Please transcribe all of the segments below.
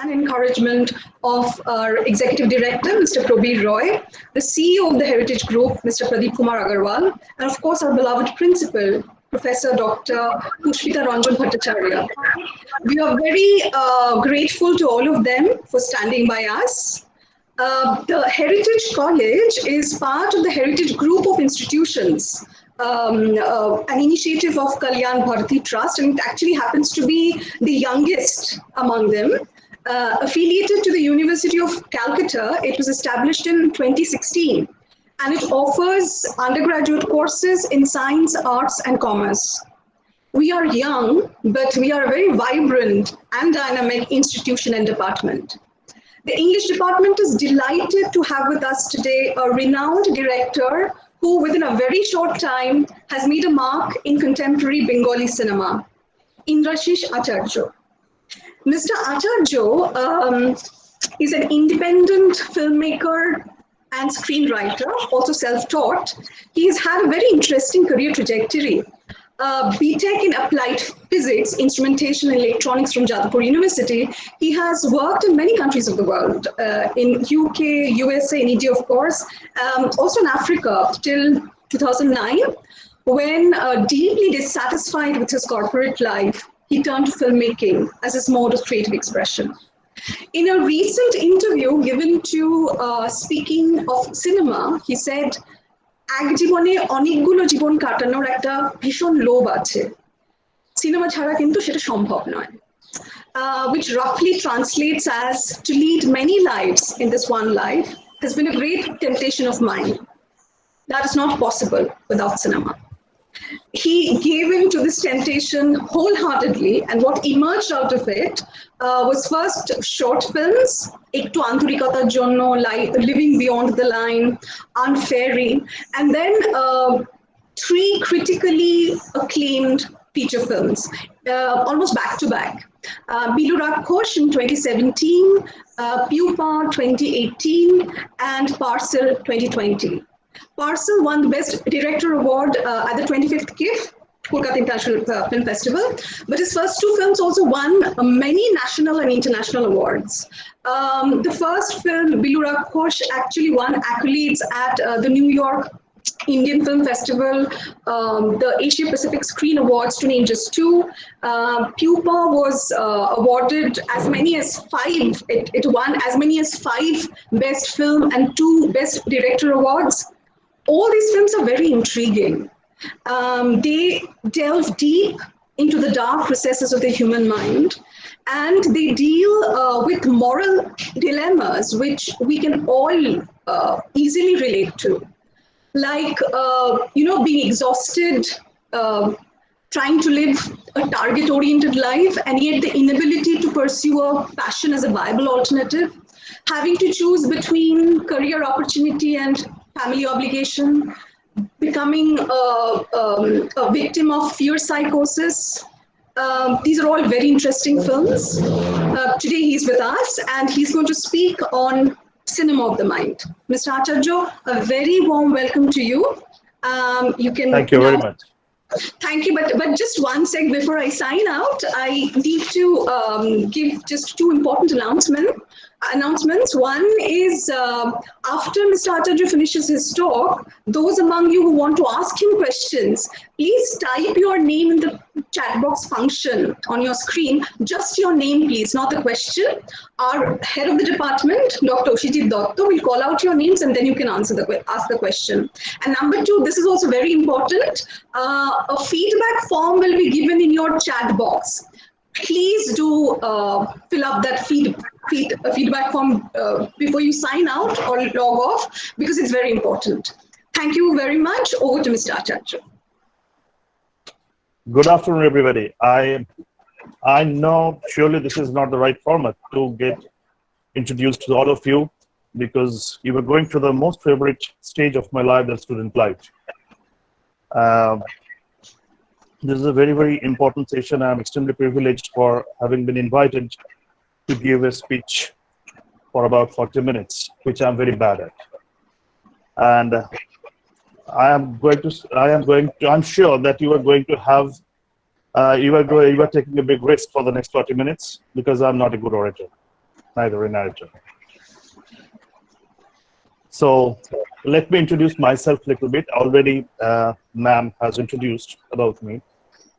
And encouragement of our Executive Director, Mr. Prabir Roy, the CEO of the Heritage Group, Mr. Pradeep Kumar Agarwal, and of course our beloved Principal, Professor Dr. Pushpita Ranjan Bhattacharya. We are very grateful to all of them for standing by us. The Heritage College is part of the Heritage Group of institutions, an initiative of Kalyan Bharati Trust, and it actually happens to be the youngest among them. Affiliated to the University of Calcutta, it was established in 2016, and it offers undergraduate courses in science, arts, and commerce. We are young, but we are a very vibrant and dynamic institution and department. The English department is delighted to have with us today a renowned director who, within a very short time, has made a mark in contemporary Bengali cinema, Indrasis Acharya. Mr. Acharya is an independent filmmaker and screenwriter, also self-taught. He has had a very interesting career trajectory. BTech in Applied Physics, Instrumentation and Electronics from Jadavpur University. He has worked in many countries of the world, in UK, USA, and India, of course, also in Africa till 2009, when deeply dissatisfied with his corporate life, he turned to filmmaking as his mode of creative expression. In a recent interview given to Speaking of Cinema, he said, এক জীবনে অনেকগুলো জীবন কাটানোর একটা ভীষণ লোভ আছে cinema ছাড়া কিন্তু সেটা সম্ভব নয় which roughly translates as to lead many lives in this one life has been a great temptation of mine. That is not possible without cinema. He gave in to this temptation wholeheartedly, and what emerged out of it was first short films, Ektu Anturikatar Jonno, like Living Beyond the Line, Unfairy, and then 3 critically acclaimed feature films, almost back to back. Bilu Rakhosh in 2017, Pupa 2018, and Parcel 2020. Parcel won the Best Director Award at the 25th KIF, Kolkata International Film Festival, but his first 2 films also won many national and international awards. The first film, Bilu Rakhosh, actually won accolades at the New York Indian Film Festival, the Asia Pacific Screen Awards, to name just 2. Pupa was awarded as many as 5, it won as many as 5 Best Film and 2 Best Director Awards. All these films are very intriguing. They delve deep into the dark recesses of the human mind, and they deal with moral dilemmas which we can all easily relate to. Like, being exhausted, trying to live a target-oriented life, and yet the inability to pursue a passion as a viable alternative, having to choose between career opportunity and family obligation, becoming a victim of fear psychosis. These are all very interesting films. Today he's with us and he's going to speak on cinema of the mind. Mr. Acharya, a very warm welcome to you. You can. Thank you very much. Thank you, but just one sec before I sign out, I need to give just 2 important announcements. One is after Mr. Acharya finishes his talk, those among you who want to ask him questions, please type your name in the chat box function on your screen. Just your name, please, not the question. Our head of the department, Dr. Oshijit Dotto, will call out your names and then you can ask the question. And number 2, this is also very important. A feedback form will be given in your chat box. Please do fill up that feedback form before you sign out or log off, because it's very important. Thank you very much. Over to Mr. Acharya. Good afternoon, everybody. I know surely this is not the right format to get introduced to all of you, because you were going through the most favorite stage of my life, the student life. This is a very, very important session. I'm extremely privileged for having been invited to give a speech for about 40 minutes, which I'm very bad at. And I'm sure that you are going to have, you are taking a big risk for the next 40 minutes because I'm not a good orator, neither a narrator. So let me introduce myself a little bit. Already, ma'am has introduced about me,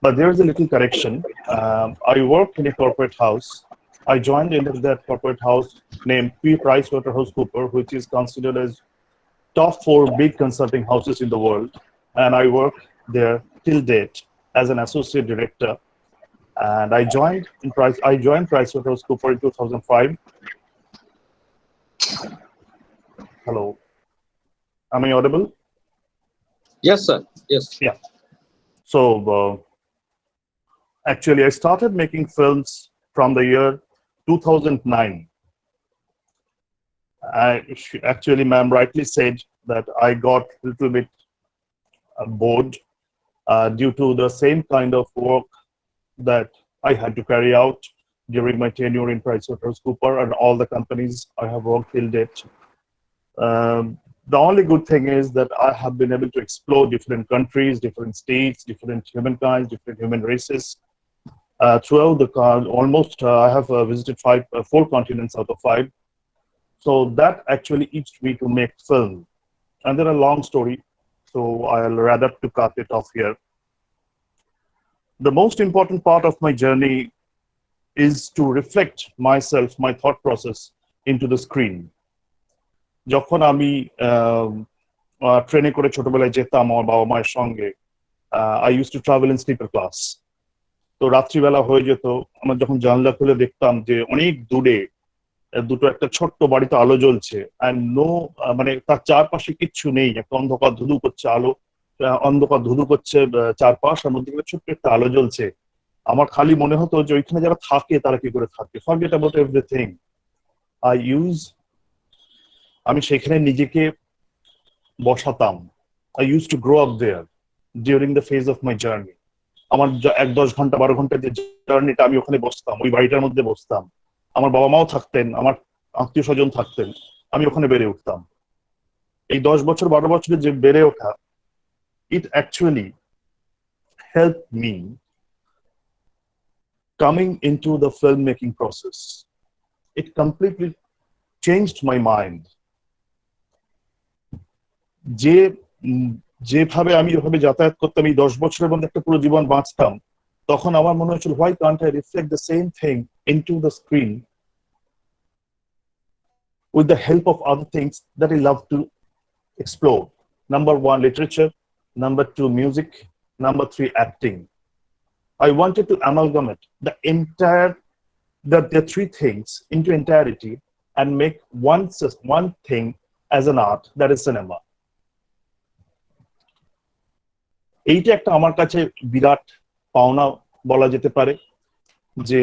but there is a little correction. I work in a corporate house. I joined in that corporate house named PricewaterhouseCoopers, which is considered as top 4 big consulting houses in the world. And I work there till date as an associate director. And I joined PricewaterhouseCoopers in 2005. Hello. Am I audible? Yes, sir. Yes. Yeah. So actually, I started making films from the year 2009. Actually, ma'am rightly said that I got a little bit bored due to the same kind of work that I had to carry out during my tenure in PricewaterhouseCoopers and all the companies I have worked till date. The only good thing is that I have been able to explore different countries, different states, different humankind, different human races. Throughout the almost, I have visited 4 continents out of 5. So that actually itched me to make film. And then a long story, so I'll rather to cut it off here. The most important part of my journey is to reflect myself, my thought process into the screen. যখন আমি ট্রেনে করে ছোটবেলায় যেতাম আমার বাবা মায়ের সঙ্গে, I used to travel in sleeper class. তো রাত্রিবেলা হয়ে যেত, আমরা যখন জানলা খুলে দেখতাম যে অনেক দূরে দুটো একটা ছোট্ট বাড়িতে আলো জ্বলছে, and no মানে তার চারপাশে কিচ্ছু নেই, একটা অন্ধকার ধুধু করছে আলো, অন্ধকার ধুধু করছে চারপাশ, আর মধ্যে ছোট্ট একটা আলো জ্বলছে। আমার খালি মনে হতো যে ওইখানে যারা থাকে তারা কি করে থাকে, forget about everything. আমি সেখানে নিজেকে বসাতাম। I used to grow up there during the phase of my journey. আমার ১-১০ ঘন্টা ১২ ঘন্টা যে জার্নিটা আমি ওখানে বসতাম, ওই বাড়িটার মধ্যে বসতাম, আমার বাবা মাও থাকতেন, আমার আত্মীয় স্বজন থাকতেন, আমি ওখানে বেড়ে উঠতাম। এই ১০ বছর ১২ বছরের যে বেড়ে ওঠা, it actually helped me coming into the filmmaking process. It completely changed my mind. যেভাবে আমি ওভাবে যাতায়াত করতাম, এই ১০ বছরের মধ্যে একটা পুরো জীবন বাঁচতাম, তখন আমার মনে হচ্ছিল why can't I reflect the same thing into the screen with the help of other things that I love to explore. Number 1, literature. Number 2, music. Number 3, acting. I wanted to amalgamate the 3 things into entirety and make one thing as an art, that is cinema. এইটা একটা আমার কাছে বিরাট পাওনা বলা যেতে পারে যে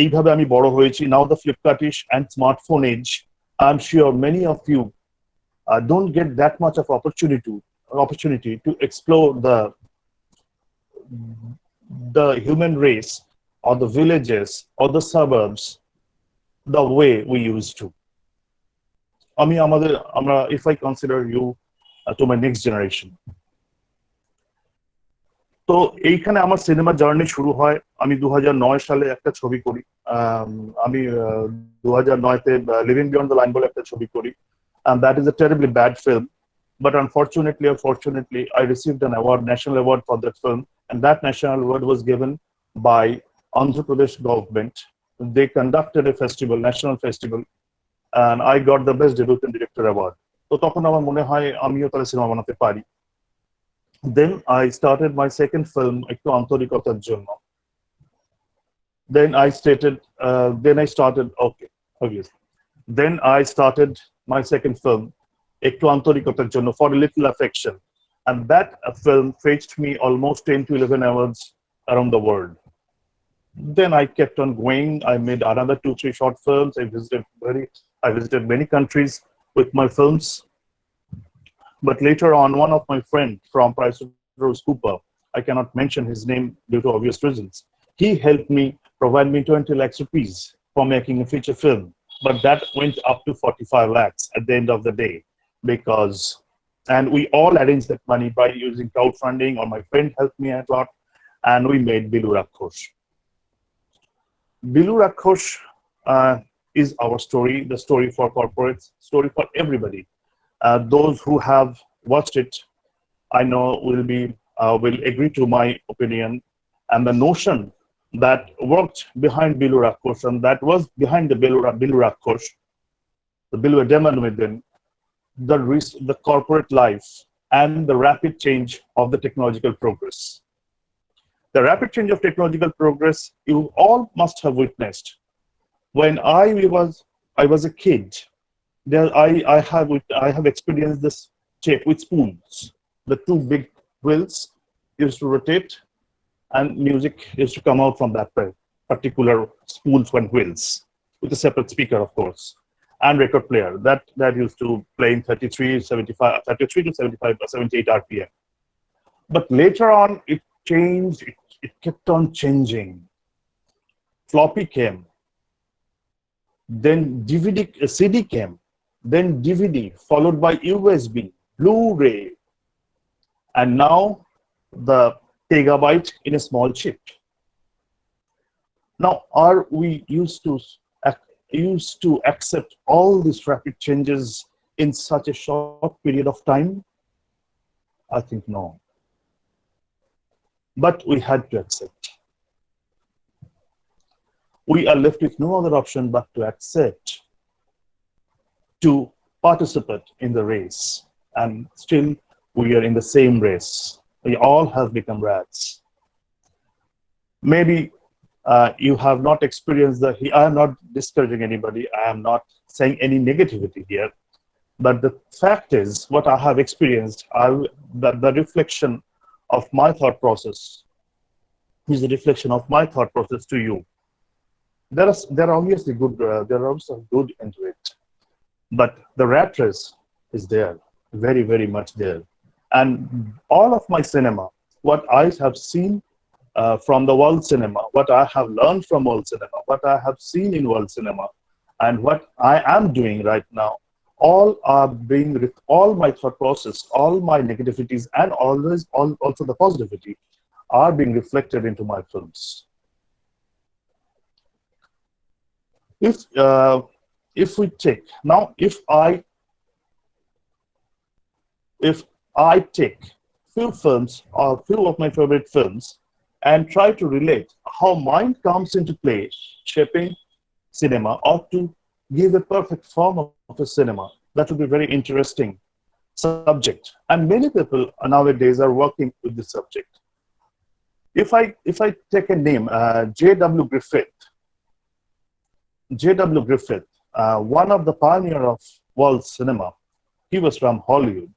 এইভাবে আমি বড় হয়েছি। Now the Flipkartish and smartphone age, I'm sure many of you don't get that much of opportunity to explore the human race or the villages or the suburbs the way we used to. If I consider you to my next generation. তো এইখানে আমার cinema journey শুরু হয়। আমি 2009 সালে একটা ছবি করি। আমি 2009-তে লিভিং বিয়ন্ড দ্য লাইন বলে একটা ছবি করি, and that is a terribly bad film, but unfortunately or fortunately I received an award, national award for that film, and that national award was given by Andhra Pradesh government. They conducted a festival, national festival, and I got the best debutant director award. তো তখন আমার মনে হয় আমিও তাহলে cinema বানাতে পারি। Then I started my second film, একটু আন্তরিকতার জন্য. Then I started my second film, একটু আন্তরিকতার জন্য, for a little affection, and that film fetched me almost 10 to 11 awards around the world. Then I kept on going. I made another 2-3 short films. I visited many countries with my films. But later on, one of my friends from PricewaterhouseCoopers, I cannot mention his name due to obvious reasons, he helped me, provide me 20 lakhs rupees for making a feature film. But that went up to 45 lakhs at the end of the day because, and we all arranged that money by using crowdfunding, or my friend helped me a lot, and we made Bilu Rakhosh. Bilu Rakhosh is our story, the story for corporates, story for everybody. Those who have watched it, I know will agree to my opinion, and the notion that worked behind Bilu Rakhosh, and that was behind the Bilu Rakhosh, the Bilu Edeman within, the corporate life, and the rapid change of the technological progress. The rapid change of technological progress, you all must have witnessed. When I was a kid, I have experienced this tape with spoons. The two big wheels used to rotate, and music used to come out from that particular spoons and wheels, with a separate speaker, of course, and record player that used to play in 33 to 75 or 78 RPM. But later on, it changed. It kept on changing. Floppy came, then CD came, then DVD, followed by USB, Blu-ray, and now the gigabyte in a small chip. Now, are we used to accept all these rapid changes in such a short period of time? I think no. But we had to accept. We are left with no other option but to accept, to participate in the race. And still, we are in the same race. We all have become rats. Maybe you have not experienced I am not discouraging anybody. I am not saying any negativity here. But the fact is, what I have experienced, the reflection of my thought process is a reflection of my thought process to you. There are obviously good, there are also good into it. But the rat race is there, very, very much there. And all of my cinema, what I have seen from the world cinema, what I have learned from world cinema, what I have seen in world cinema, and what I am doing right now, all my thought process, all my negativities, and also the positivity are being reflected into my films. If we take now, if I take few films or few of my favorite films and try to relate how mind comes into play shaping cinema, or to give a perfect form of a cinema, that would be very interesting subject. And many people nowadays are working with this subject. If I take a name, J.W. Griffith, one of the pioneer of world cinema, he was from Hollywood.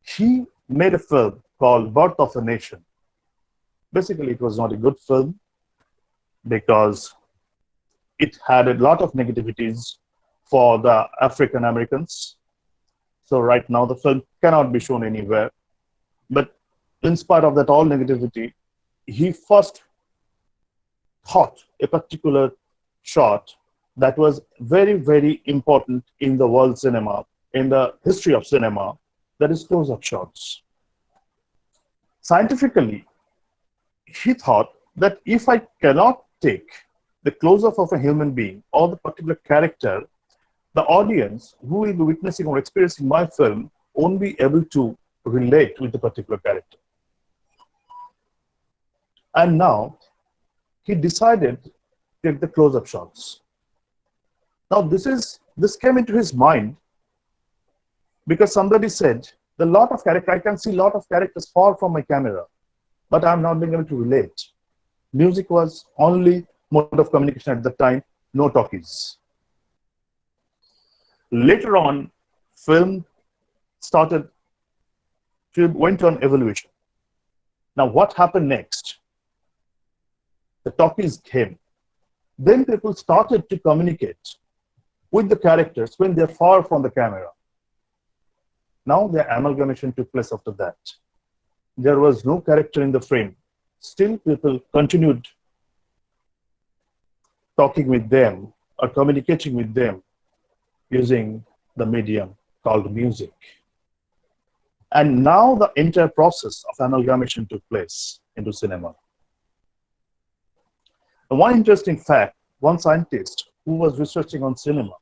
He made a film called Birth of a Nation. Basically, it was not a good film because it had a lot of negativities for the African Americans. So right now the film cannot be shown anywhere. But in spite of that all negativity, he first thought a particular shot that was very, very important in the world cinema, in the history of cinema, that is close-up shots. Scientifically, he thought that if I cannot take the close-up of a human being or the particular character, the audience who will be witnessing or experiencing my film won't be able to relate with the particular character. And now he decided to take the close-up shots. Now this came into his mind because somebody said, I can see a lot of characters far from my camera, but I'm not being able to relate. Music was only mode of communication at the time, no talkies. Later on, film went on evolution. Now what happened next? The talkies came. Then people started to communicate with the characters when they're far from the camera. Now the amalgamation took place after that. There was no character in the frame. Still people continued talking with them or communicating with them using the medium called music. And now the entire process of amalgamation took place into cinema. And one interesting fact, one scientist who was researching on cinema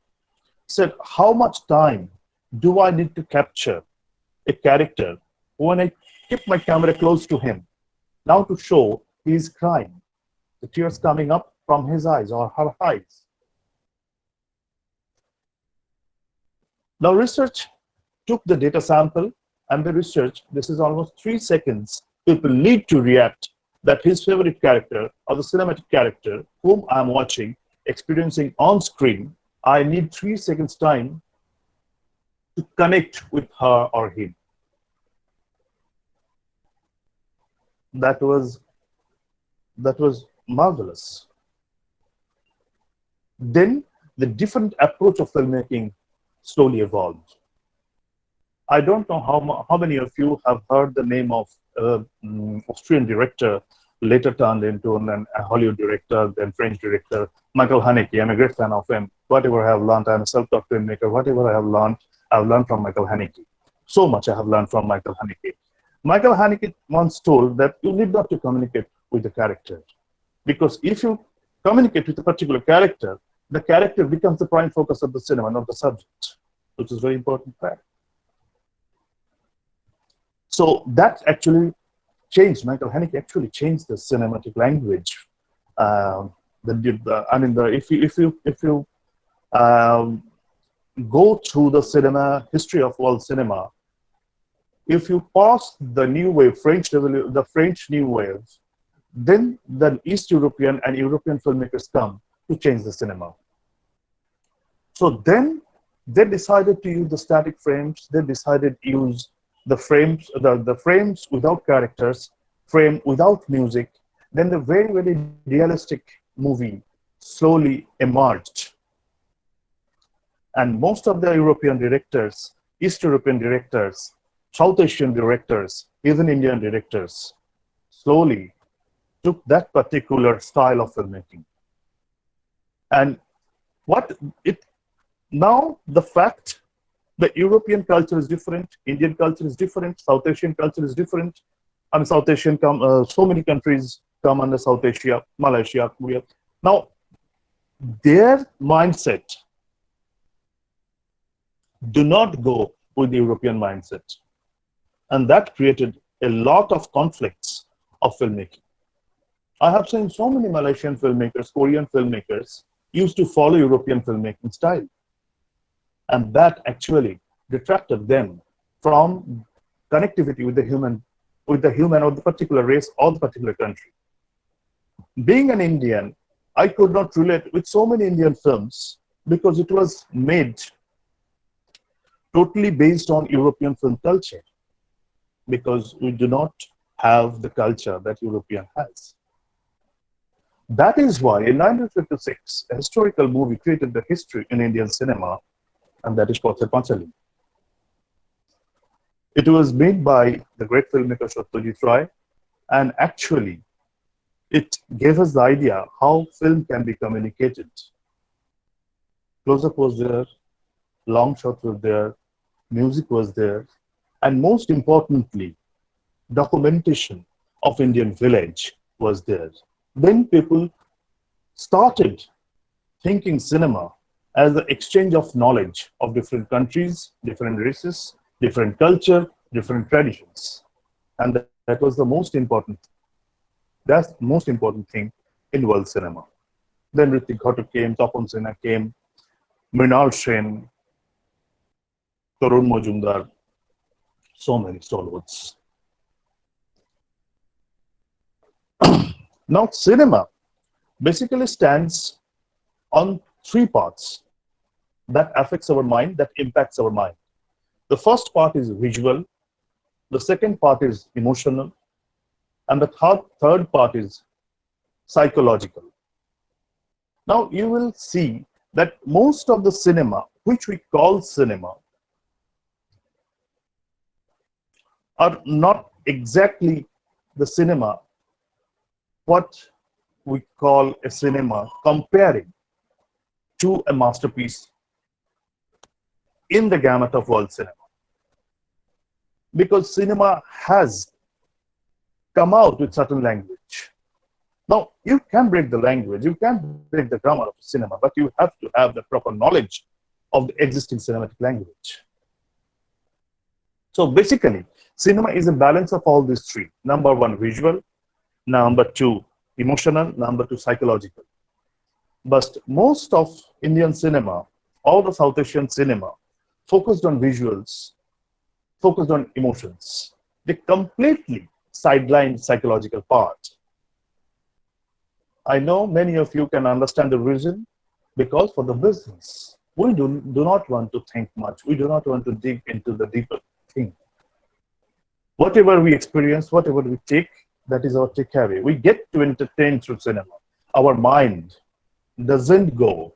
said, how much time do I need to capture a character when I keep my camera close to him? Now to show he is crying, the tears coming up from his eyes or her eyes. Now research took the data sample, and the research, this is almost 3 seconds, people need to react that his favorite character or the cinematic character whom I'm watching, experiencing on screen, I need 3 seconds time to connect with her or him. That was marvelous. Then the different approach of filmmaking slowly evolved. I don't know how many of you have heard the name of Austrian director, later turned into a Hollywood director, then French director, Michael Haneke. I'm a great fan of him. Whatever I have learned, I'm a self-taught filmmaker. Whatever I have learned, I've learned from Michael Haneke. So much I have learned from Michael Haneke. Michael Haneke once told that you need not to communicate with the character, because if you communicate with a particular character, the character becomes the prime focus of the cinema, not the subject, which is a very important fact. So that actually changed. Michael Haneke actually changed the cinematic language. If you go through the history of world cinema, if you pass the new wave, the French new wave, then the East European and European filmmakers come to change the cinema. So then they decided to use the static frames. They decided to use the frames, the frames without characters, frame without music. Then the very, very realistic movie slowly emerged. And most of the European directors, East European directors, South Asian directors, even Indian directors, slowly took that particular style of filmmaking. And now the fact that European culture is different, Indian culture is different, South Asian culture is different. I mean, South Asian so many countries come under South Asia, Malaysia, Korea. Now, their mindset do not go with the European mindset. And that created a lot of conflicts of filmmaking. I have seen so many Malaysian filmmakers, Korean filmmakers used to follow European filmmaking style. And that actually detracted them from connectivity with the human or the particular race or the particular country. Being an Indian, I could not relate with so many Indian films because it was made totally based on European film culture, because we do not have the culture that European has. That is why in 1956, a historical movie created the history in Indian cinema, and that is Arka Chattopadhyay. It was made by the great filmmaker Satyajit Ray, and actually it gave us the idea how film can be communicated. Close-up was there, long shot was there, music was there, and most importantly, documentation of Indian village was there. Then people started thinking cinema as the exchange of knowledge of different countries, different races, different culture, different traditions. And that was the most important. That's the most important thing in world cinema. Then Ritik Ghatak came, Tapan Sinha came, Mrinal Sen, Tarun Majumdar, so many stalwarts. Now, cinema basically stands on 3 parts that affects our mind, that impacts our mind. The first part is visual, the second part is emotional, and the third part is psychological. Now, you will see that most of the cinema, which we call cinema, are not exactly the cinema what we call a cinema comparing to a masterpiece in the gamut of world cinema. Because cinema has come out with certain language. Now, you can break the language, you can break the grammar of cinema, but you have to have the proper knowledge of the existing cinematic language. So basically, cinema is a balance of all these three. Number one, visual. Number two, emotional. Number two, psychological. But most of Indian cinema, all the South Asian cinema, focused on visuals, focused on emotions. They completely sidelined psychological part. I know many of you can understand the reason, because for the business, we do not want to think much. We do not want to dig into the deeper thing. Whatever we experience, whatever we take, that is our takeaway. We get to entertain through cinema. Our mind doesn't go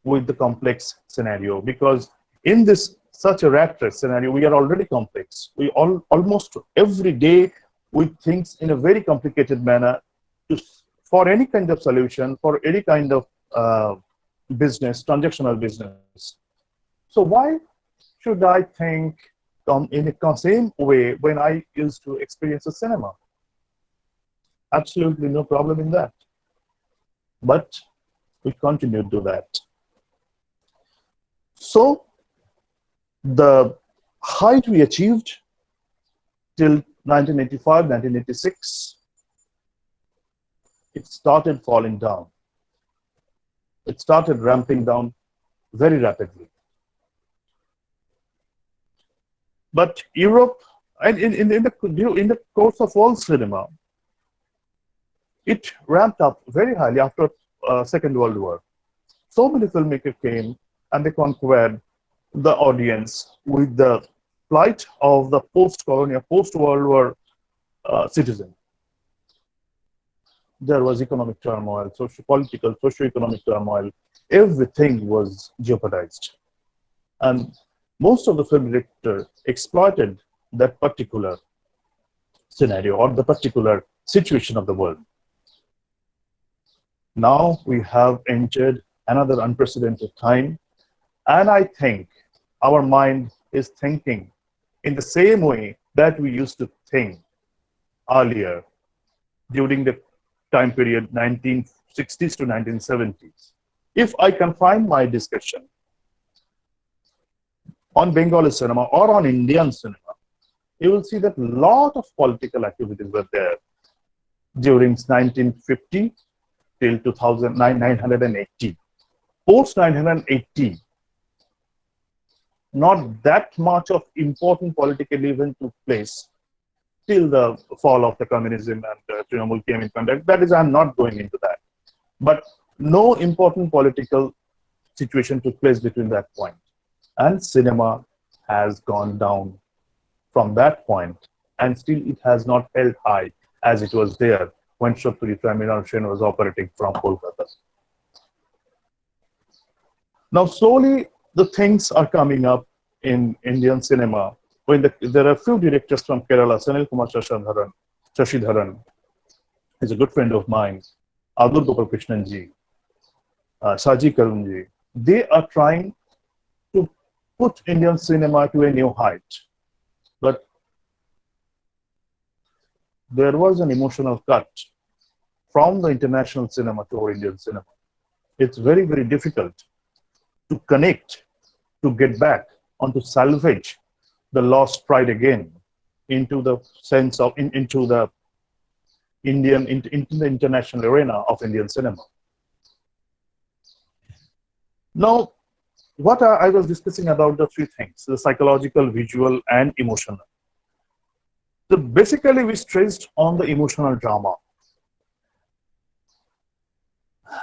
with the complex scenario, because in this such a rat race scenario, we are already complex. We almost every day we think in a very complicated manner for any kind of solution, for any kind of business, transactional business. So why should I think in the same way when I used to experience a cinema? Absolutely no problem in that. But we continue to do that. So the height we achieved till 1985, 1986, it started falling down. It started ramping down very rapidly. But Europe, and in the course of world cinema, it ramped up very highly after Second World War. So many filmmakers came and they conquered the audience with the plight of the post-colonial, post-World War citizen. There was economic turmoil, political, socio-economic turmoil. Everything was jeopardized. And most of the film directors exploited that particular scenario or the particular situation of the world. Now we have entered another unprecedented time, and I think our mind is thinking in the same way that we used to think earlier during the time period 1960s to 1970s. If I confine my discussion on Bengali cinema or on Indian cinema, you will see that a lot of political activities were there during 1950 till 1980. Post 1980, not that much of important political event took place till the fall of the communism and Trinamool came in contact. That is, I'm not going into that. But no important political situation took place between that point. And cinema has gone down from that point, and still it has not held high as it was there when Shotpuri Mrinal Sen was operating from Kolkata. Now slowly the things are coming up in Indian cinema. When there are a few directors from Kerala, Sanil Kumar Shashidharan is a good friend of mine, Adur Gopal Krishnan ji, Saji Karun ji. They are trying to put Indian cinema to a new height. But there was an emotional cut from the international cinema to our Indian cinema. It's very, very difficult to connect, to get back, and to salvage the lost pride again into the sense of, into the international arena of Indian cinema. Now, what I was discussing about the three things, the psychological, visual, and emotional. So basically, we stressed on the emotional drama.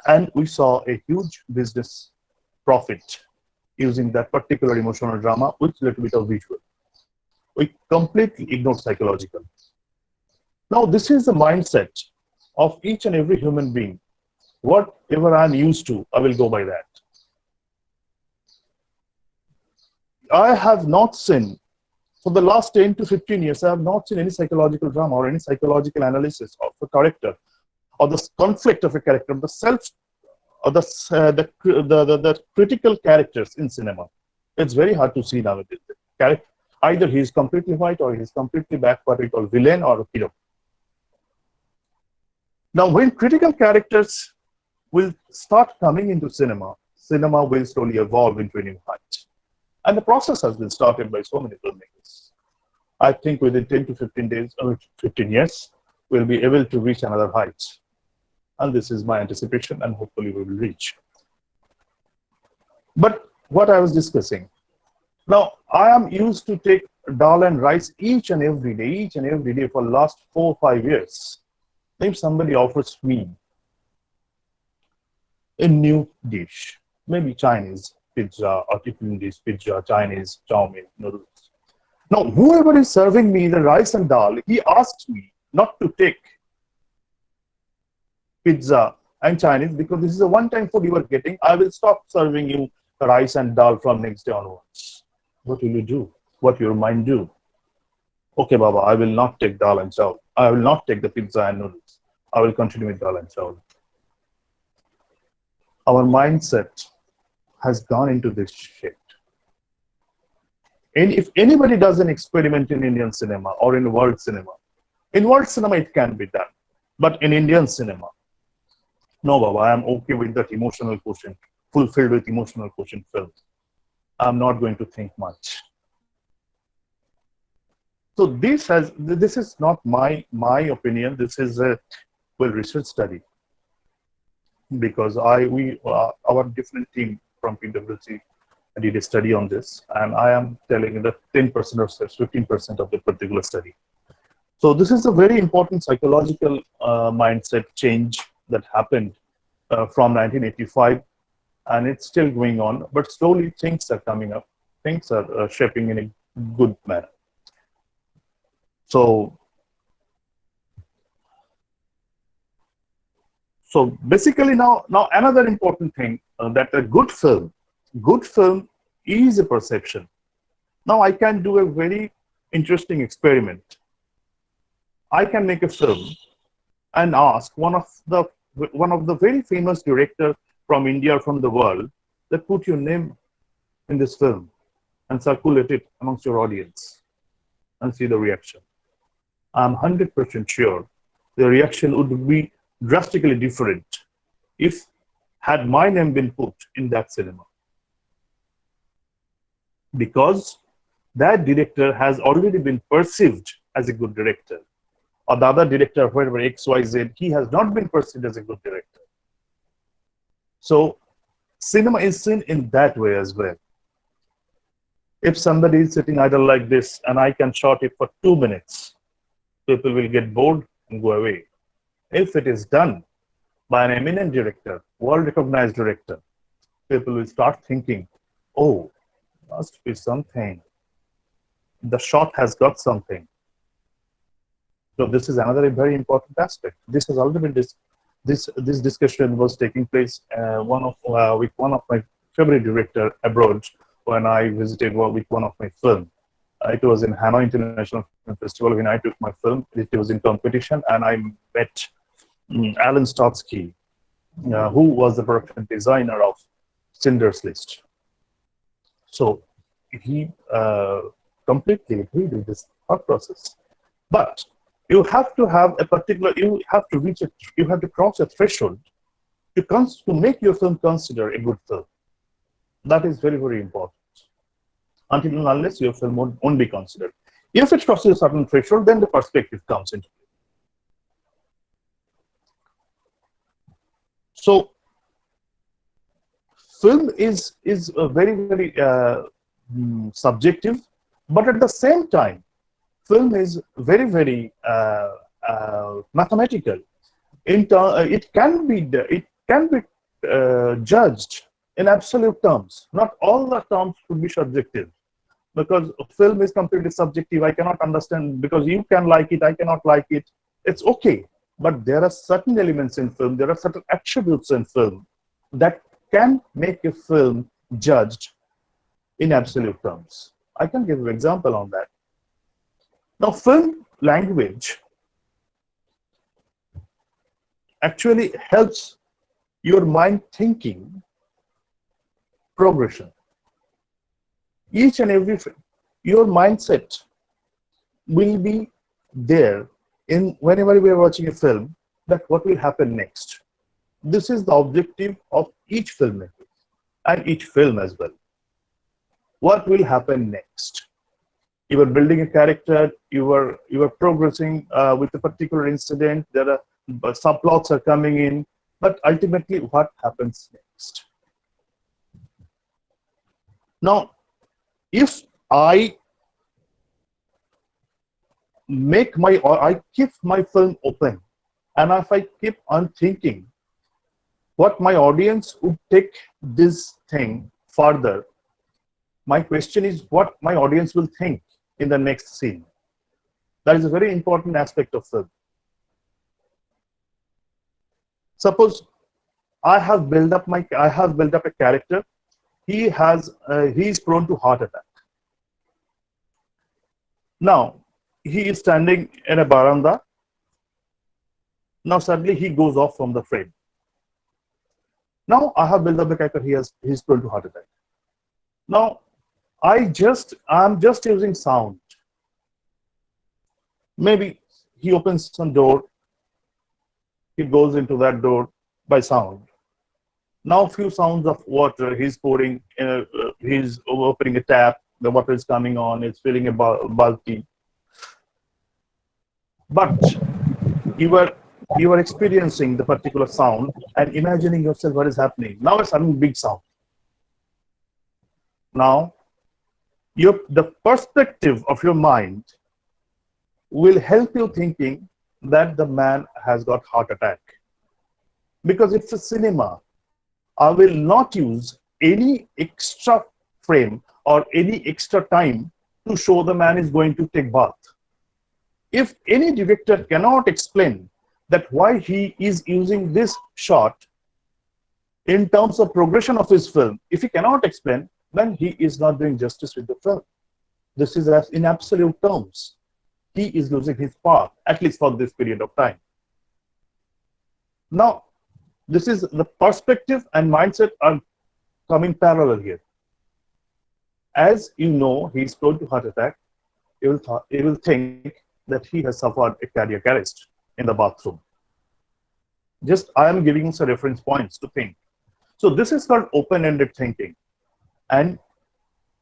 And we saw a huge business profit using that particular emotional drama with a little bit of visual. We completely ignored psychological. Now, this is the mindset of each and every human being. Whatever I'm used to, I will go by that. I have not seen, for the last 10 to 15 years, I have not seen any psychological drama or any psychological analysis of a character or the conflict of a character, the self or the critical characters in cinema. It's very hard to see nowadays. Either he's completely white or he's completely black, what we call villain or hero. Now, when critical characters will start coming into cinema, cinema will slowly evolve into a new height. And the process has been started by so many filmmakers. I think within 10 to 15 days, or 15 years, we'll be able to reach another height. And this is my anticipation, and hopefully we will reach. But what I was discussing, now I am used to take dal and rice each and every day for the last 4 or 5 years. If somebody offers me a new dish, maybe Chinese pizza or Tiffin dish, pizza, Chinese, chow mein, noodles. Now, whoever is serving me the rice and dal, he asks me not to take pizza and Chinese because this is a one-time food you are getting. I will stop serving you rice and dal from next day onwards. What will you do? What will your mind do? Okay, Baba, I will not take dal and chawal. I will not take the pizza and noodles. I will continue with dal and chawal. Our mindset has gone into this shape. And if anybody does an experiment in Indian cinema or in world cinema it can be done. But in Indian cinema, no, Baba, I am okay with that emotional quotient, fulfilled with emotional quotient films. I'm not going to think much. So this is not my opinion. This is a well-researched study, because our different team from PwC did a study on this, and I am telling you that 10% or 15% of the particular study. So this is a very important psychological mindset change that happened from 1985, and it's still going on, but slowly things are coming up. Things are shaping in a good manner. So basically now another important thing, that a good film is a perception. Now I can do a very interesting experiment. I can make a film and ask one of the very famous director from India or from the world that put your name in this film and circulate it amongst your audience and see the reaction. I'm 100% sure the reaction would be drastically different if had my name been put in that cinema, because that director has already been perceived as a good director, or the other director, whatever XYZ, he has not been perceived as a good director. So cinema is seen in that way as well. If somebody is sitting idle like this and I can shot it for 2 minutes, people will get bored and go away. If it is done by an eminent director, world-recognized director, people will start thinking, oh, must be something. The shot has got something. So this is another very important aspect. This has already been this discussion was taking place with one of my favorite director abroad when I visited with one of my film. It was in Hanoi International Film Festival when I took my film. It was in competition, and I met Alan Stotsky, who was the production designer of Schindler's List. So he completely agreed with this thought process. But you have to have a particular, you have to cross a threshold to make your film consider a good film. That is very, very important. Until and unless your film won't be considered. If it crosses a certain threshold, then the perspective comes into play. So film is a very, very subjective, but at the same time, film is very, very mathematical. It can be judged in absolute terms. Not all the terms should be subjective, because film is completely subjective. I cannot understand, because you can like it, I cannot like it. It's okay, but there are certain elements in film, there are certain attributes in film that can make a film judged in absolute terms. I can give you an example on that. Now, film language actually helps your mind thinking progression. Each and every, your mindset will be there in whenever we are watching a film, that what will happen next. This is the objective of each filmmaker and each film as well. What will happen next? You are building a character, you are progressing with a particular incident, there are subplots are coming in, but ultimately what happens next? Now, if I I keep my film open, and if I keep on thinking what my audience would take this thing further, my question is what my audience will think in the next scene. That is a very important aspect of film. Suppose I have built up a character. He is prone to heart attack. Now he is standing in a baranda. Now suddenly he goes off from the frame. Now I have built up a character. He is prone to heart attack. Now I'm just using sound. Maybe he opens some door. He goes into that door by sound. Now few sounds of water. He's pouring. He's opening a tap. The water is coming on. It's filling a bulky. But you are experiencing the particular sound and imagining yourself what is happening. Now it's having big sound. Now the perspective of your mind will help you thinking that the man has got heart attack. Because it's a cinema, I will not use any extra frame or any extra time to show the man is going to take bath. If any director cannot explain that why he is using this shot in terms of progression of his film, if he cannot explain, then he is not doing justice with the film. This is as in absolute terms. He is losing his power, at least for this period of time. Now, this is the perspective and mindset are coming parallel here. As you know, he is prone to heart attack. You will think that he has suffered a cardiac arrest in the bathroom. Just I am giving you some reference points to think. So this is called open-ended thinking, and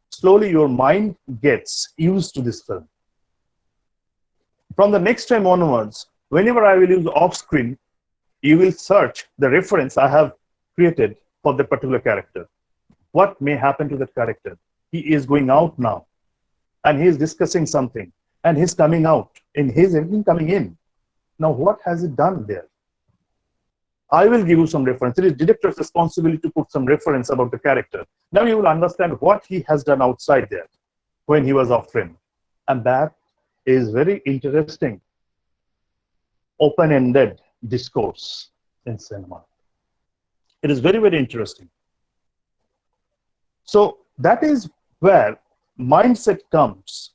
slowly your mind gets used to this film. From the next time onwards, whenever I will use off-screen, you will search the reference I have created for the particular character. What may happen to that character? He is going out now, and he is discussing something, and he's coming out, and he's coming in. Now, what has he done there? I will give you some reference. It is director's responsibility to put some reference about the character. Now you will understand what he has done outside there when he was off frame. And that is very interesting, open-ended discourse in cinema. It is very, very interesting. So that is where mindset comes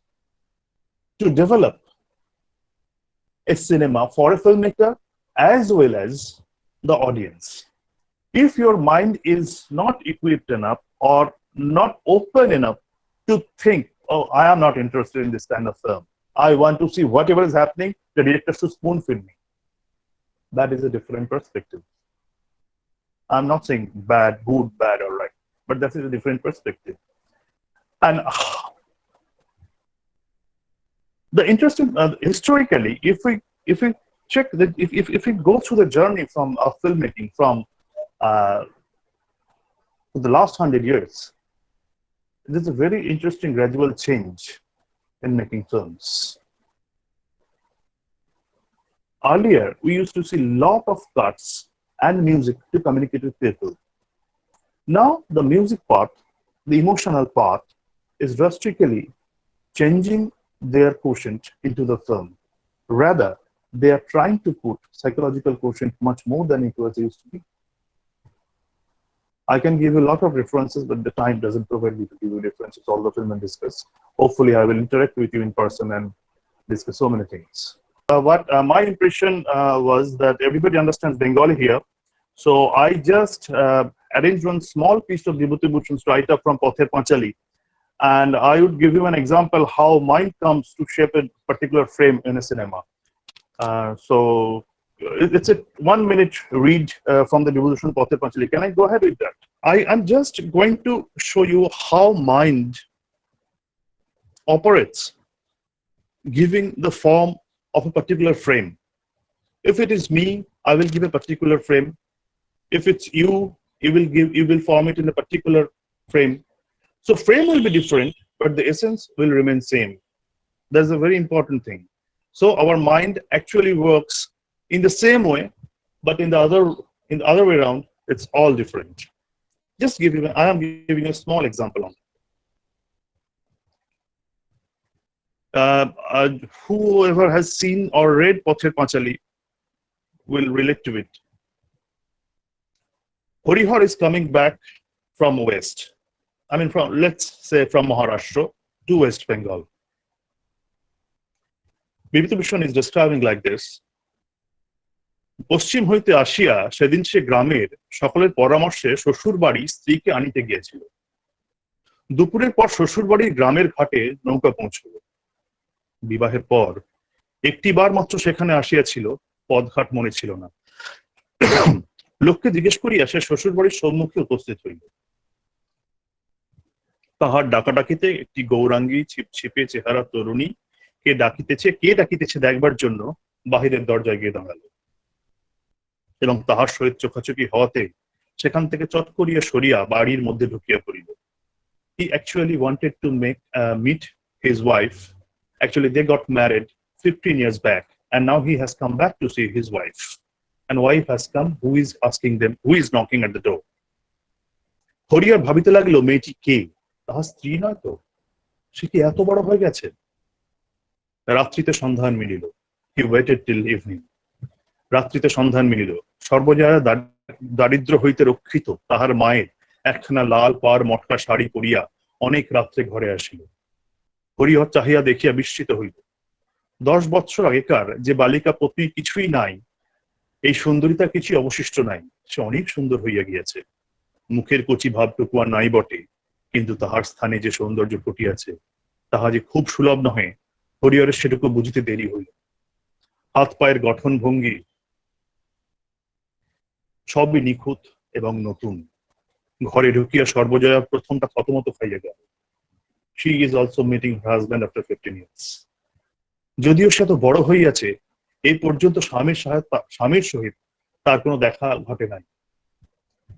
to develop a cinema for a filmmaker as well as the audience. If your mind is not equipped enough or not open enough to think, oh, I am not interested in this kind of film. I want to see whatever is happening, the director should spoon feed me. That is a different perspective. I'm not saying bad, good, bad, or right, but that is a different perspective. And the interesting, historically, if we check that, if we go through the journey from filmmaking from the last 100 years, there's a very interesting gradual change in making films. Earlier, we used to see a lot of cuts and music to communicate with people. Now, the music part, the emotional part, is drastically changing their quotient into the film. Rather, they are trying to put psychological quotient much more than it was used to be. I can give you a lot of references, but the time doesn't provide me to give you references all the film and discuss. Hopefully, I will interact with you in person and discuss so many things. My impression was that everybody understands Bengali here. So I just arranged one small piece of Vibhuti right up from Pather Panchali. And I would give you an example how mind comes to shape a particular frame in a cinema. So it's a 1 minute read from the Vibhuti Pather Panchali. Can I go ahead with that? I am just going to show you how mind operates, giving the form of a particular frame. If it is me, I will give a particular frame. If it's you, you will form it in a particular frame. So frame will be different, but the essence will remain same. That's a very important thing. So our mind actually works in the same way, but in the other way around, it's all different. Just I am giving a small example on it. Whoever has seen or read Pather Panchali will relate to it. Harihar is coming back from west. I mean, let's say from Maharashtra to West Bengal. Vibhuti is describing like this. পশ্চিম হইতে আসিয়া সেদিন সে গ্রামের সকলের পরামর্শে শ্বশুর বাড়ি স্ত্রীকে আনিতে গিয়েছিল। দুপুরের পর শ্বশুর বাড়ির গ্রামের ঘাটে নৌকা পৌঁছল। বিবাহের পর একটি বার মাত্র সেখানে আসিয়াছিল, পদঘাট মনে ছিল না। লোককে জিজ্ঞেস করিয়া সে শ্বশুর বাড়ির সম্মুখে উপস্থিত হইল। তাহার ডাকাডাকিতে একটি গৌরাঙ্গী ছিপছিপে চেহারা তরুণী কে ডাকিতেছে দেখবার জন্য বাহিরের দরজায় গিয়ে দাঁড়াল এবং তাহার সহিত চোখাচোখি হওয়াতে সেখান থেকে চট করিয়া সরিয়া বাড়ির মধ্যে ঢুকিয়া পড়িল। He actually wanted to meet his wife. Actually, they got married 15 years back, and now he has come back to see his wife. And wife has come, who is knocking at the door. Harihar ভাবিতে লাগিল, মেয়েটি কে? তাহার স্ত্রী নয় তো? সে কি এত বড় হয়ে গেছে? রাত্রিতে সন্ধান মিলিল। He waited till evening. রাত্রিতে সন্ধান মিলিল। সর্বজয়া দারিদ্র হইতে রক্ষিত তাহার মায়ের একখানা লাল পাড় মটকা শাড়ি পরিয়া অনেক রাত্রে ঘরে আসিল। হরিহর চাহিয়া দেখিয়া বিস্মিত হইল। 10 বৎসর আগেকার যে বালিকা পত্নী কিছুই নাই, এই সুন্দরিতা কিছুই অবশিষ্ট নাই। সে অনেক সুন্দর হইয়া গিয়াছে। মুখের কচি ভাবটুকু আর নাই বটে, কিন্তু তাহার স্থানে যে সৌন্দর্য ফুটিয়াছে তাহা যে খুব সুলভ নহে, হরিহরের সেটুকু বুঝিতে দেরি হইল। হাত পায়ের গঠন ভঙ্গি সবই নিখুঁত এবং নতুন। ঘরে ঢুকিয়া সর্বজয়া প্রথমটা থতমত খাইয়া গেল। She is also meeting her husband after 15 years. যদিও সে তো বড় হইয়াছে, এই পর্যন্ত স্বামীর সহিত তার কোনো দেখা ঘটে নাই।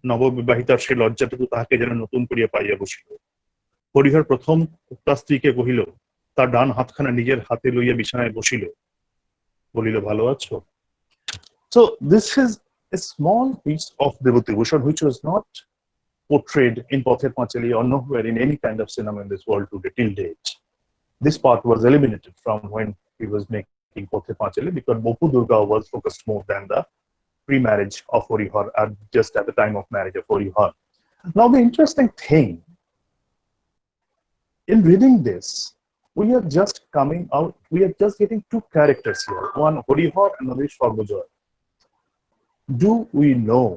নববিবাহিতার সে লজ্জাটুকু তাহাকে যেন নতুন করিয়া পাইয়া বসিল। হরিহর প্রথম তার স্ত্রীকে কহিল, তার ডান হাতখানা নিজের হাতে লইয়া বিছানায় বসিল, বলিল, ভালো আছো? So this is a small piece of Vibhuti Bhushan which was not portrayed in Pather Panchali or nowhere in any kind of cinema in this world today till date. This part was eliminated from when he was making Pather Panchali because Bopu Durga was focused more than the pre-marriage of Harihar just at the time of marriage of Harihar. Now the interesting thing, in reading this, we are just getting two characters here, one Harihar and another Sarbojoy. Do we know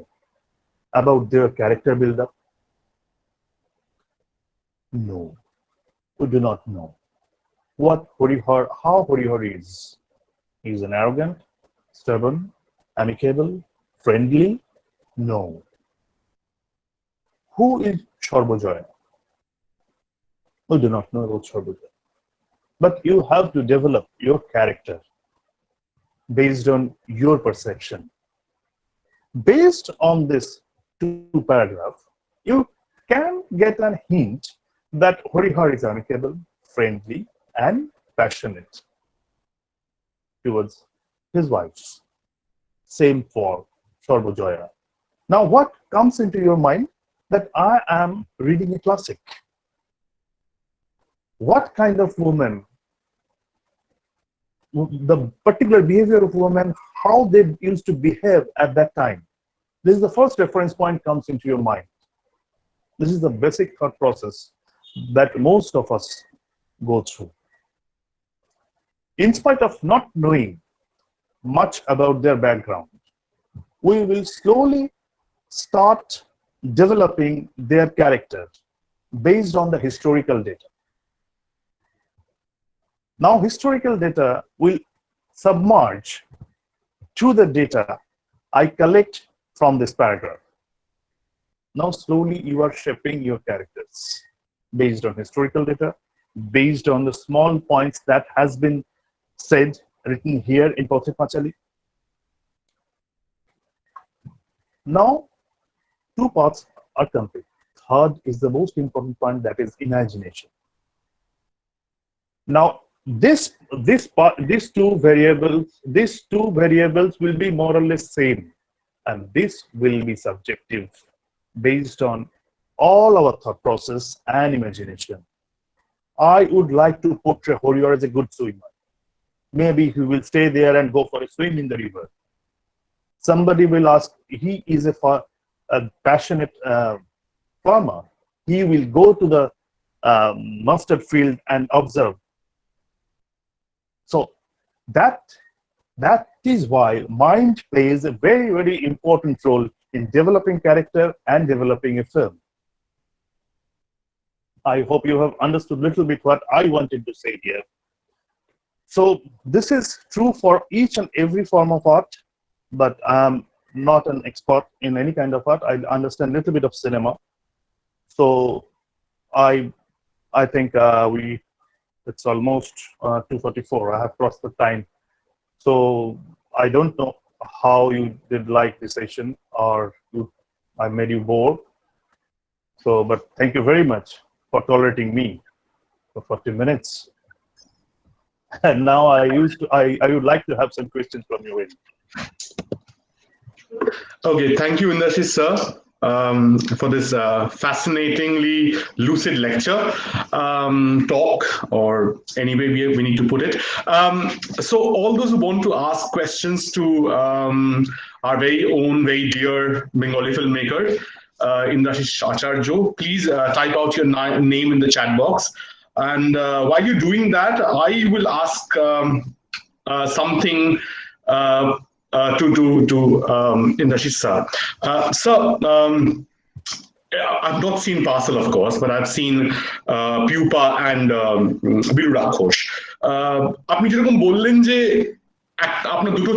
about their character build-up? No, we do not know. How Harihar is. He is an arrogant, stubborn, amicable, friendly? No. Who is Sarbojoy? We do not know about Sarbojoy. But you have to develop your character based on your perception. Based on this 2 paragraphs, you can get a hint that Harihar is amicable, friendly, and passionate towards his wife. Same for Sarbojoya. Now, what comes into your mind? That I am reading a classic. What kind of woman, the particular behavior of women, how they used to behave at that time. This is the first reference point comes into your mind. This is the basic thought process that most of us go through. In spite of not knowing much about their background, we will slowly start developing their character based on the historical data. Now, historical data will submerge to the data I collect from this paragraph. Now, slowly you are shaping your characters based on historical data, based on the small points that has been said, written here in Pothe Pachali. Now, two parts are complete. Third is the most important point, that is imagination. Now, these two variables will be more or less same, and this will be subjective based on all our thought process and imagination. I would like to portray Horiar as a good swimmer. Maybe he will stay there and go for a swim in the river. Somebody will ask, he is a passionate farmer. He will go to the mustard field and observe. So that is why mind plays a very, very important role in developing character and developing a film. I hope you have understood a little bit what I wanted to say here. So this is true for each and every form of art, but I'm not an expert in any kind of art. I understand a little bit of cinema. So I think it's almost 2:44. I have crossed the time. So I don't know how you did like this session, or I made you bored. So, but thank you very much for tolerating me for 40 minutes. And now I would like to have some questions from you. Okay, thank you, Indrasis sir, for this fascinatingly lucid lecture, talk, or any way we need to put it. So all those who want to ask questions to our very own, very dear Bengali filmmaker, Indrasis Acharya, please type out your name in the chat box. And while you're doing that, I will ask something to Indrasis sir. Sir, I've not seen Parcel, of course, but I've seen Pupa and Bilu Rakhosh. আপনি যেরকম বললেন যে আপনার দুটো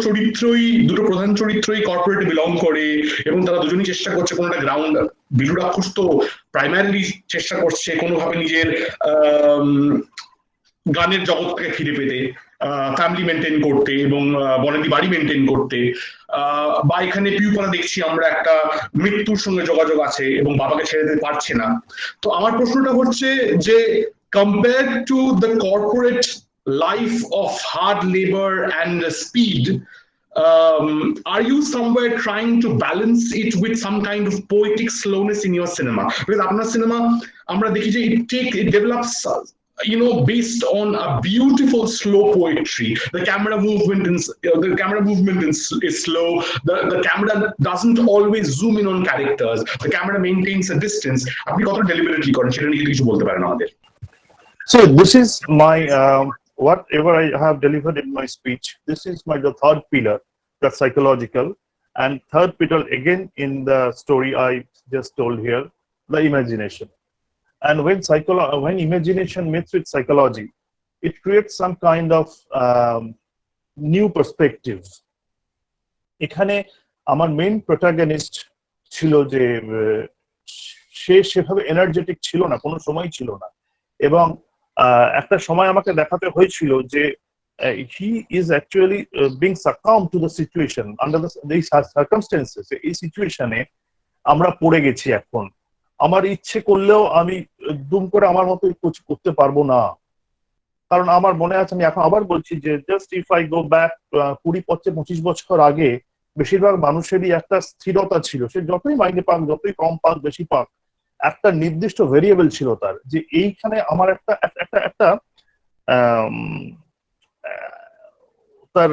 প্রধান চরিত্রই কর্পোরেটে belong করে এবং তারা দুজনই চেষ্টা করছে কোনো একটা গ্রাউন্ড। বিলু রাক্ষস তো প্রাইমারিলি চেষ্টা করছে কোনোভাবে নিজের গানের জগৎটাকে ফিরে পেতে, ফ্যামিলি মেনটেন করতে এবং বনেদি বাড়ি মেনটেন করতে। বা এখানে পিউপারা দেখছি আমরা একটা মৃত্যুর সঙ্গে যোগাযোগ আছে এবং বাবাকে ছেড়ে দিতে পারছে না। তো আমার প্রশ্নটা হচ্ছে যে compare to the corporate life of hard labor and speed, are you somewhere trying to balance it with some kind of poetic slowness in your cinema? Because apnar cinema amra dekhi je it develops based on a beautiful slow poetry. The camera movement is slow. The camera doesn't always zoom in on characters. The camera maintains a distance. Apni koto deliberately koren seta niye kichu bolte paren amader? So this is my whatever I have delivered in my speech. This is the third pillar, that's psychological, and third pillar again in the story I just told here, the imagination. And when imagination meets with psychology, it creates some kind of new perspective. এখানে আমার main protagonist ছিল যে সে সেভাবে energetic ছিল না, কোনো সময় ছিল না, এবং একটা সময় আমাকে দেখাতে হয়েছিল যে he is actually being succumbed to the situation under these circumstances. এই সিচুয়েশনে আমরা পড়ে গেছি। এখন আমার ইচ্ছে করলেও আমি দুম করে আমার মতো কিছু করতে পারবো না, কারণ আমার মনে আছে, আমি এখন আবার বলছি যে just if I go back 20-25 বছর আগে বেশিরভাগ মানুষেরই একটা স্থিরতা ছিল, সে যতই মাইনে পাক, যতই কম পাক, বেশি পাক, একটা নির্দিষ্ট ভেরিয়েবল ছিল তার, যে এইখানে আমার একটা তার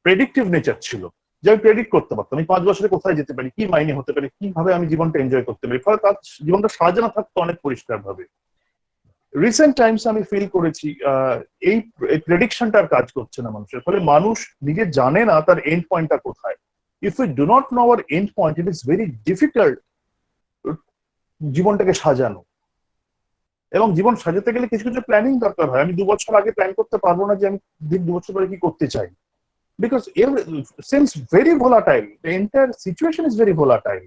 প্রেডিক্টিভ নেচার ছিল, যে আমি প্রেডিক্ট করতে পারতাম আমি 5 বছরে কোথায় যেতে পারি, কি মাইনে হতে পারে, কিভাবে আমি জীবনটা এনজয় করতে পারি, ফলে তার জীবনটা সাজানো থাকতো অনেক পরিষ্কার ভাবে। রিসেন্ট টাইমস আমি ফিল করেছি এই প্রেডিকশনটার কাজ করছে না মানুষের, ফলে মানুষ নিজে জানে না তার এন্ড পয়েন্টটা কোথায়। if we do not know our end point, it is very difficult জীবনটাকে সাজানো। এবং জীবন সাজাতে গেলে কিছু কিছু প্ল্যানিং দরকার হয়। আমি 2 বছর আগে প্ল্যান করতে পারবো না যে আমি 2 বছর পরে কি করতে চাই, because seems very volatile. The entire situation is very volatile.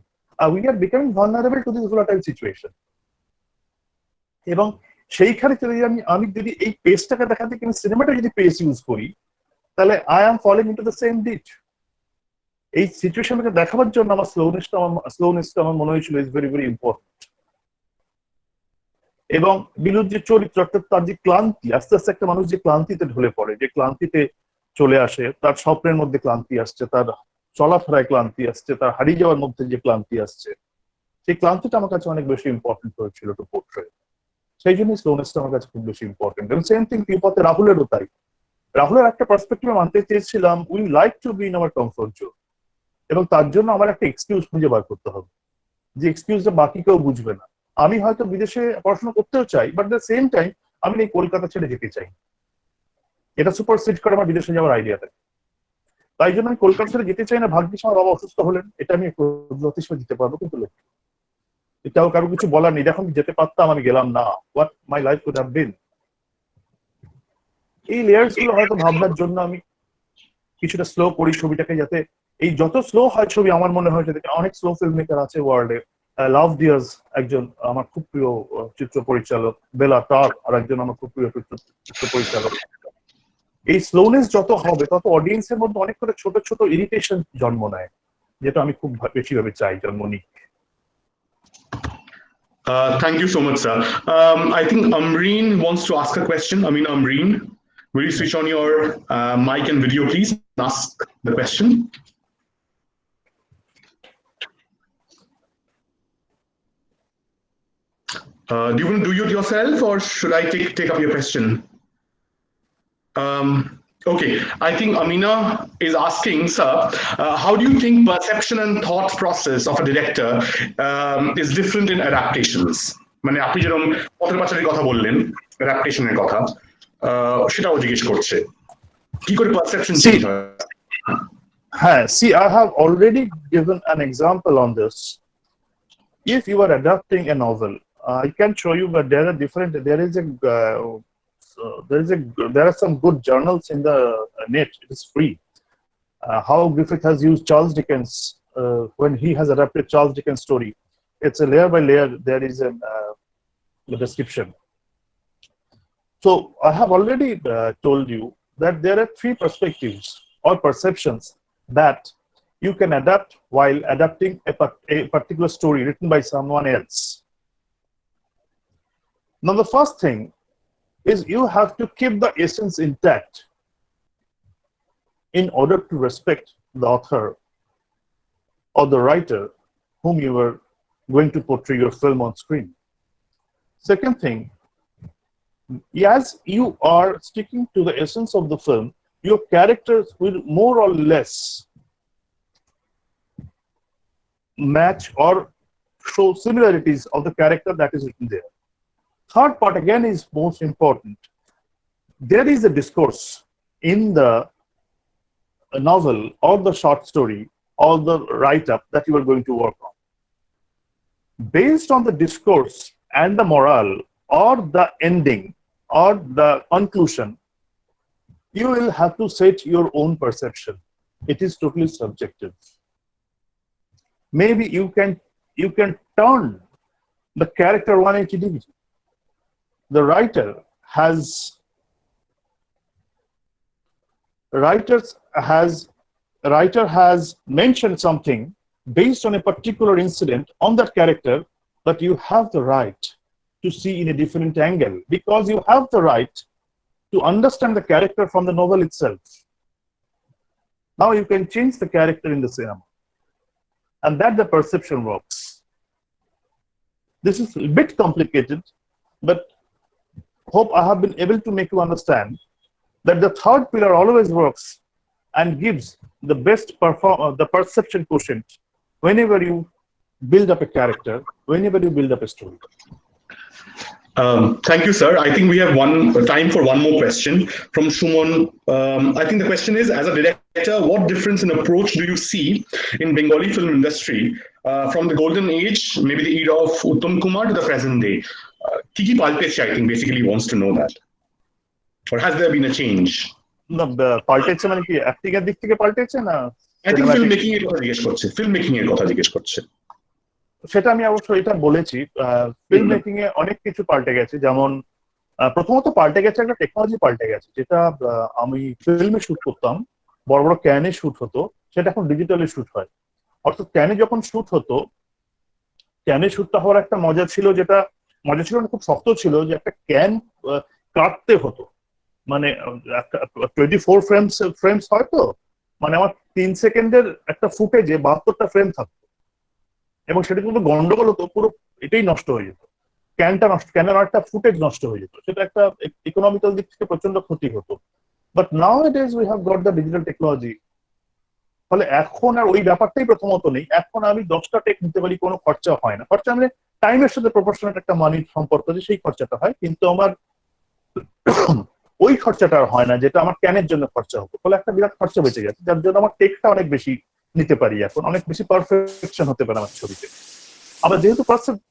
We are becoming vulnerable to this volatile situation. এবং সেইখানে আমি যদি এই পেজটাকে দেখাতে কিন্তু সিনেমাটা যদি পেজ ইউজ করি, তাহলে I am falling into the same ditch. এই সিচুয়েশনটাকে দেখাবার জন্য আমার স্লোনেসটা আমার মনে হয়েছিল ইজ ভেরি ভেরি ইম্পর্টেন্ট। এবং বিলুর যে চরিত্র, তার যে ক্লান্তি, আস্তে আস্তে একটা মানুষ যে ক্লান্তিতে ঢলে পড়ে, যে ক্লান্তিতে চলে আসে, তার স্বপ্নের মধ্যে ক্লান্তি আসছে, তার চলাফেরায় ক্লান্তি আসছে, তার হারিয়ে যাওয়ার মধ্যে যে ক্লান্তি আসছে, সেই ক্লান্তিটা আমার কাছে অনেক বেশি ইম্পর্টেন্ট হয়েছিল টু পোর্ট্রে। সেই জন্য স্লোনেসটা আমার কাছে খুব বেশি ইম্পর্টেন্ট। এবং সেম থিং পিপথে রাহুলেরও তাই। রাহুলের একটা পার্সপেক্টিভে মানতে চেয়েছিলাম we like to be in our comfort zone, এবং তার জন্য আমার একটা এক্সকিউজ খুঁজে বার করতে হবে, যে এক্সকিউজটা বাকি কেউ বুঝবে না। আমি হয়তো বিদেশে পড়াশোনা করতেও চাই, বাট দ্য সেম টাইম আমি এই কলকাতা ছেড়ে যেতে চাই, এটা সুপারসিড করে আমার বিদেশে যাওয়ার আইডিয়াটা। তাই জন্য আমি কলকাতা ছেড়ে যেতে চাই না। ভাগ্যিস আমার বাবা অসুস্থ হলেন, এটা আমি যথেষ্ট দিতে পারবো, কিন্তু এটাও কারো কিছু বলার নেই। দেখো আমি যেতে পারতাম, আমি গেলাম না, what my life could have been. এই লেয়ার্স গুলো হয়তো ভাবনার জন্য আমি কিছুটা স্লো করি ছবিটাকে, যাতে এই যত স্লো হয় ছবি, আমার মনে হয় যে অনেক স্লো ফিল্ম মেকার আছে ওয়ার্ল্ডে। লাভ ডিয়ার্স একজন আমার খুব প্রিয় চিত্র পরিচালক, বেলা তার আর একজন আমার খুব প্রিয় চিত্র পরিচালক। এই স্লোনেস যত হবে তত অডিয়েন্সের মধ্যে অনেক করে ছোট ছোট ইরিটেশন জন্ম নেয়, যেটা আমি খুব বেশি ভাবে চাই জন্ম নিক। Thank you so much, sir. I think Amreen wants to ask a question. I mean, Amreen, will you switch on your mic and video, please? Ask the question. Do you want to do it yourself, or should I take up your question? Okay, I think Amina is asking, sir, how do you think perception and thought process of a director is different in adaptations? মানে আপনি যেরকম পথের পাঁচালীর কথা বললেন, অ্যাডাপ্টেশনের কথা, সেটাও জিজ্ঞেস করছে কি করে পারসেপশন চেঞ্জ হয়। হ্যাঁ, see, I have already given an example on this. If you are adapting a novel, I can show you, but there are different. There are some good journals in the net. It is free. How Griffith has used Charles Dickens when he has adapted Charles Dickens' story. It's a layer by layer. There is a description. So I have already told you that there are 3 perspectives or perceptions that you can adapt while adapting a particular story written by someone else. Now, the first thing is you have to keep the essence intact in order to respect the author or the writer whom you are going to portray your film on screen. Second thing, as you are sticking to the essence of the film, your characters will more or less match or show similarities of the character that is written there. Third part again is most important. There is a discourse in the novel or the short story or the write-up that you are going to work on. Based on the discourse and the morale or the ending or the conclusion, you will have to set your own perception. It is totally subjective. Maybe you can turn the character 180 degrees. The writer has mentioned something based on a particular incident on that character, but you have the right to see in a different angle, because you have the right to understand the character from the novel itself. Now you can change the character in the cinema, and that the perception works. This is a bit complicated, but hope I have been able to make you understand that the third pillar always works and gives the best the perception quotient whenever you build up a character, whenever you build up a story. Thank you, sir. I think we have time for one more question from Shumon. I think the question is, as a director better, what difference in approach do you see in Bengali film industry from the golden age, maybe the era of Uttam Kumar to the present day? Kiki Palpeche, I think, basically wants to know that. Or has there been a change? না, পাল্টেছে মানে কি acting এর দিক থেকে পাল্টেছে না? I think filmmaking এর কথা জিজ্ঞেস করছে, filmmaking এর কথা জিজ্ঞেস করছে। সেটা আমি অবশ্য এটা বলেছি, ফিল্ম মেকিং এ অনেক কিছু পাল্টে গেছে। যেমন প্রথমত পাল্টে গেছে, একটা টেকনোলজি পাল্টে গেছে। যেটা আমি ফিল্মে শুট করতাম, বড় বড় ক্যানে শুট হতো, সেটা এখন ডিজিটালি শুট হয়। অর্থাৎ ক্যানে যখন শুট হতো, ক্যানে শুটটা হওয়ার একটা মজা ছিল, যেটা মজা ছিল না, খুব শক্ত ছিল, যে একটা ক্যান কাটতে হতো। মানে 24 ফ্রেমস হয়তো, মানে আমার 3 সেকেন্ডের একটা ফুটেজে 72টা ফ্রেম থাকতো, এবং সেটা কিন্তু গন্ডগোল হতো, পুরো এটাই নষ্ট হয়ে যেত, ক্যানটা নষ্ট, ক্যানের একটা ফুটেজ নষ্ট হয়ে যেত। সেটা একটা ইকোনমিক্যাল দিক থেকে প্রচন্ড ক্ষতি হতো। But now it is we have got the digital technology. ফলে এখন আর ওই ব্যাপারটাই প্রথমত নেই। এখন আমি 10টা টেক নিতে পারি, কোনো খরচা হয় না। খরচা মানে টাইমের সাথে প্রপোর্শনাল একটা মানির সম্পর্ক আছে, সেই খরচাটা হয়, কিন্তু আমার ওই খরচাটা আর হয় না যেটা আমার ক্যানের জন্য খরচা হতো। ফলে একটা বিরাট খরচা বেঁচে গেছে, যার জন্য আমার টেকটা অনেক বেশি নিতে পারি, এখন অনেক বেশি পারফেকশন হতে পারে আমার ছবিতে। আবার যেহেতু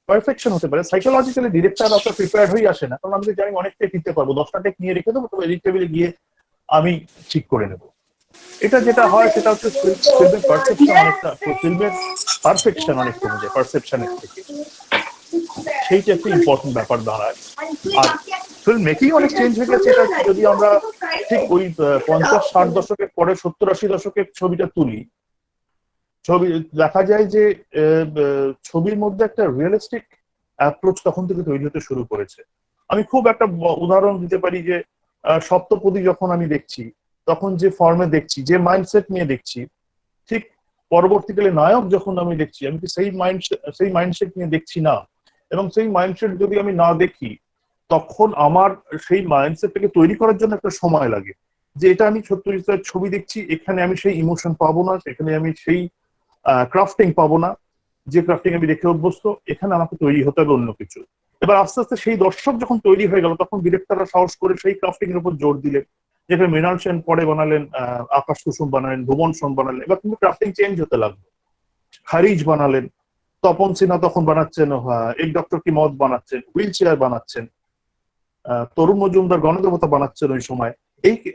পারফেকশন হতে পারে, সাইকোলজিক্যালি ডিরেক্টর অত প্রিপেয়ার্ড হয়ে আসে না, কারণ আমি জানি অনেক টেক নিতে পারবো, 10টা টেক নিয়ে রেখে দেবো, তবে এডিট টেবিলে গিয়ে আমি ঠিক করে নেবো। এটা যেটা হয় সেটা হচ্ছে ফিল্মের পারসেপশন অনেকটা, ফিল্মের পারফেকশন অনেক কমে যায় পারসেপশনের থেকে, সেইটা একটা ইম্পর্টেন্ট ব্যাপার দাঁড়ায়। আর ফিল্ম মেকিং অনেক চেঞ্জ হয়ে গেছে। এটা যদি আমরা ঠিক ওই 50-60 দশকের পরে 70-80 দশকের ছবিটা তুলি, ছবি দেখা যায় যে ছবির মধ্যে একটা রিয়েলিস্টিক অ্যাপ্রোচ তখন থেকে তৈরি হতে শুরু করেছে। আমি খুব একটা উদাহরণ দিতে পারি যে সপ্তপদী যখন আমি দেখছি, তখন যে ফর্মে দেখছি, যে মাইন্ডসেট নিয়ে দেখছি, ঠিক পরবর্তীকালে নায়ক যখন আমি দেখছি, আমি কি সেই মাইন্ডসেট নিয়ে দেখছি না। এবং সেই মাইন্ডসেট যদি আমি না দেখি, তখন আমার সেই মাইন্ডসেটটাকে তৈরি করার জন্য একটা সময় লাগে, যে এটা আমি সত্যি ছবি দেখছি, এখানে আমি সেই ইমোশন পাবো না, সেখানে আমি সেই ক্রাফটিং পাবো না, যে ক্রাফটিং আমি দেখে অভ্যস্ত, এখানে আমাকে তৈরি হতে হবে অন্য কিছু। এবার আস্তে আস্তে সেই দর্শক যখন তৈরি হয়ে গেল, তখন ডিরেক্টররা সাহস করে সেই ক্রাফটিং এর উপর জোর দিলেন, যেখানে মৃণাল সেন পরে বানালেন, আকাশ কুসুম বানালেন, ভুবন সোম বানালেন, এবার কিন্তু ক্রাফটিং চেঞ্জ হতে লাগলো। খারিজ বানালেন, তপন সিনহা তখন বানাচ্ছেন এক ডক্টর কি মত বানাচ্ছেন, হুইল চেয়ার বানাচ্ছেন, তরুণ মজুমদার গণদেবতা বানাচ্ছেন ওই সময়।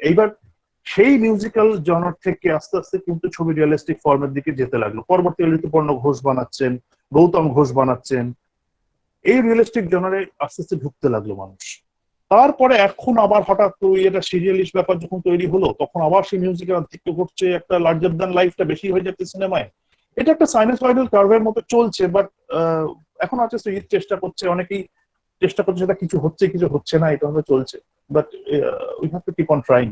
এইবার সেই মিউজিক্যাল জনার থেকে আস্তে আস্তে কিন্তু ছবি রিয়েলিস্টিক ফর্মের দিকে যেতে লাগলো। পরবর্তীকালে ঋতুপর্ণ ঘোষ বানাচ্ছেন, গৌতম ঘোষ বানাচ্ছেন, এই রিয়েলিস্টিক জনারে আস্তে আস্তে ঢুকতে লাগলো মানুষ। তারপরে এখন আবার হঠাৎ ওই এটা সিরিয়ালিস্ট ব্যাপার যখন তৈরি হলো, তখন আবার সেই মিউজিকের আধিক্য ঘটছে, একটা লার্জার দ্যান লাইফটা বেশি হয়ে যাচ্ছে সিনেমায়। এটা একটা সাইনোসয়েডাল কার্ভের মতো চলছে। বাট এখন আছে চেষ্টা করছে, অনেকেই চেষ্টা করছে, সেটা কিছু হচ্ছে কিছু হচ্ছে না, এটা হয়তো চলছে। But we have to keep on trying.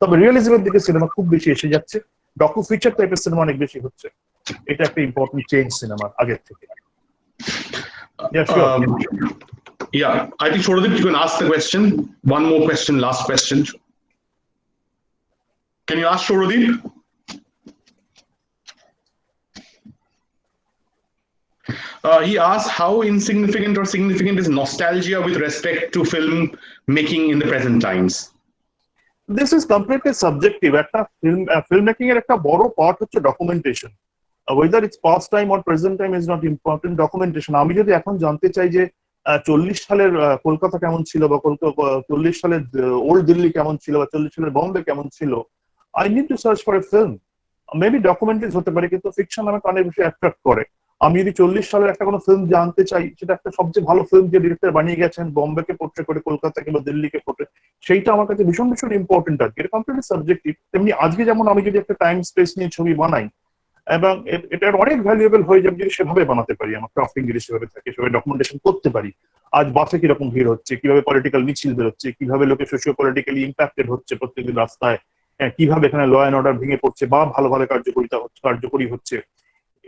তবে রিয়েলিজমের দিকে সিনেমা খুব বেশি এসে যাচ্ছে, ডকু ফিচার টাইপের সিনেমা অনেক বেশি হচ্ছে। এটা একটা ইম্পর্টেন্ট চেঞ্জ সিনেমার আগের থেকে। Yeah, I think Shorodip, you can ask the question. One more question, last question. Can you ask Shorodip? He asked how insignificant or significant is nostalgia with respect to film making in the present times. This is completely subjective. একটা film making এর একটা বড় part হচ্ছে documentation. Whether it's past time or present time is not important. Documentation. আমি যদি এখন জানতে চাই যে 40 সালের কলকাতা কেমন ছিল, বা 40 সালের ওল্ড দিল্লি কেমন ছিল, বা 40 সালের বম্বে কেমন ছিল, I need to search for a film. Maybe documentaries হতে পারে, কিন্তু ফিকশন আমাকে অনেক বেশি অ্যাট্রাক্ট করে। আমি যদি 40 সালের একটা কোনো ফিল্ম জানতে চাই, সেটা একটা সবচেয়ে ভালো ফিল্ম যে ডিরেক্টর বানিয়ে গেছেন, বম্বেকে পোর্ট্রে করে কলকাতা কিংবা দিল্লিকে পোর্ট্রে, সেইটা আমার কাছে ভীষণ ভীষণ ইম্পর্টেন্ট আর কি। এটা কমপ্লিটলি সাবজেক্টিভ। তেমনি আজকে যেমন আমি যদি একটা টাইম স্পেস নিয়ে ছবি বানাই, এবং এটার অনেক ভ্যালুয়েবল হয়ে যাবে যদি সেভাবে বানাতে পারি, আমার ক্রাফটিং যদি সেভাবে থাকে, সেভাবে ডকুমেন্টেশন করতে পারি। আজ বাসে কিরকম ভিড় হচ্ছে, কিভাবে পলিটিক্যাল মিছিল বেরোচ্ছে, কিভাবে লোকে সোশিও পলিটিক্যালি ইম্প্যাক্টেড হচ্ছে প্রত্যেকদিন রাস্তায়, কিভাবে এখানে ল অ্যান্ড অর্ডার ভেঙে পড়ছে বা ভালোভাবে কার্যকরী হচ্ছে,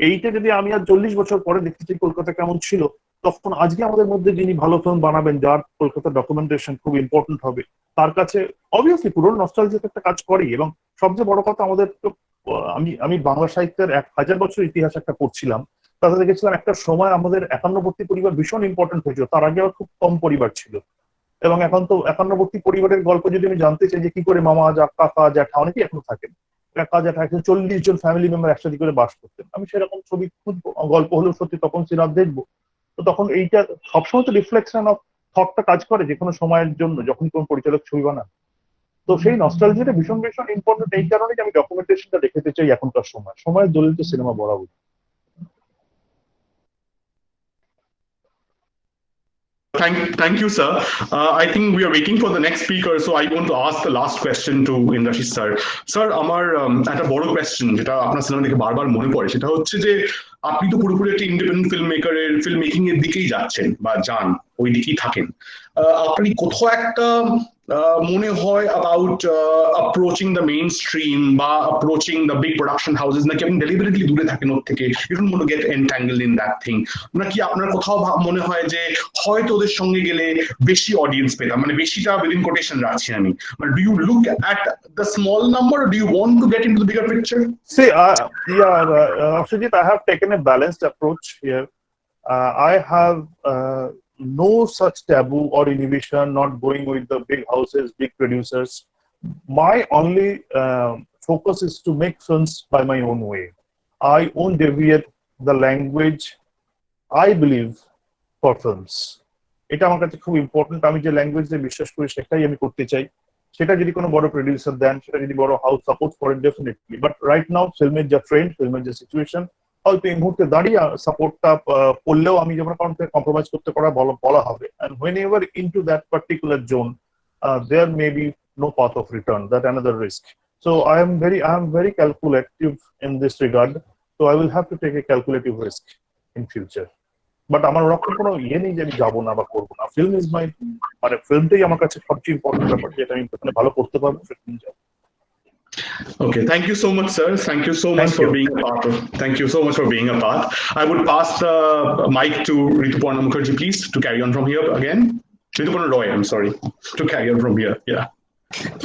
এইটা যদি আমি আর 40 বছর পরে দেখতে চাই কলকাতা কেমন ছিল, তখন আজকে আমাদের মধ্যে যিনি ভালো ফিল্ম বানাবেন, যার কলকাতার ডকুমেন্টেশন খুব ইম্পর্টেন্ট হবে, তার কাছে অবভিয়াসলি পুরনো নস্টালজিক একটা কাজ করি। এবং সবচেয়ে বড় কথা, আমাদের তো আমি বাংলা সাহিত্যের 1000 বছর ইতিহাস একটা পড়ছিলাম, তাতে দেখেছিলাম একটা সময় আমাদের একান্নবর্তী পরিবার ভীষণ ইম্পর্টেন্ট হয়েছিল। তার আগে আবার খুব কম পরিবার ছিল, এবং এখন তো একান্নবর্তী পরিবারের গল্প যদি আমি জানতে চাই যে কি করে মামা কাকা জ্যাঠা অনেকেই এখন থাকেন, কাকা জ্যাঠা 40 জন ফ্যামিলি মেম্বার একসাথে করে বাস করতেন, আমি সেরকম ছবি খুঁজবো, গল্প হলেও সত্যি তখন সিনেমা দেখবো। তো তখন এইটা সবসময় তো রিফ্লেকশন অফ থটটা কাজ করে যে কোনো সময়ের জন্য যখন কোন পরিচালক ছবি বানান। তো সেই নস্টালজিয়াটা ভীষণ ভীষণ ইম্পর্টেন্ট, এই কারণে যে আমি ডকুমেন্টেশনটা দেখাতে চাই এখনকার সময়ের দলিল তো সিনেমা বরাবর। Thank you, sir. I think we are waiting for the next speaker, so I want to ask the last question to Indrasis sir. Sir, আমার একটা বড় কোয়েশ্চেন যেটা আপনার সিনেমা দেখে বারবার মনে পড়ে, সেটা হচ্ছে যে আপনি তো পুরোপুরি একটা ইন্ডিপেন্ডেন্ট ফিল্ম মেকারের ফিল্ম মেকিং এর দিকেই যাচ্ছেন বা যান, ওই দিকেই থাকেন। আপনি কোথাও একটা মনে হয় about approaching the mainstream বা approaching the big production houses, নাকি আপনি deliberately দূরে থাকেন ওর থেকে, you don't want to get entangled in that thing, নাকি আপনার কোথাও মনে হয় যে হয়তো ওদের সঙ্গে গেলে বেশি অডিয়েন্স পেতাম, মানে বেশিটা within quotation রাখছি আমি, মানে do you look at the small number or do you want to get into the bigger picture? See, Ashajit, I have taken a balanced approach here. I have no such taboo or inhibition, not going with the big houses, big producers. My only focus is to make films by my own way. I won't deviate the language I believe for films. এটা আমার কাছে খুব important. আমি যে ল্যাঙ্গুয়েজে বিশ্বাস করি সেটাই আমি করতে চাই। সেটা যদি কোনো বড় প্রডিউসার দেন, সেটা যদি বড় হাউস সাপোর্ট করেন, ডেফিনেটলি। বাট রাইট নাও ফিল্মের যা ট্রেন্ড, ফিল্মের যে সিচুয়েশন, হয়তো এই মুহূর্তে দাঁড়িয়ে সাপোর্টটা করলেও আমি যেমন কারণ কম্প্রোমাইজ করতে বলা হবে। and whenever into that particular zone there may be no path of return, that another risk. So I am very calculative in this regard, so I will have to take a calculative risk in future. But আমার ওরকম কোনো ইয়ে নেই যে আমি যাবো না বা করবো না। ফিল্ম ইজ মাই, মানে ফিল্মটাই আমার কাছে সবচেয়ে ইম্পর্টেন্ট ব্যাপার, যেটা আমি ভালো করতে পারবো সেখানে যাবো। Okay, thank you so much, sir. Thank you so much for being a part of. Thank you so much for being a part. I would pass the mic to Rituparna Mukherjee, please, to carry on from here again. Rituparna Roy, I'm sorry, to carry on from here. Yeah.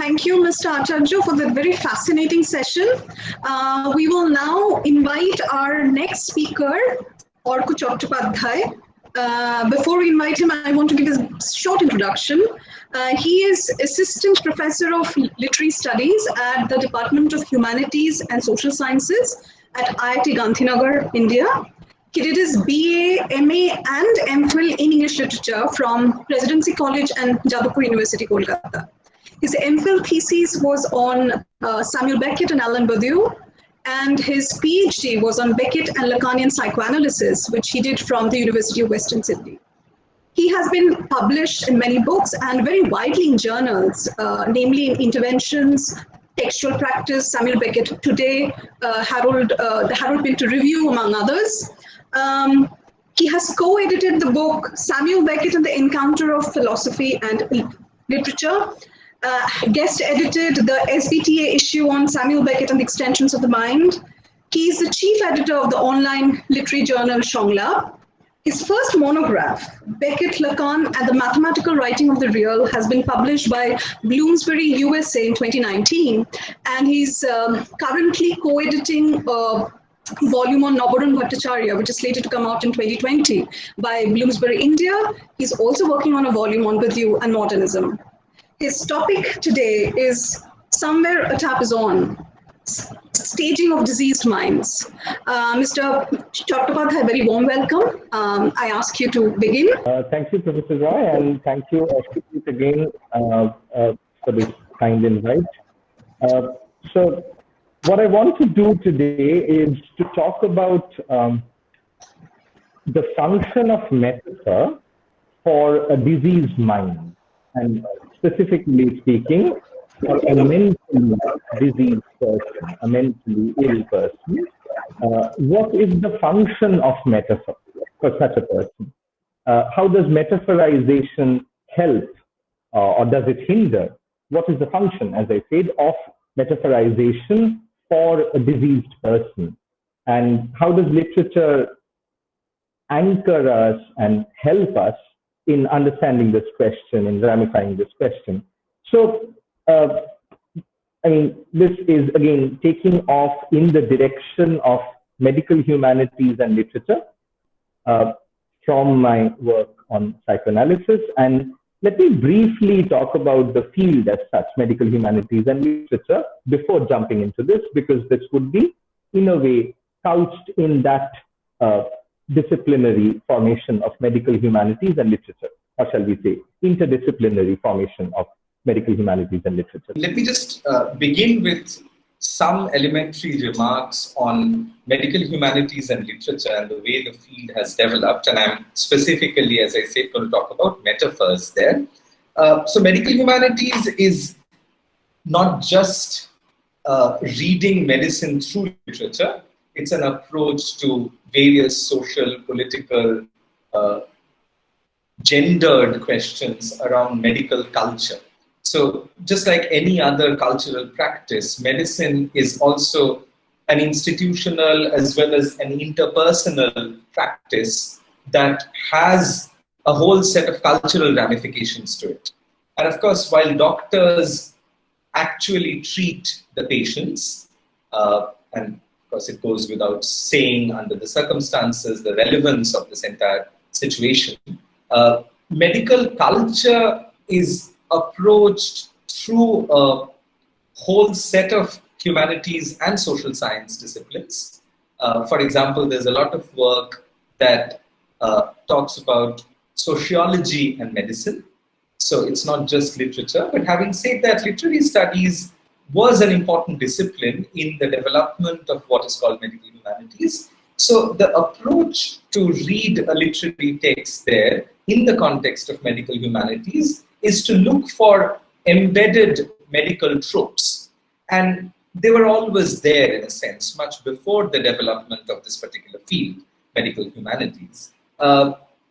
Thank you, Mr. Acharya, for that very fascinating session. We will now invite our next speaker, Arka Chattopadhyay. Before we invite him, I want to give a short introduction. He is Assistant Professor of Literary Studies at the Department of Humanities and Social Sciences at IIT Gandhinagar, India. He did his BA, MA and MPhil in English Literature from Presidency College and Jadavpur University, Kolkata. His MPhil thesis was on Samuel Beckett and Alan Badiou, and his PhD was on Beckett and Lacanian psychoanalysis, which he did from the University of Western Sydney. He has been published in many books and very widely in journals, namely in Interventions, Textual Practice, Samuel Beckett Today, the Harold Pinter Review, among others. He has co-edited the book Samuel Beckett and the Encounter of Philosophy and Literature, guest edited the SBTA issue on Samuel Beckett and the Extensions of the Mind. He is the chief editor of the online literary journal Shongla. His first monograph, Beckett, Lacan and the Mathematical Writing of the Real, has been published by Bloomsbury, USA in 2019, and he's currently co-editing a volume on Sabornee Karmakar, which is slated to come out in 2020 by Bloomsbury, India. He's also working on a volume on Badiou and modernism. His topic today is Somewhere a Tap is On, Staging of Diseased Minds. Mr. Chattopadhyay, very warm welcome. I ask you to begin. Thank you, Professor Roy, and thank you again for this kind invite. So what I want to do today is to talk about the function of metaphor for a diseased mind, and specifically speaking, for a mentally diseased person, a mentally ill person. What is the function of metaphor for such a person? How does metaphorization help or does it hinder? What is the function, as I said, of metaphorization for a diseased person? And how does literature anchor us and help us in understanding this question, in ramifying this question? So, I mean, this is again taking off in the direction of medical humanities and literature from my work on psychoanalysis, and let me briefly talk about the field as such, medical humanities and literature, before jumping into this, because this would be, in a way, couched in that disciplinary formation of medical humanities and literature, or shall we say, interdisciplinary formation of medical humanities and literature. Let me just begin with some elementary remarks on medical humanities and literature and the way the field has developed. And I'm specifically, as I said, going to talk about metaphors there. So medical humanities is not just reading medicine through literature. It's an approach to various social, political, gendered questions around medical culture. So just like any other cultural practice, medicine is also an institutional as well as an interpersonal practice that has a whole set of cultural ramifications to it. And of course, while doctors actually treat the patients, and of course it goes without saying under the circumstances, the relevance of this entire situation, medical culture is approached through a whole set of humanities and social science disciplines. For example, there's a lot of work that talks about sociology and medicine. So it's not just literature, but having said that, literary studies was an important discipline in the development of what is called medical humanities. So the approach to read a literary text there in the context of medical humanities is to look for embedded medical tropes. And they were always there in a sense, much before the development of this particular field, medical humanities.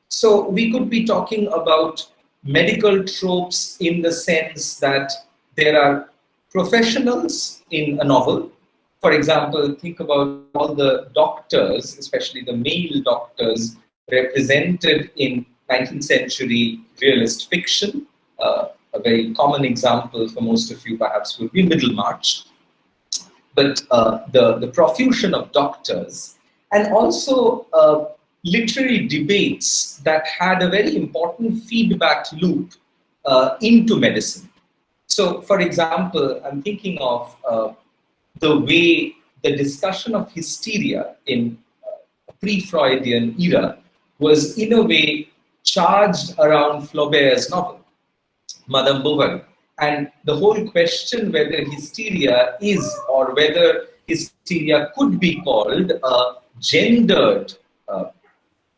So we could be talking about medical tropes in the sense that there are professionals in a novel. For example, think about all the doctors, especially the male doctors represented in 19th century realist fiction. A very common example for most of you perhaps would be Middlemarch. But the profusion of doctors and also literary debates that had a very important feedback loop into medicine. So, for example, I'm thinking of the way the discussion of hysteria in pre-Freudian era was in a way charged around Flaubert's novel, Madame Bovary. And the whole question whether hysteria is or whether hysteria could be called a gendered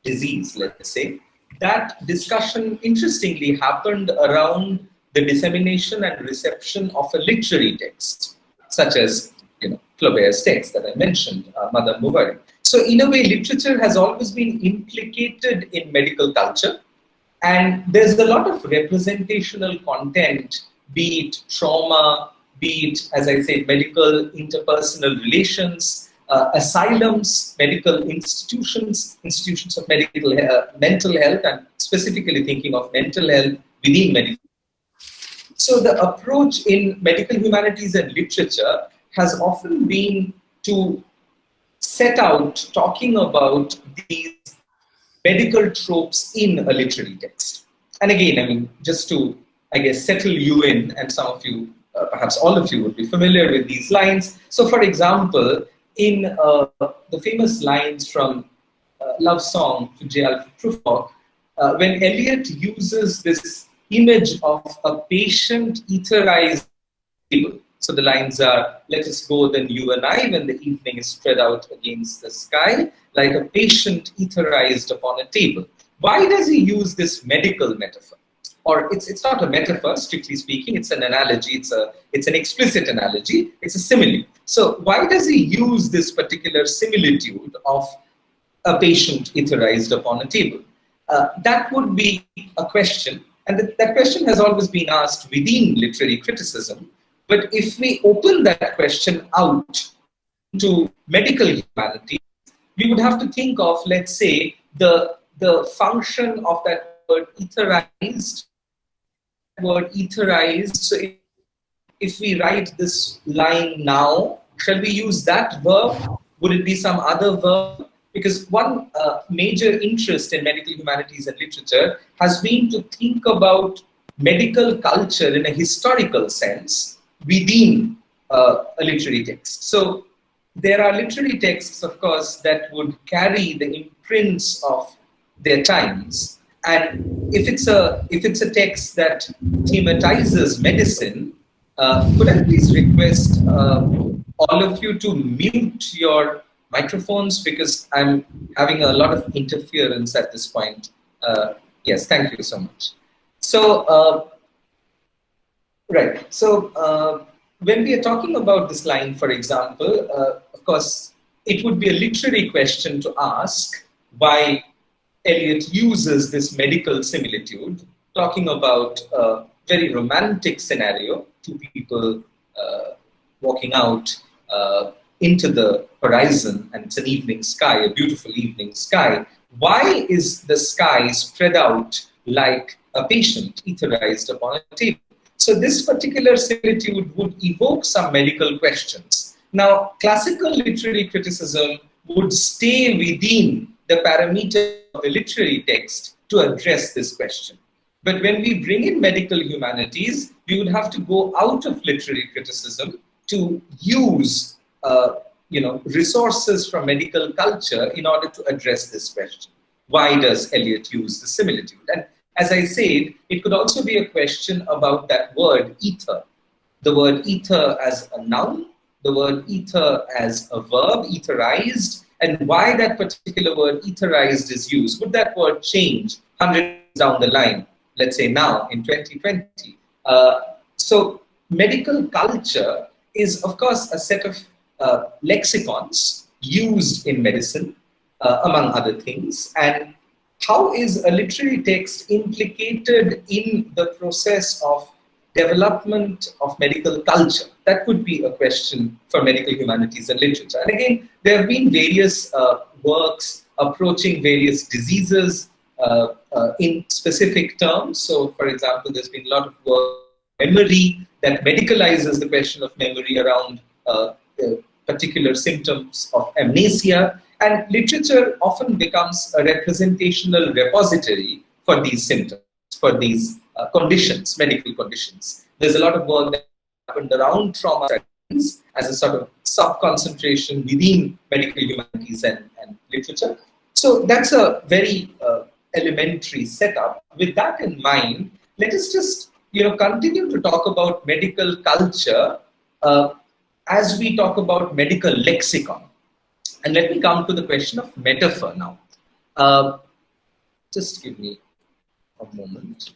disease, let's say, that discussion interestingly happened around the dissemination and reception of a literary text, such as Flaubert's text that I mentioned, Madame Bovary. So in a way, literature has always been implicated in medical culture, and there's a lot of representational content, be it trauma, be it, as I said, medical interpersonal relations, asylums, medical institutions, institutions of medical mental health, and specifically thinking of mental health within medical. So the approach in medical humanities and literature has often been to set out talking about these medical tropes in a literary text. And again, I mean, just to, I guess, settle you in, and some of you, perhaps all of you would be familiar with these lines. So for example, in the famous lines from Love Song to J. Alfred Prufrock, when Eliot uses this image of a patient etherized table. So the lines are, let us go then you and I when the evening is spread out against the sky, like a patient etherized upon a table. Why does he use this medical metaphor? Or it's not a metaphor, strictly speaking, it's an analogy, it's an explicit analogy, it's a simile. So why does he use this particular similitude of a patient etherized upon a table? That would be a question, and that question has always been asked within literary criticism. But if we open that question out to medical humanity, we would have to think of, let's say, the function of that word etherized. So if we write this line now, shall we use that verb? Would it be some other verb? Because one major interest in medical humanities and literature has been to think about medical culture in a historical sense within a literary text. So there are literary texts, of course, that would carry the imprints of their times. And if it's a text that thematizes medicine, could I please request all of you to mute your microphones, because I'm having a lot of interference at this point. Yes, thank you so much. So, right. So when we are talking about this line, for example, of course, it would be a literary question to ask why Eliot uses this medical similitude, talking about a very romantic scenario, two people walking out into the horizon, and it's an evening sky, a beautiful evening sky. Why is the sky spread out like a patient etherized upon a table? So this particular similitude would evoke some medical questions. Now, classical literary criticism would stay within the parameter of the literary text to address this question. But when we bring in medical humanities, we would have to go out of literary criticism to use resources from medical culture in order to address this question. Why does Eliot use the similitude? And as I said, it could also be a question about that word ether. The word ether as a noun, the word ether as a verb, etherized, and why that particular word etherized is used. Would that word change 100 years down the line, let's say now in 2020? So medical culture is, of course, a set of lexicons used in medicine, among other things. And how is a literary text implicated in the process of development of medical culture? That would be a question for medical humanities and literature. And again, there have been various works approaching various diseases in specific terms. So, for example, there's been a lot of work on memory that medicalizes the question of memory around particular symptoms of amnesia. And literature often becomes a representational repository for these symptoms, for these conditions, medical conditions. There's a lot of work that happened around trauma studies as a sort of sub-concentration within medical humanities and literature. So that's a very elementary setup. With that in mind, let us just continue to talk about medical culture as we talk about medical lexicon. And let me come to the question of metaphor now. Just give me a moment.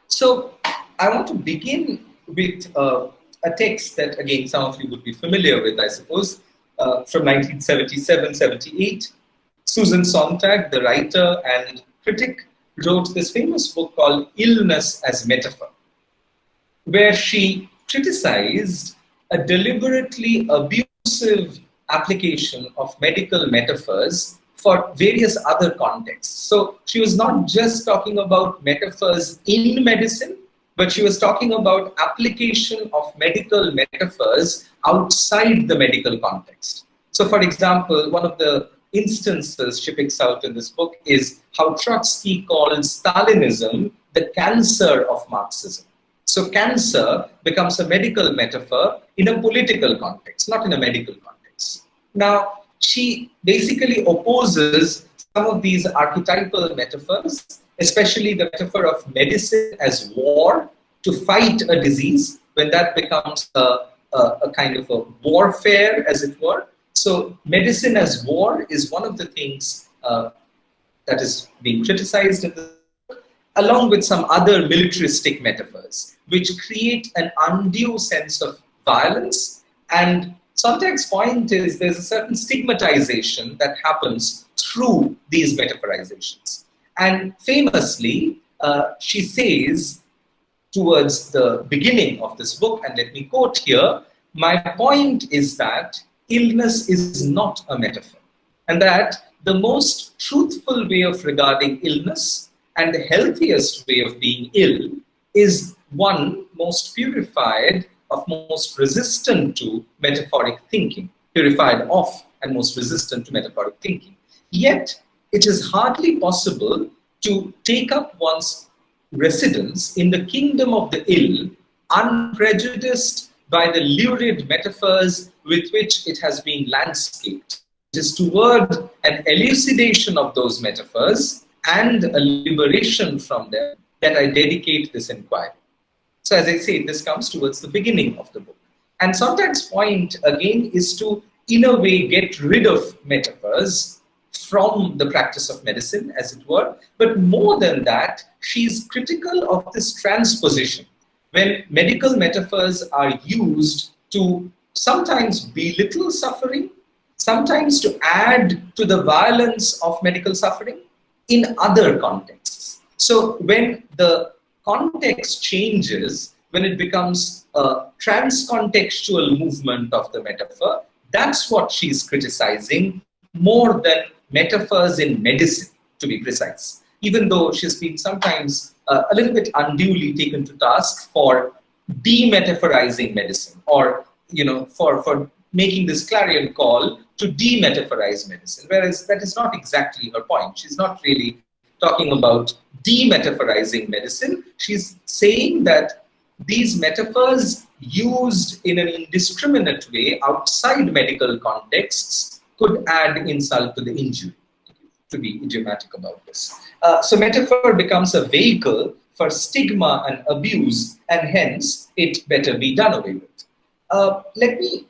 So I want to begin with a text that, again, some of you would be familiar with, I suppose, from 1977-78. Susan Sontag, the writer and critic, wrote this famous book called Illness as Metaphor, where she criticized a deliberately abusive application of medical metaphors for various other contexts. So she was not just talking about metaphors in medicine, but she was talking about application of medical metaphors outside the medical context. So, for example, one of the instances she picks out in this book is how Trotsky called Stalinism the cancer of Marxism. So cancer becomes a medical metaphor in a political context, not in a medical context. Now, she basically opposes some of these archetypal metaphors, especially the metaphor of medicine as war, to fight a disease, when that becomes a kind of a warfare, as it were. So medicine as war is one of the things that is being criticized in the book, along with some other militaristic metaphors, which create an undue sense of violence. And Sontag's point is there's a certain stigmatization that happens through these metaphorizations. And famously, she says towards the beginning of this book, and let me quote here, "My point is that illness is not a metaphor, and that the most truthful way of regarding illness and the healthiest way of being ill is one most purified, of most resistant to metaphoric thinking, purified of and most resistant to metaphoric thinking. Yet, it is hardly possible to take up one's residence in the kingdom of the ill, unprejudiced by the lurid metaphors with which it has been landscaped. It is toward an elucidation of those metaphors and a liberation from them that I dedicate this inquiry. So as I say, this comes towards the beginning of the book. And Sontag's point, again, is to, in a way, get rid of metaphors from the practice of medicine, as it were. But more than that, she's critical of this transposition, when medical metaphors are used to sometimes belittle suffering, sometimes to add to the violence of medical suffering in other contexts. So when the context changes, when it becomes a trans-contextual movement of the metaphor, that's what she's criticizing more than metaphors in medicine, to be precise. Even though she's been sometimes a little bit unduly taken to task for demetaphorizing medicine, or for making this clarion call to demetaphorize medicine, whereas that is not exactly her point. She's not really talking about demetaphorizing medicine. She's saying that these metaphors used in an indiscriminate way outside medical contexts could add insult to the injury, to be idiomatic about this. So metaphor becomes a vehicle for stigma and abuse, and hence it better be done away with. Let me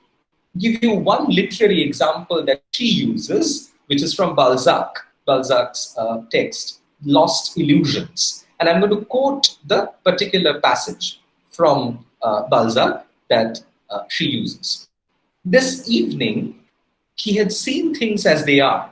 give you one literary example that she uses, which is from Balzac's text, Lost Illusions. And I'm going to quote the particular passage from Balzac that she uses. This evening, he had seen things as they are,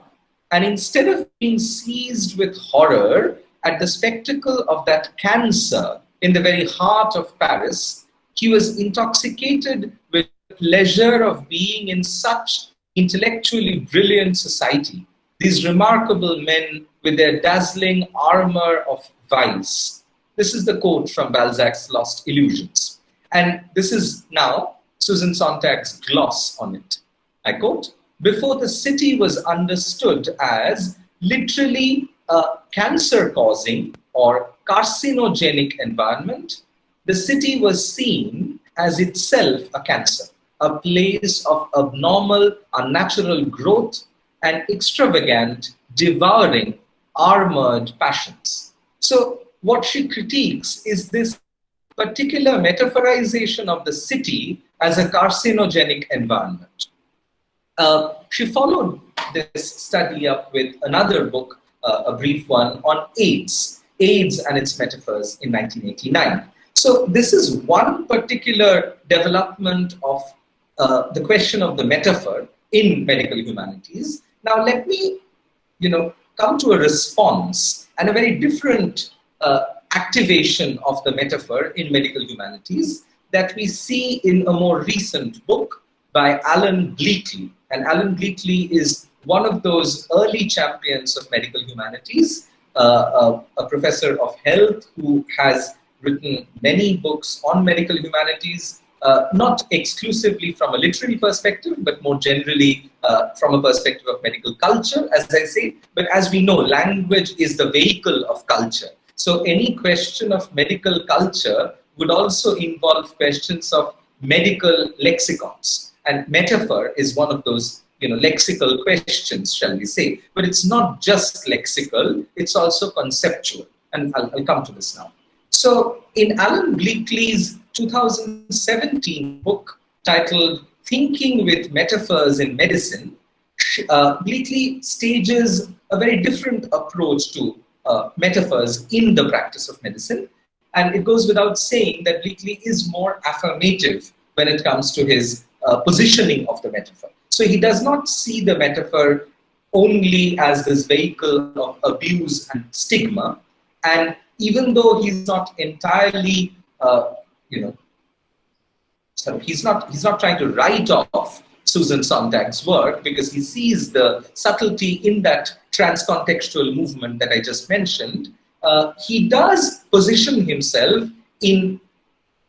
and instead of being seized with horror at the spectacle of that cancer in the very heart of Paris, he was intoxicated with the pleasure of being in such intellectually brilliant society, these remarkable men with their dazzling armor of vice. This is the quote from Balzac's Lost Illusions. And this is now Susan Sontag's gloss on it. I quote, "Before the city was understood as literally a cancer-causing or carcinogenic environment, the city was seen as itself a cancer, a place of abnormal, unnatural growth and extravagant, devouring, armored passions." So what she critiques is this particular metaphorization of the city as a carcinogenic environment. She followed this study up with another book, a brief one, on AIDS and its metaphors in 1989. So this is one particular development of the question of the metaphor in medical humanities. Now let me, come to a response and a very different activation of the metaphor in medical humanities that we see in a more recent book by Alan Bleakley. And Alan Bleakley is one of those early champions of medical humanities, a professor of health who has written many books on medical humanities, not exclusively from a literary perspective, but more generally from a perspective of medical culture, as I say. But as we know, language is the vehicle of culture. So any question of medical culture would also involve questions of medical lexicons. And metaphor is one of those lexical questions, shall we say. But it's not just lexical, it's also conceptual. And I'll come to this now. So in Alan Bleakley's 2017 book titled Thinking with Metaphors in Medicine, Bleakley stages a very different approach to metaphors in the practice of medicine. And it goes without saying that Bleakley is more affirmative when it comes to his positioning of the metaphor. So he does not see the metaphor only as this vehicle of abuse and stigma. And even though he's not entirely, he's not trying to write off Susan Sontag's work, because he sees the subtlety in that trans-contextual movement that I just mentioned. He does position himself in,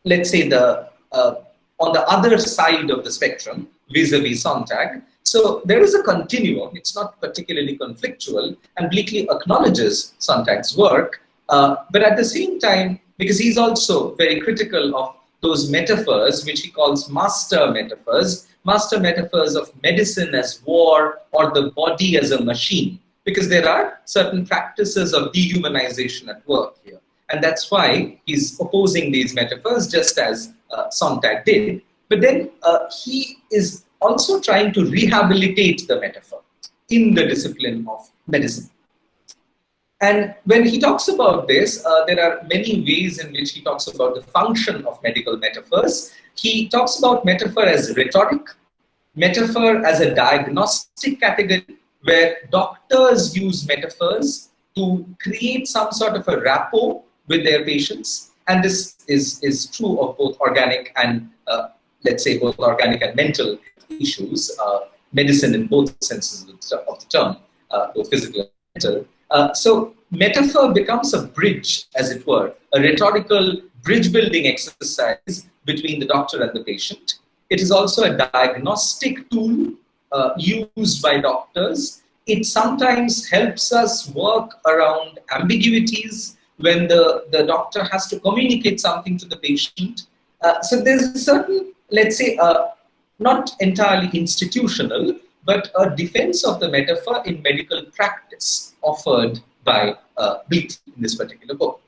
let's say, on the other side of the spectrum, vis-a-vis Sontag. So there is a continuum. It's not particularly conflictual, and Bleakley acknowledges Sontag's work, but at the same time, because he's also very critical of those metaphors, which he calls master metaphors of medicine as war or the body as a machine, because there are certain practices of dehumanization at work here. And that's why he's opposing these metaphors, just as Sontag did. But then he is also trying to rehabilitate the metaphor in the discipline of medicine. And when he talks about this, there are many ways in which he talks about the function of medical metaphors. He talks about metaphor as rhetoric, metaphor as a diagnostic category, where doctors use metaphors to create some sort of a rapport with their patients. And this is true of both organic and, let's say, both organic and mental issues, medicine in both senses of the term, both physical and mental. So metaphor becomes a bridge, as it were, a rhetorical bridge-building exercise between the doctor and the patient. It is also a diagnostic tool used by doctors. It sometimes helps us work around ambiguities when the doctor has to communicate something to the patient. So there's a certain, let's say, not entirely institutional, but a defense of the metaphor in medical practice offered by Bleakley in this particular book.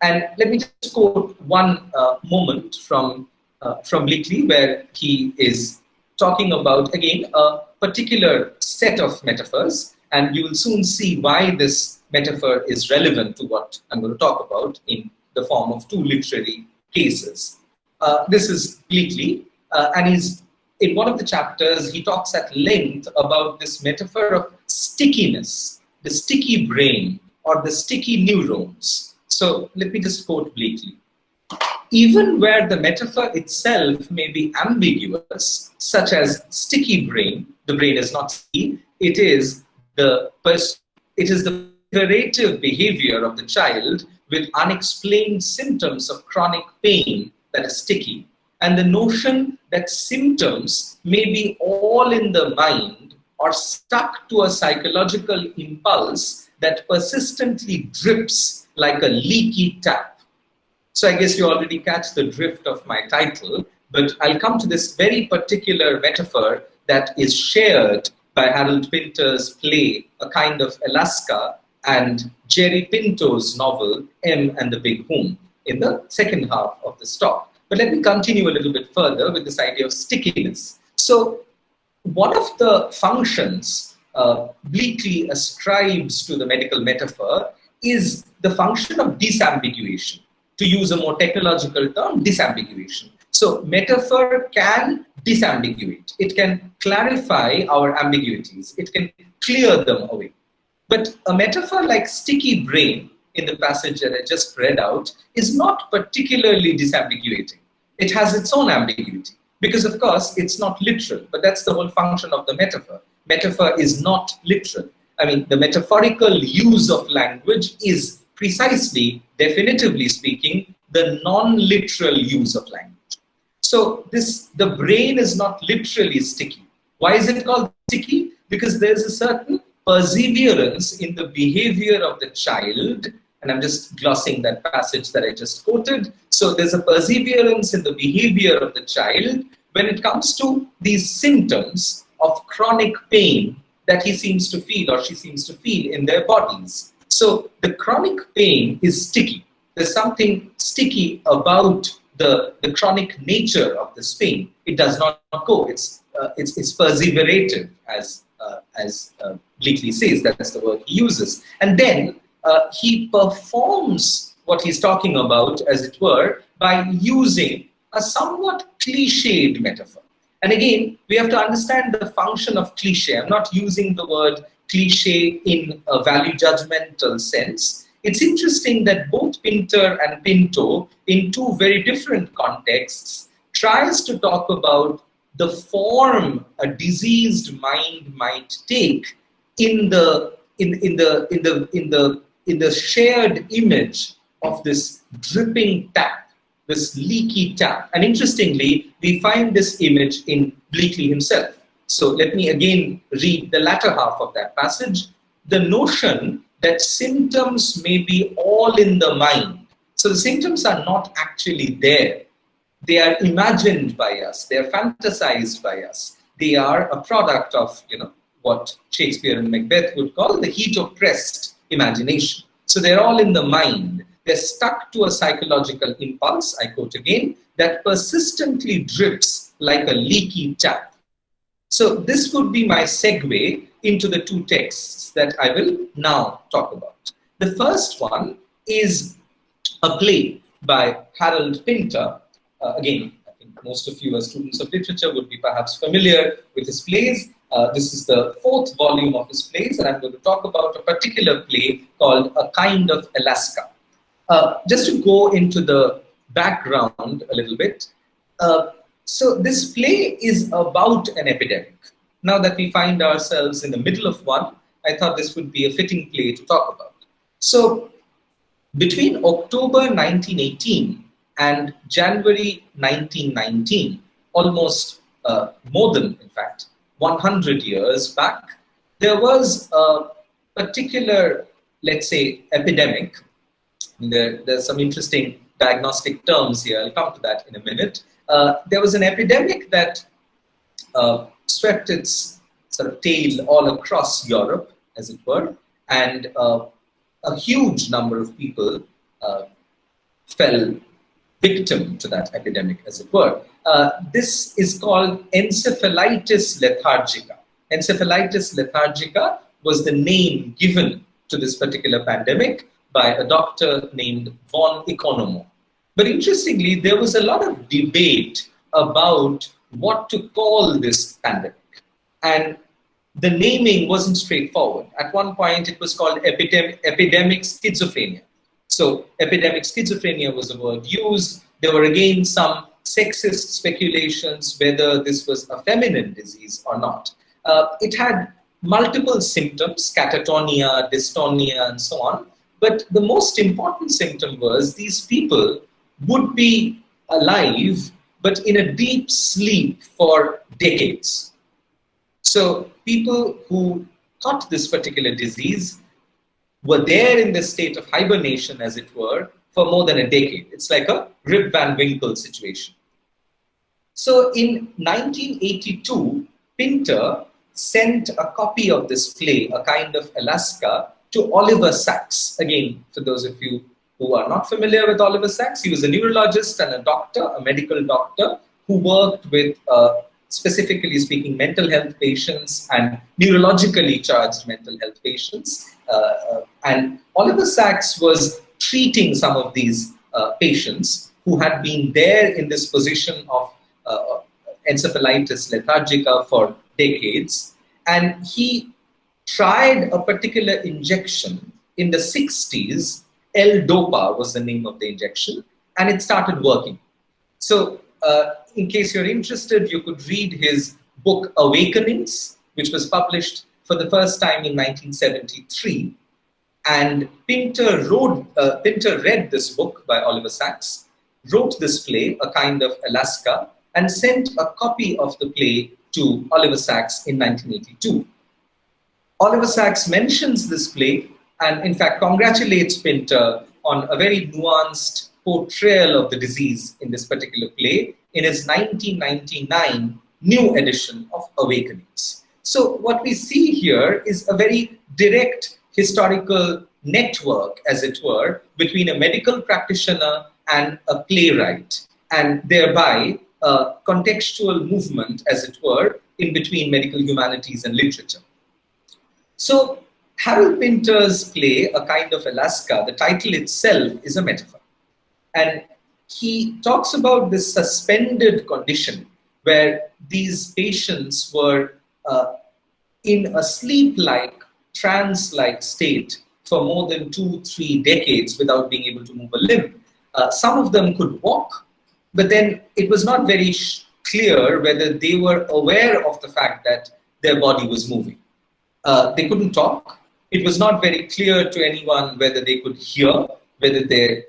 And let me just quote one moment from Bleakley, where he is talking about, again, a particular set of metaphors, and you will soon see why this metaphor is relevant to what I'm going to talk about in the form of two literary cases. This is Bleakley, and he's in one of the chapters, he talks at length about this metaphor of stickiness, the sticky brain, or the sticky neurons. So let me just quote Bleakley. Even where the metaphor itself may be ambiguous, such as sticky brain, the brain is not sticky, it is the pervasive behavior of the child with unexplained symptoms of chronic pain that is sticky, and the notion that symptoms may be all in the mind or stuck to a psychological impulse that persistently drips like a leaky tap. So I guess you already catch the drift of my title, but I'll come to this very particular metaphor that is shared by Harold Pinter's play, A Kind of Alaska, and Jerry Pinto's novel, M and the Big Home, in the second half of this talk. But let me continue a little bit further with this idea of stickiness. So one of the functions Bleakley ascribes to the medical metaphor is the function of disambiguation. To use a more technological term, disambiguation. So metaphor can disambiguate. It can clarify our ambiguities. It can clear them away. But a metaphor like sticky brain, in the passage that I just read out, is not particularly disambiguating. It has its own ambiguity because, of course, it's not literal, but that's the whole function of the metaphor. Metaphor is not literal. I mean, the metaphorical use of language is precisely, definitively speaking, the non-literal use of language. So the brain is not literally sticky. Why is it called sticky? Because there's a certain perseverance in the behavior of the child, and I'm just glossing that passage that I just quoted. So there's a perseverance in the behavior of the child when it comes to these symptoms of chronic pain that he seems to feel or she seems to feel in their bodies. So the chronic pain is sticky. There's something sticky about the chronic nature of this pain. It does not go. It's perseverative, as Bleakley says. That's the word he uses. And then he performs what he's talking about, as it were, by using a somewhat cliched metaphor. And again, we have to understand the function of cliche. I'm not using the word cliche in a value judgmental sense. It's interesting that both Pinter and Pinto, in two very different contexts, tries to talk about the form a diseased mind might take in the shared image of this dripping tap, this leaky tap. And interestingly, we find this image in Bleakley himself. So let me again read the latter half of that passage. The notion that symptoms may be all in the mind. So the symptoms are not actually there. They are imagined by us. They are fantasized by us. They are a product of, what Shakespeare and Macbeth would call the heat-oppressed imagination. So they're all in the mind. They're stuck to a psychological impulse, I quote again, that persistently drips like a leaky tap. So this would be my segue into the two texts that I will now talk about. The first one is a play by Harold Pinter. Again, I think most of you as students of literature would be perhaps familiar with his plays. This is the 4th volume of his plays, and I'm going to talk about a particular play called A Kind of Alaska. Just to go into the background a little bit, so this play is about an epidemic. Now that we find ourselves in the middle of one, I thought this would be a fitting play to talk about. So between October 1918 and January 1919, almost more than, in fact, 100 years back, there was a particular, let's say, epidemic. There's some interesting diagnostic terms here. I'll come to that in a minute. There was an epidemic that swept its sort of tail all across Europe, as it were, and a huge number of people fell victim to that epidemic, as it were. This is called encephalitis lethargica. Encephalitis lethargica was the name given to this particular pandemic by a doctor named von Economo. But interestingly, there was a lot of debate about what to call this pandemic. And the naming wasn't straightforward. At one point, it was called epidemic schizophrenia. So epidemic schizophrenia was the word used. There were again some sexist speculations whether this was a feminine disease or not. It had multiple symptoms, catatonia, dystonia, and so on. But the most important symptom was these people would be alive, but in a deep sleep for decades. So people who caught this particular disease were there in the state of hibernation, as it were, for more than a decade. It's like a Rip Van Winkle situation. So in 1982, Pinter sent a copy of this play, A Kind of Alaska, to Oliver Sacks. Again, for those of you who are not familiar with Oliver Sacks, he was a neurologist and a doctor, a medical doctor, who worked with, specifically speaking, mental health patients and neurologically charged mental health patients. And Oliver Sacks was treating some of these patients who had been there in this position of encephalitis lethargica for decades. And he tried a particular injection in the 60s. L-Dopa was the name of the injection, and it started working. So in case you're interested, you could read his book Awakenings, which was published for the first time in 1973. And Pinter read this book by Oliver Sacks, wrote this play, A Kind of Alaska, and sent a copy of the play to Oliver Sacks in 1982. Oliver Sacks mentions this play and in fact congratulates Pinter on a very nuanced portrayal of the disease in this particular play in his 1999 new edition of Awakenings. So what we see here is a very direct historical network, as it were, between a medical practitioner and a playwright, and thereby a contextual movement, as it were, in between medical humanities and literature. So Harold Pinter's play, A Kind of Alaska, the title itself is a metaphor. And he talks about this suspended condition where these patients were in a sleep-like, trance-like state for more than 2-3 decades without being able to move a limb. Some of them could walk, but then it was not very clear whether they were aware of the fact that their body was moving. They couldn't talk. It was not very clear to anyone whether they could hear, whether their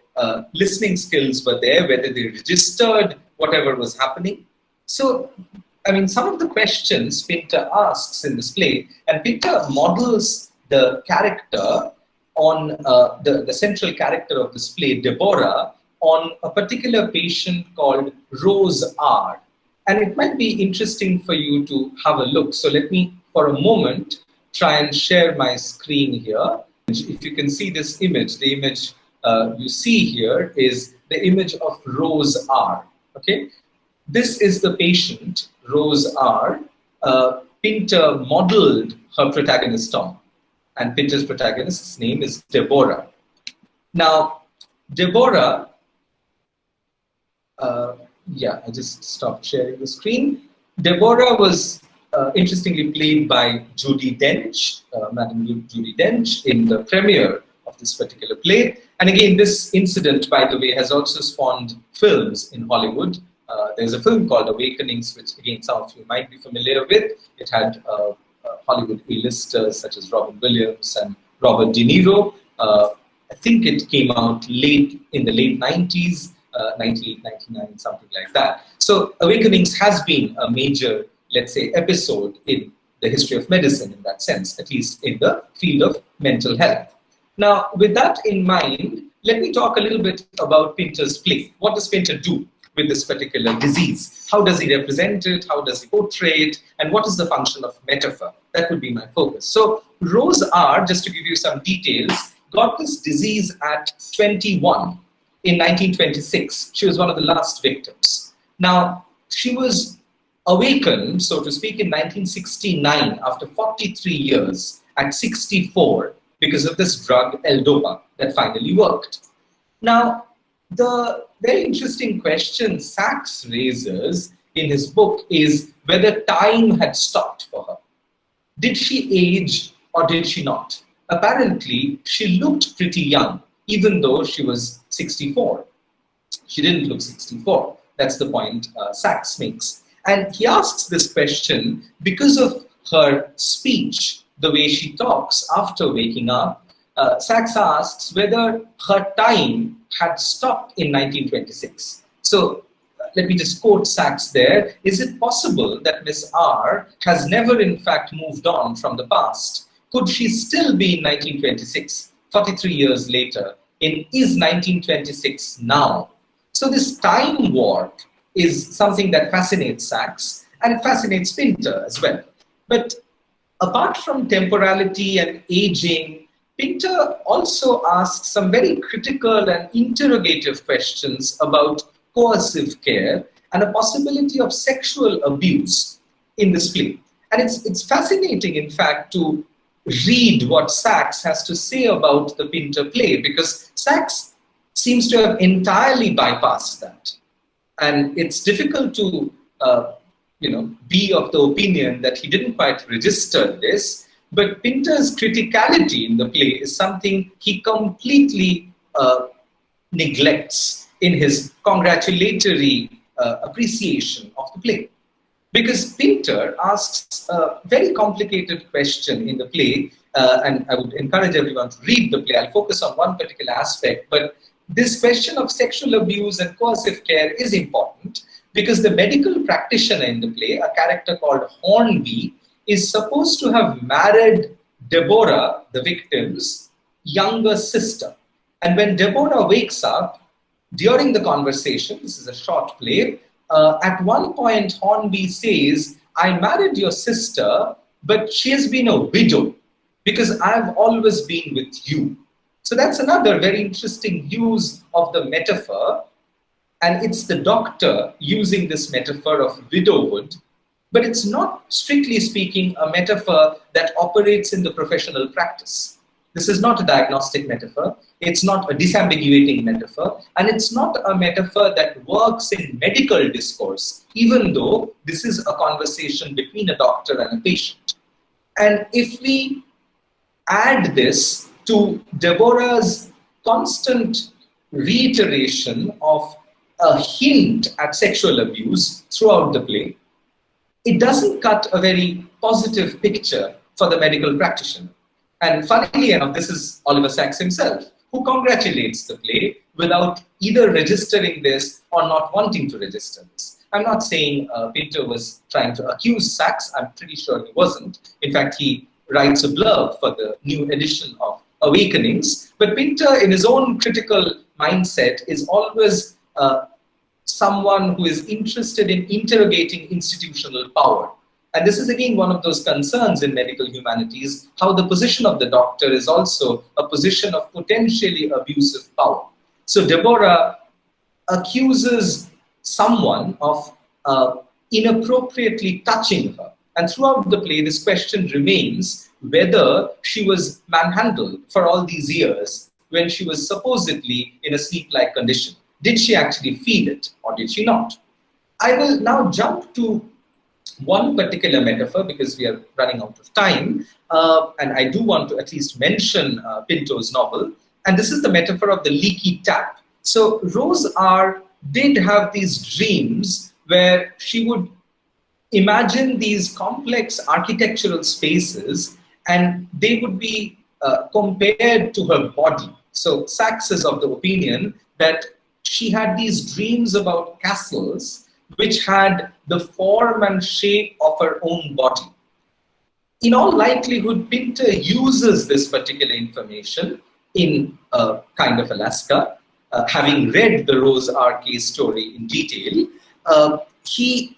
listening skills were there, whether they registered whatever was happening. So I mean, some of the questions Pinter asks in this play, and Pinter models the character on the central character of this play, Deborah, on a particular patient called Rose R. And it might be interesting for you to have a look. So let me, for a moment, try and share my screen here. If you can see this image, the image you see here is the image of Rose R. Okay, this is the patient, Rose R. Pinter modeled her protagonist on, and Pinter's protagonist's name is Deborah. Now, Deborah, yeah, I just stopped sharing the screen. Deborah was interestingly played by Judi Dench, Madam Judi Dench, in the premiere of this particular play. And again, this incident, by the way, has also spawned films in Hollywood. There's a film called Awakenings, which again, some of you might be familiar with. It had Hollywood A-listers such as Robin Williams and Robert De Niro. I think it came out in the late 90s, 98, 99, something like that. So Awakenings has been a major, let's say, episode in the history of medicine in that sense, at least in the field of mental health. Now, with that in mind, let me talk a little bit about Pinter's play. What does Pinter do with this particular disease? How does he represent it? How does he portray it? And what is the function of metaphor? That would be my focus. So Rose R, just to give you some details, got this disease at 21 in 1926. She was one of the last victims. Now, she was awakened, so to speak, in 1969 after 43 years at 64 because of this drug L-Dopa that finally worked. Now, the very interesting question Sachs raises in his book is whether time had stopped for her. Did she age or did she not? Apparently, she looked pretty young, even though she was 64. She didn't look 64. That's the point Sachs makes. And he asks this question because of her speech, the way she talks after waking up. Sachs asks whether her time had stopped in 1926. So let me just quote Sachs there. Is it possible that Miss R has never in fact moved on from the past? Could she still be in 1926, 43 years later? Is 1926 now? So this time warp is something that fascinates Sachs, and it fascinates Pinter as well. But apart from temporality and aging, Pinter also asks some very critical and interrogative questions about coercive care and a possibility of sexual abuse in this play. And it's fascinating, in fact, to read what Sachs has to say about the Pinter play, because Sachs seems to have entirely bypassed that. And it's difficult to be of the opinion that he didn't quite register this, but Pinter's criticality in the play is something he completely neglects in his congratulatory appreciation of the play. Because Pinter asks a very complicated question in the play, and I would encourage everyone to read the play. I'll focus on one particular aspect, but this question of sexual abuse and coercive care is important because the medical practitioner in the play, a character called Hornby, is supposed to have married Deborah, the victim's younger sister. And when Deborah wakes up, during the conversation, this is a short play, at one point Hornby says, I married your sister, but she has been a widow because I've always been with you. So that's another very interesting use of the metaphor. And it's the doctor using this metaphor of widowhood, but it's not, strictly speaking, a metaphor that operates in the professional practice. This is not a diagnostic metaphor. It's not a disambiguating metaphor. And it's not a metaphor that works in medical discourse, even though this is a conversation between a doctor and a patient. And if we add this to Deborah's constant reiteration of a hint at sexual abuse throughout the play, it doesn't cut a very positive picture for the medical practitioner. And funnily enough, this is Oliver Sacks himself, who congratulates the play without either registering this or not wanting to register this. I'm not saying Pinto was trying to accuse Sachs. I'm pretty sure he wasn't. In fact, he writes a blurb for the new edition of Awakenings. But Pinto, in his own critical mindset, is always someone who is interested in interrogating institutional power. And this is again one of those concerns in medical humanities, how the position of the doctor is also a position of potentially abusive power. So Deborah accuses someone of inappropriately touching her. And throughout the play, this question remains whether she was manhandled for all these years when she was supposedly in a sleep-like condition. Did she actually feel it or did she not? I will now jump to one particular metaphor because we are running out of time. And I do want to at least mention Pinto's novel. And this is the metaphor of the leaky tap. So Rose R. did have these dreams where she would imagine these complex architectural spaces and they would be compared to her body. So Sachs is of the opinion that she had these dreams about castles which had the form and shape of her own body. In all likelihood, Pinto uses this particular information in Kind of Alaska. Having read the Rose R. case story in detail, he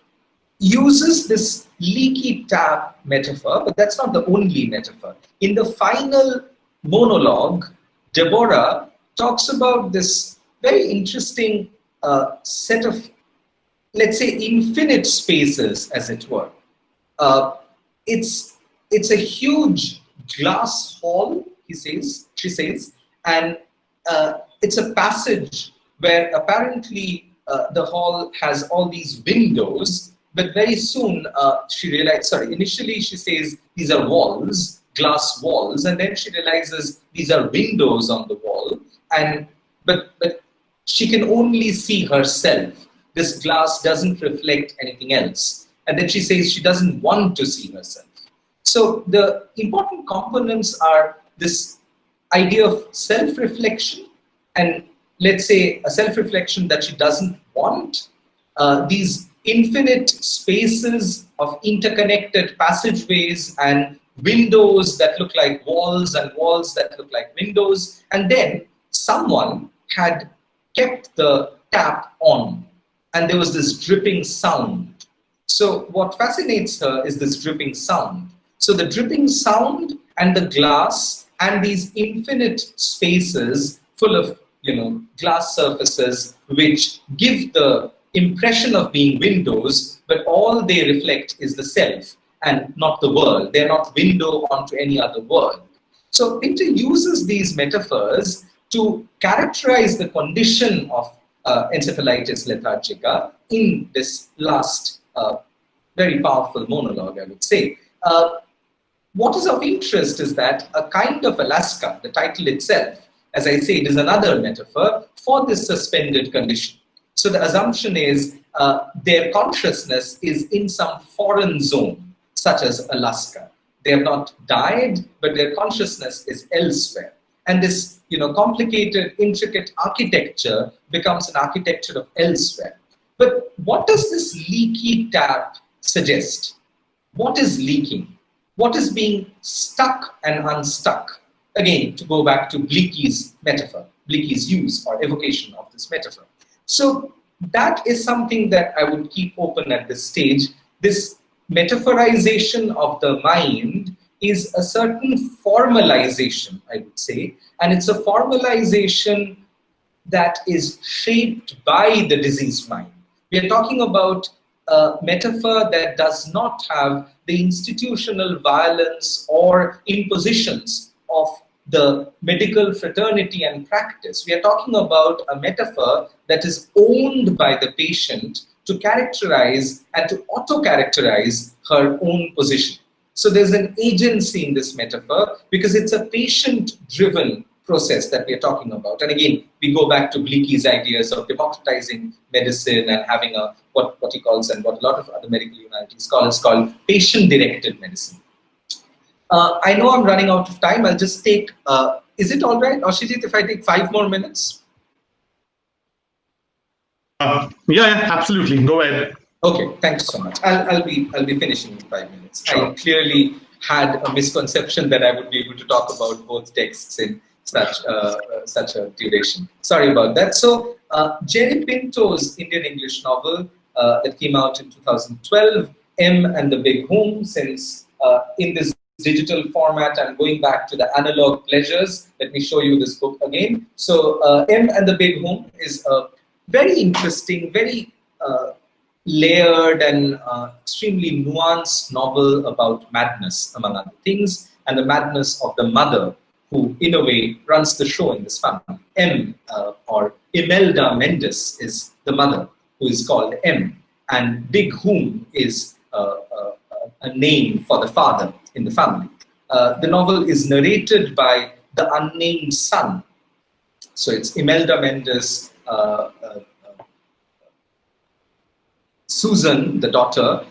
uses this leaky tap metaphor, but that's not the only metaphor. In the final monologue, Deborah talks about this very interesting set of, let's say, infinite spaces, as it were. It's a huge glass hall, she says, and it's a passage where apparently the hall has all these windows, but very soon she realized, initially she says these are walls, glass walls, and then she realizes these are windows on the wall, but she can only see herself. This glass doesn't reflect anything else. And then she says she doesn't want to see herself. So the important components are this idea of self-reflection, and let's say a self-reflection that she doesn't want, these infinite spaces of interconnected passageways and windows that look like walls and walls that look like windows, and then someone had kept the tap on and there was this dripping sound. So what fascinates her is this dripping sound. So the dripping sound and the glass and these infinite spaces full of glass surfaces which give the impression of being windows, but all they reflect is the self and not the world. They're not window onto any other world. So Pinto uses these metaphors to characterize the condition of encephalitis lethargica in this last very powerful monologue, I would say. What is of interest is that A Kind of Alaska, the title itself, as I say, it is another metaphor for this suspended condition. So the assumption is their consciousness is in some foreign zone, such as Alaska. They have not died, but their consciousness is elsewhere. And this complicated, intricate architecture becomes an architecture of elsewhere. But what does this leaky tap suggest? What is leaking? What is being stuck and unstuck? Again, to go back to Bleaky's metaphor, Bleaky's use or evocation of this metaphor. So that is something that I would keep open at this stage. This metaphorization of the mind is a certain formalization, I would say, and it's a formalization that is shaped by the diseased mind. We are talking about a metaphor that does not have the institutional violence or impositions of the medical fraternity and practice. We are talking about a metaphor that is owned by the patient to characterize and to auto-characterize her own position. So there's an agency in this metaphor because it's a patient-driven process that we are talking about. And again, we go back to Bleaky's ideas of democratizing medicine and having a what he calls, and what a lot of other medical humanities scholars call, patient-directed medicine. I know I'm running out of time. I'll just take, is it all right, Ashijit, if I take 5 more minutes? Yeah, absolutely. Go ahead. Okay, thank you so much. I'll be finishing in 5 minutes. Sure. I clearly had a misconception that I would be able to talk about both texts in such a duration. Sorry about that. So Jerry Pinto's Indian English novel that came out in 2012, M and the Big Home. Since in this digital format, I'm going back to the analog pleasures. Let me show you this book again. So M and the Big Home is a very interesting, very layered and extremely nuanced novel about madness, among other things, and the madness of the mother, who in a way runs the show in this family. M, or Imelda Mendes, is the mother, who is called M, and Big Whom is a name for the father in the family. The novel is narrated by the unnamed son. So it's Imelda Mendes, Susan, the daughter,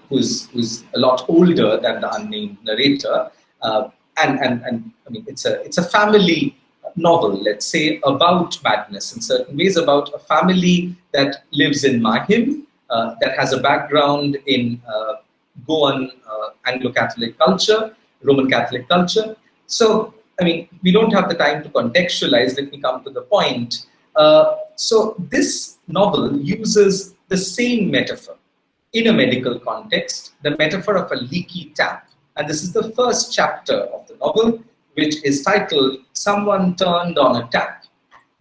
who's a lot older than the unnamed narrator, and I mean it's a family novel, let's say, about madness in certain ways, about a family that lives in Mahim, that has a background in Goan Anglo-Catholic culture, Roman Catholic culture. So I mean, we don't have the time to contextualize. Let me come to the point. So this novel uses the same metaphor in a medical context, the metaphor of a leaky tap. And this is the first chapter of the novel, which is titled Someone Turned on a Tap.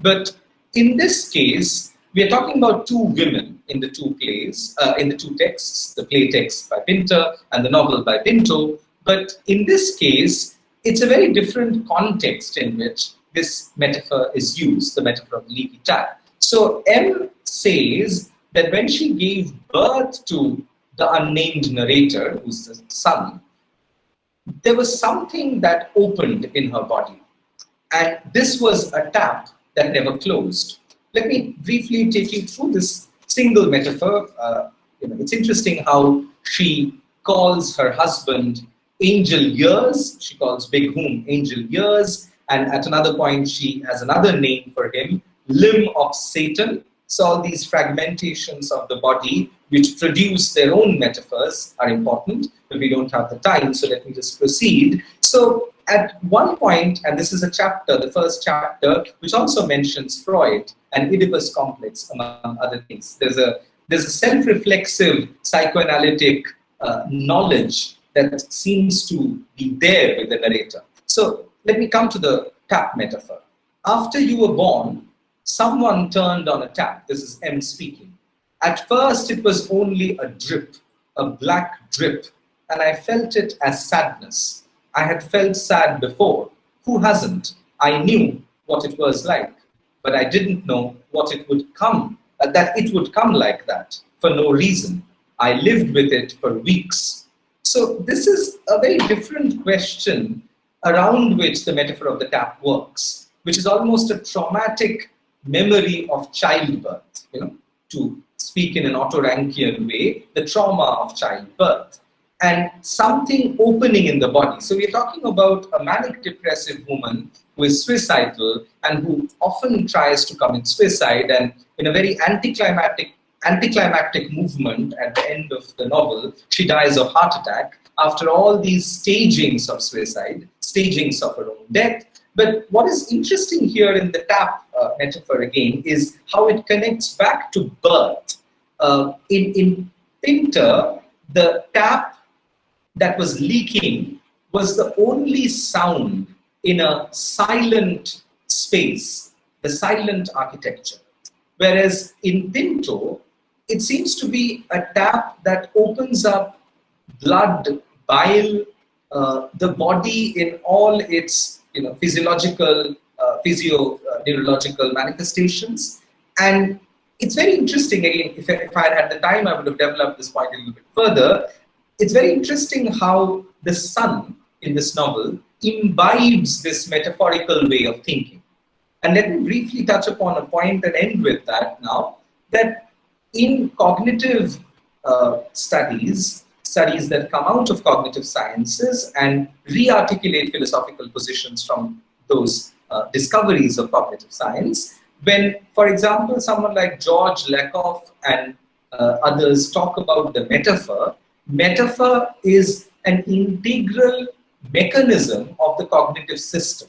But in this case, we are talking about two women in the two plays, in the two texts, the play text by Pinter and the novel by Pinto. But in this case, it's a very different context in which this metaphor is used, the metaphor of leaky tap. So M says that when she gave birth to the unnamed narrator, who's the son, there was something that opened in her body. And this was a tap that never closed. Let me briefly take you through this single metaphor. It's interesting how she calls her husband Angel Ears. She calls Big Whom Angel Ears. And at another point, she has another name for him, Limb of Satan. So all these fragmentations of the body, which produce their own metaphors, are important, but we don't have the time, so let me just proceed. So at one point, and this is a chapter, the first chapter, which also mentions Freud and Oedipus complex, among other things. There's a self-reflexive psychoanalytic knowledge that seems to be there with the narrator. So let me come to the tap metaphor. After you were born, someone turned on a tap. This is M speaking. At first, it was only a drip, a black drip, and I felt it as sadness. I had felt sad before. Who hasn't? I knew what it was like, but I didn't know what it would come, that it would come like that for no reason. I lived with it for weeks. So this is a very different question around which the metaphor of the tap works, which is almost a traumatic memory of childbirth, to speak in an Autorankian way, the trauma of childbirth, and something opening in the body. So we're talking about a manic depressive woman who is suicidal and who often tries to commit suicide, and in a very anticlimactic movement at the end of the novel, she dies of heart attack after all these stagings of suicide, stagings of her own death. But what is interesting here in the tap metaphor again is how it connects back to birth. In Pinter, the tap that was leaking was the only sound in a silent space, the silent architecture. Whereas in Pinto, it seems to be a tap that opens up blood, bile, the body in all its physiological, neurological manifestations. And it's very interesting, again, if I had had the time, I would have developed this point a little bit further. It's very interesting how the son in this novel imbibes this metaphorical way of thinking. And let me briefly touch upon a point and end with that now, that in cognitive studies that come out of cognitive sciences and re-articulate philosophical positions from those discoveries of cognitive science, when, for example, someone like George Lakoff and others talk about the metaphor, metaphor is an integral mechanism of the cognitive system.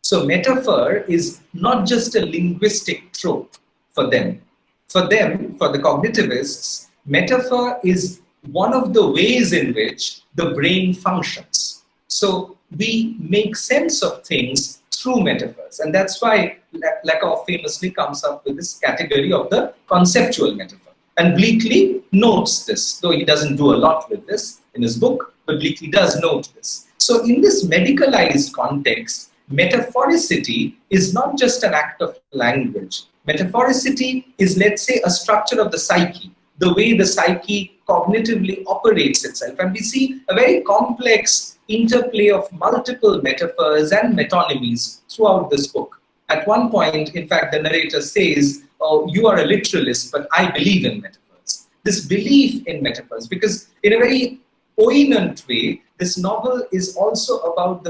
So metaphor is not just a linguistic trope for them. For them, for the cognitivists, metaphor is one of the ways in which the brain functions. So we make sense of things through metaphors. And that's why Lakoff famously comes up with this category of the conceptual metaphor. And Bleakley notes this, though he doesn't do a lot with this in his book, but Bleakley does note this. So in this medicalized context, metaphoricity is not just an act of language. Metaphoricity is, let's say, a structure of the psyche, the way the psyche cognitively operates itself. And we see a very complex interplay of multiple metaphors and metonymies throughout this book. At one point, in fact, the narrator says, "Oh, you are a literalist, but I believe in metaphors." This belief in metaphors, because in a very poignant way, this novel is also about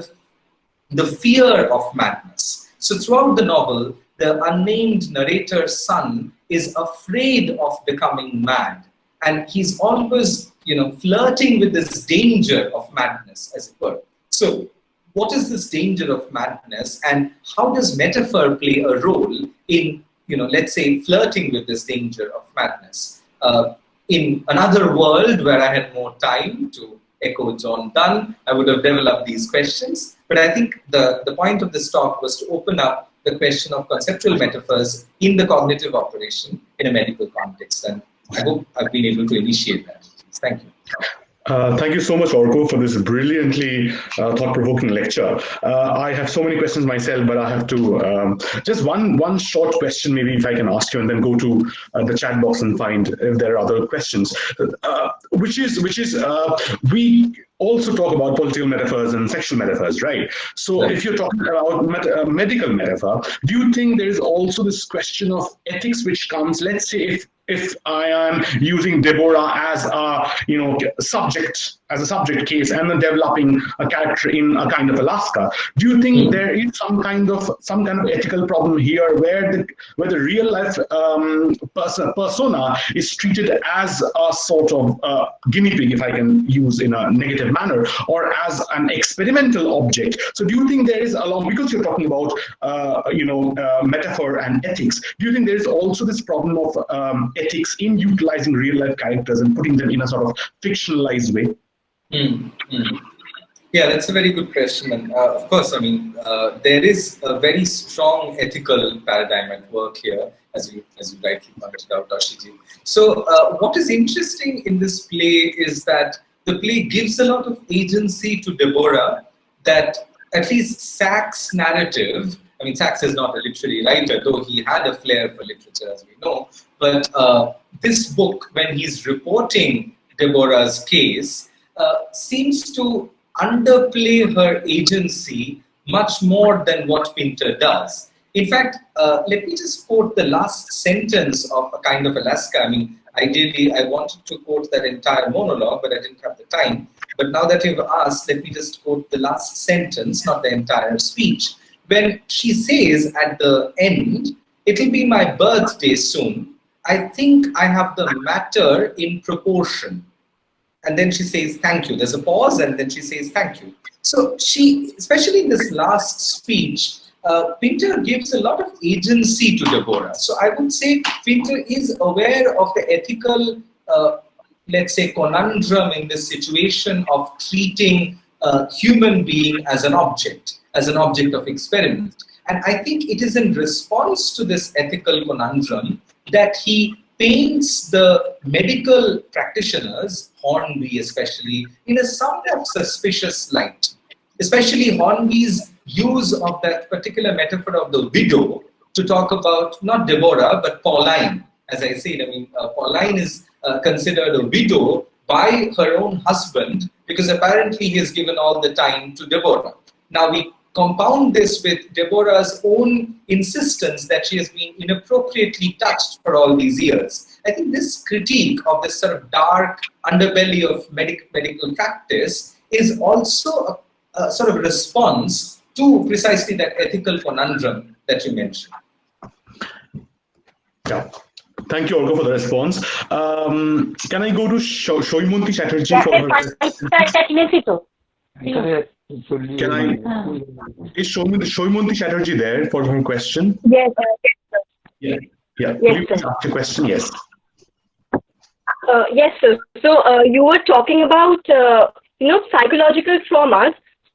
the fear of madness. So throughout the novel, the unnamed narrator's son is afraid of becoming mad. And he's always, flirting with this danger of madness, as it were. So what is this danger of madness, and how does metaphor play a role in, let's say, flirting with this danger of madness? In another world where I had more time to echo John Donne, I would have developed these questions. But I think the point of this talk was to open up the question of conceptual metaphors in the cognitive operation in a medical context. And I hope I've been able to initiate that. Thank you. Thank you so much, Orko, for this brilliantly thought-provoking lecture. I have so many questions myself, but I have to just one short question, maybe if I can ask you, and then go to the chat box and find if there are other questions. Which is we also talk about political metaphors and sexual metaphors, right? So if you're talking about medical metaphor, do you think there is also this question of ethics which comes, let's say, if I am using Deborah as a subject case and then developing a character in a kind of Alaska, do you think there is some kind of ethical problem here where the real life persona is treated as a sort of guinea pig, if I can use in a negative manner, or as an experimental object? So do you think there is, because you're talking about metaphor and ethics, do you think there is also this problem of ethics in utilizing real life characters and putting them in a sort of fictionalized way? Yeah, that's a very good question. And of course, there is a very strong ethical paradigm at work here, as you rightly pointed out, Ashiji. So what is interesting in this play is that the play gives a lot of agency to Deborah, that at least Sachs' narrative, Sachs is not a literary writer, though he had a flair for literature, as we know, but this book, when he's reporting Deborah's case, seems to underplay her agency much more than what Pinter does. In fact, let me just quote the last sentence of A Kind of Alaska. Ideally, I wanted to quote that entire monologue, but I didn't have the time. But now that you've asked, let me just quote the last sentence, not the entire speech. When she says at the end, "It'll be my birthday soon. I think I have the matter in proportion." And then she says, "Thank you." There's a pause, and then she says, "Thank you." So she, especially in this last speech, Pinter gives a lot of agency to Deborah. So I would say Pinter is aware of the ethical, let's say, conundrum in this situation of treating a human being as an object of experiment. And I think it is in response to this ethical conundrum that he paints the medical practitioners, Hornby especially, in a somewhat suspicious light. Especially Hornby's use of that particular metaphor of the widow to talk about not Deborah, but Pauline. As I said, Pauline is considered a widow by her own husband because apparently he has given all the time to Deborah. Now we compound this with Deborah's own insistence that she has been inappropriately touched for all these years. I think this critique of this sort of dark underbelly of medical practice is also a sort of response to precisely that ethical conundrum that you mentioned. Yeah. Thank you, Arka, for the response. Can I go to Shoimunti Chatterjee for her question? Can I? Is Shoimunti Chatterjee there for her question? Yes, Yeah. Yeah. Yes, Will you sir. ask your question? Yes. Yes, sir. So you were talking about psychological traumas.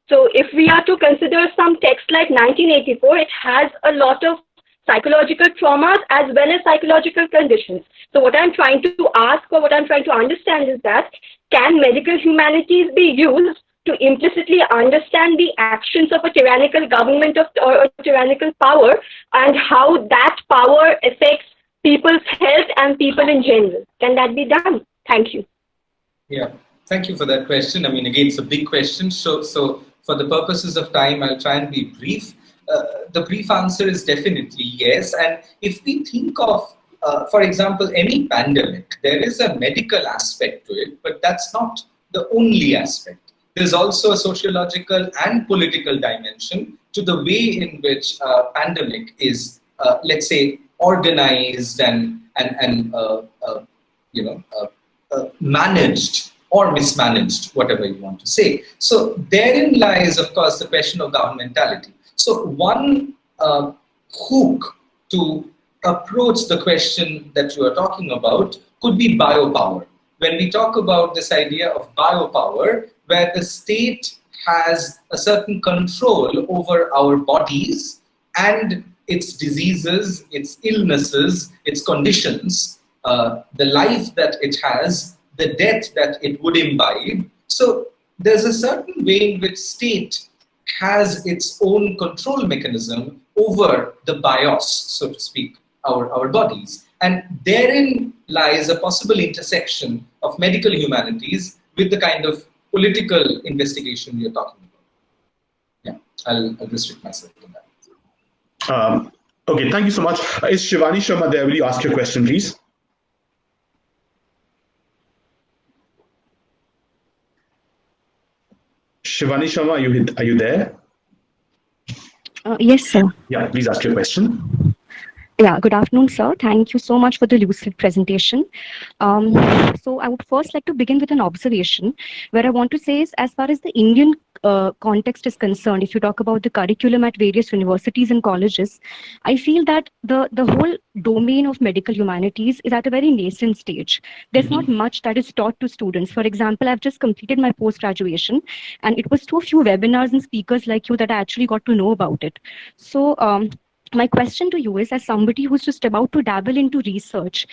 So if we are to consider some text like 1984, it has a lot of psychological traumas as well as psychological conditions. So what I'm trying to ask, or what I'm trying to understand, is that can medical humanities be used to implicitly understand the actions of a tyrannical government or a tyrannical power, and how that power affects people's health and people in general? Can that be done? Thank you. Yeah, thank you for that question. I mean, again, it's a big question. So for the purposes of time, I'll try and be brief. The brief answer is definitely yes. And if we think of, for example, any pandemic, there is a medical aspect to it, but that's not the only aspect. There's also a sociological and political dimension to the way in which pandemic is, let's say, organized and managed or mismanaged, whatever you want to say. So therein lies, of course, the question of governmentality. So one hook to approach the question that you are talking about could be biopower. When we talk about this idea of biopower, where the state has a certain control over our bodies and its diseases, its illnesses, its conditions, the life that it has, the death that it would imbibe. So there's a certain way in which state has its own control mechanism over the bios, so to speak, our bodies. And therein lies a possible intersection of medical humanities with the kind of political investigation we are talking about. Yeah, I'll restrict myself to that. Okay, thank you so much. Is Shivani Sharma there? Will you ask your question, please? Shivani Sharma, are you there? Yes, sir. Yeah, please ask your question. Yeah, good afternoon, sir. Thank you so much for the lucid presentation. So I would first like to begin with an observation where I want to say is, as far as the Indian context is concerned, if you talk about the curriculum at various universities and colleges, I feel that the whole domain of medical humanities is at a very nascent stage. There's not much that is taught to students. For example, I've just completed my post-graduation, and it was through a few webinars and speakers like you that I actually got to know about it. So my question to you is, as somebody who's just about to dabble into research,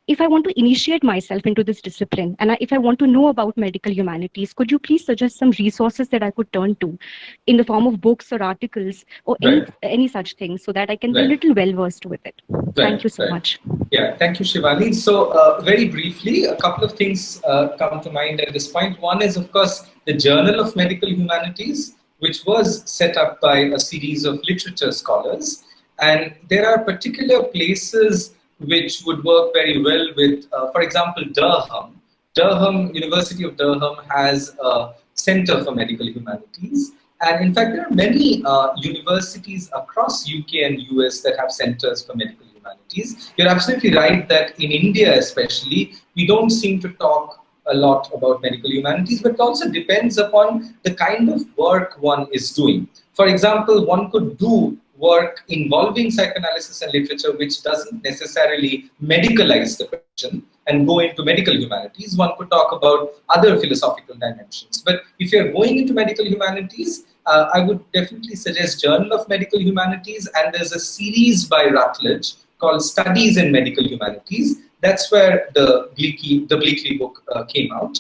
if I want to initiate myself into this discipline, and if I want to know about medical humanities, could you please suggest some resources that I could turn to in the form of books or articles or any such things, so that I can be a little well-versed with it? Thank you so much. Yeah, thank you, Shivani. So very briefly, a couple of things come to mind at this point. One is, of course, the Journal of Medical Humanities, which was set up by a series of literature scholars. And there are particular places which would work very well with, for example, Durham. University of Durham has a Center for Medical Humanities. And in fact, there are many universities across UK and US that have centers for medical humanities. You're absolutely right that in India especially, we don't seem to talk a lot about medical humanities, but it also depends upon the kind of work one is doing. For example, one could do work involving psychoanalysis and literature which doesn't necessarily medicalize the question and go into medical humanities. One could talk about other philosophical dimensions. But if you're going into medical humanities, I would definitely suggest Journal of Medical Humanities, and there's a series by Routledge called Studies in Medical Humanities. That's where the Bleakley book came out.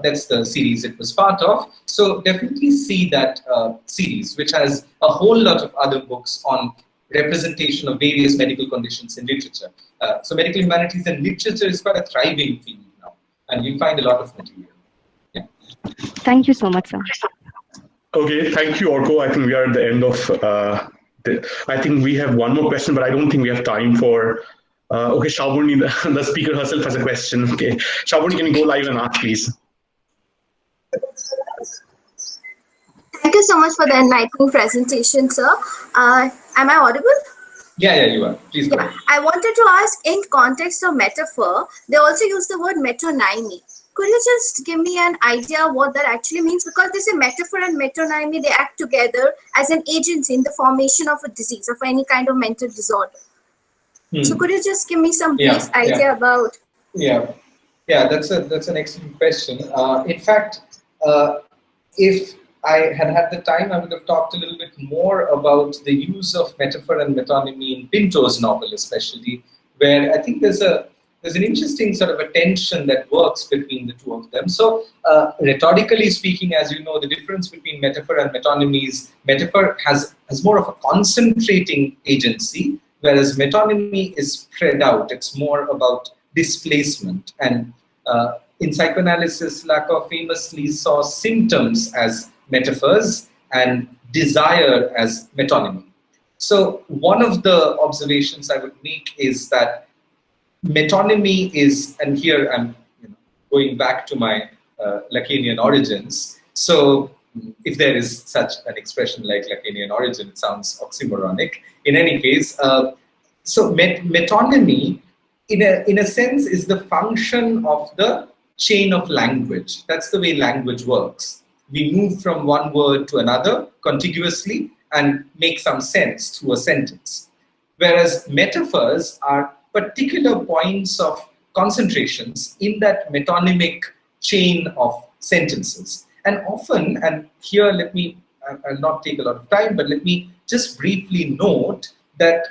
That's the series it was part of. So definitely see that series, which has a whole lot of other books on representation of various medical conditions in literature. So medical humanities and literature is quite a thriving field now, and you'll find a lot of material. Yeah. Thank you so much, sir. Okay, thank you, Arka. I think we are at the end of I think we have one more question, but I don't think we have time for. Okay, Sabornee, the speaker herself has a question. Okay, Sabornee, can you go live and ask, please? Thank you so much for the enlightening presentation, sir. Am I audible? Yeah, you are. Please go. Yeah, I wanted to ask, in context of metaphor, they also use the word metonymy. Could you just give me an idea what that actually means? Because they say metaphor and metonymy, they act together as an agency in the formation of a disease, of any kind of mental disorder. So could you just give me some brief idea about? Yeah, that's an excellent question. In fact, if I had the time, I would have talked a little bit more about the use of metaphor and metonymy in Pinto's novel, especially, where I think there's an interesting sort of a tension that works between the two of them. So, rhetorically speaking, as you know, the difference between metaphor and metonymy is metaphor has more of a concentrating agency, whereas metonymy is spread out. It's more about displacement. And in psychoanalysis, Lacan famously saw symptoms as metaphors and desire as metonymy. So one of the observations I would make is that metonymy is, and here I'm going back to my Lacanian origins. So if there is such an expression like Lacanian origin, it sounds oxymoronic. In any case, so metonymy, in a sense, is the function of the chain of language. That's the way language works. We move from one word to another contiguously and make some sense through a sentence. Whereas metaphors are particular points of concentrations in that metonymic chain of sentences. And often, and here I'll not take a lot of time, but let me just briefly note that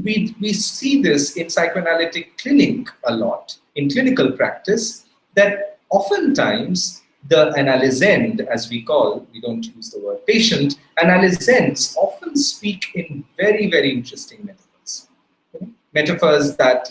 we see this in psychoanalytic clinic a lot, in clinical practice, that oftentimes the analysand, as we don't use the word patient, analysands often speak in very, very interesting metaphors. Metaphors that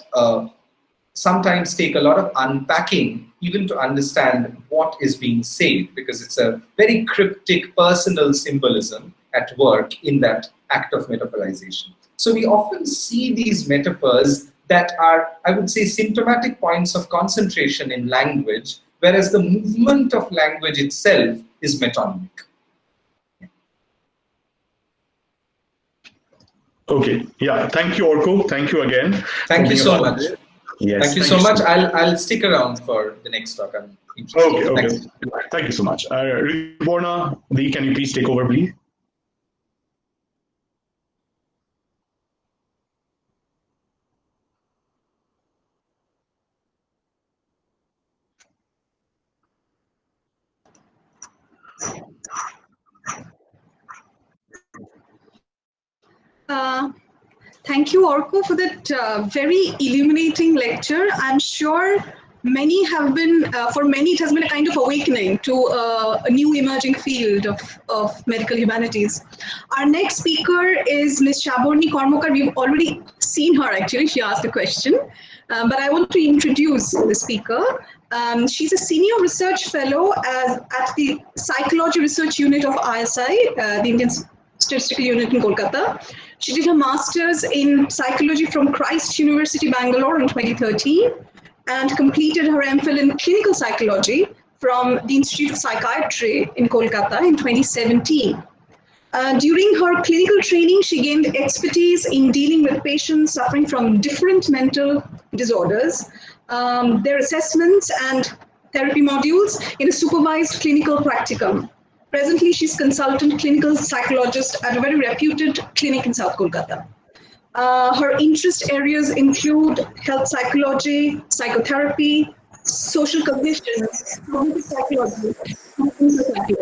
sometimes take a lot of unpacking even to understand what is being said, because it's a very cryptic personal symbolism at work in that act of metaphorization. So we often see these metaphors that are, I would say, symptomatic points of concentration in language, whereas the movement of language itself is metonymic. Okay, yeah, thank you, Orko. Thank you again. Thank you so much. Yes, thank you so much. I'll stick around for the next talk. I'm interested. Okay. Thank you so much. Riborna, can you please take over, please? Thank you, Orko, for that very illuminating lecture. I'm sure many have been, for many, it has been a kind of awakening to a new emerging field of medical humanities. Our next speaker is Ms. Sabornee Karmakar. We've already seen her, actually. She asked a question. But I want to introduce the speaker. She's a senior research fellow at the Psychology Research Unit of ISI, the Indian Statistical Unit in Kolkata. She did her master's in psychology from Christ University, Bangalore in 2013, and completed her MPhil in clinical psychology from the Institute of Psychiatry in Kolkata in 2017. During her clinical training, she gained expertise in dealing with patients suffering from different mental disorders, their assessments and therapy modules in a supervised clinical practicum. Presently, she's consultant clinical psychologist at a very reputed clinic in South Kolkata. Her interest areas include health psychology, psychotherapy, social cognition, cognitive psychology, and clinical psychology.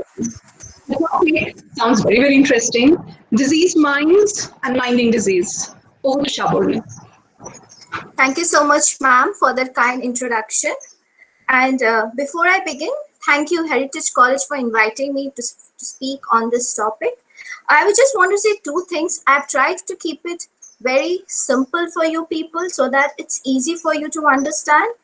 The topic sounds very, very interesting. Diseased minds and minding disease. Over to Sabornee. Thank you so much, ma'am, for that kind introduction. And before I begin, thank you, Heritage College, for inviting me to speak on this topic. I would just want to say two things. I've tried to keep it very simple for you people so that it's easy for you to understand.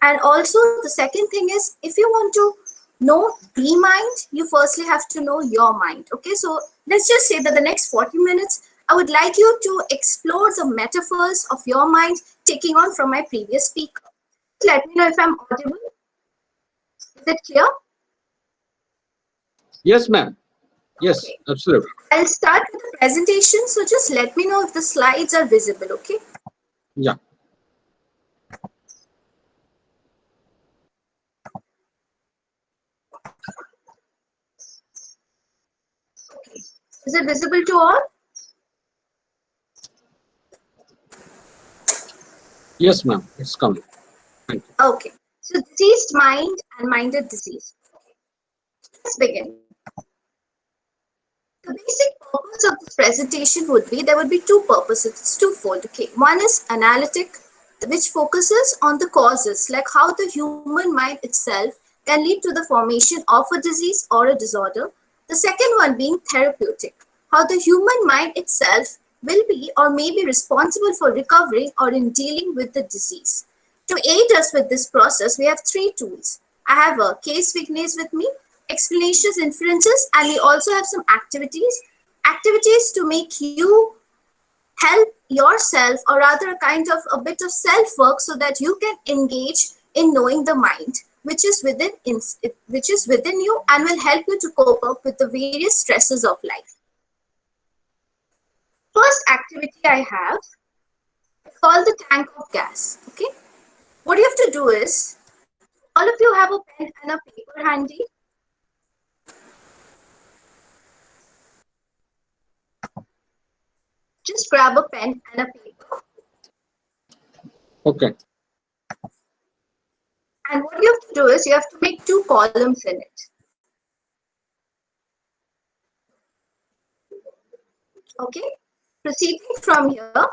And also, the second thing is, if you want to know the mind, you firstly have to know your mind. Okay, so let's just say that the next 40 minutes, I would like you to explore the metaphors of your mind, taking on from my previous speaker. Let me know if I'm audible. Is it clear? Yes, ma'am. Yes, okay. Absolutely. I'll start with the presentation, so just let me know if the slides are visible, okay? Yeah. Is it visible to all? Yes, ma'am. It's coming. Thank you. Okay. So diseased mind and minded disease. Let's begin. The basic purpose of this presentation would be, there would be two purposes. It's twofold. Okay. One is analytic, which focuses on the causes, like how the human mind itself can lead to the formation of a disease or a disorder. The second one being therapeutic, how the human mind itself will be or may be responsible for recovering or in dealing with the disease. To aid us with this process, we have three tools. I have a case fitness with me, explanations, inferences, and we also have some activities. Activities to make you help yourself, or rather a bit of self-work, so that you can engage in knowing the mind, which is within you and will help you to cope up with the various stresses of life. First activity I have is called the tank of gas. Okay, what you have to do is, all of you have a pen and a paper handy. Just grab a pen and a paper. Okay. And what you have to do is, you have to make two columns in it. Okay, proceeding from here,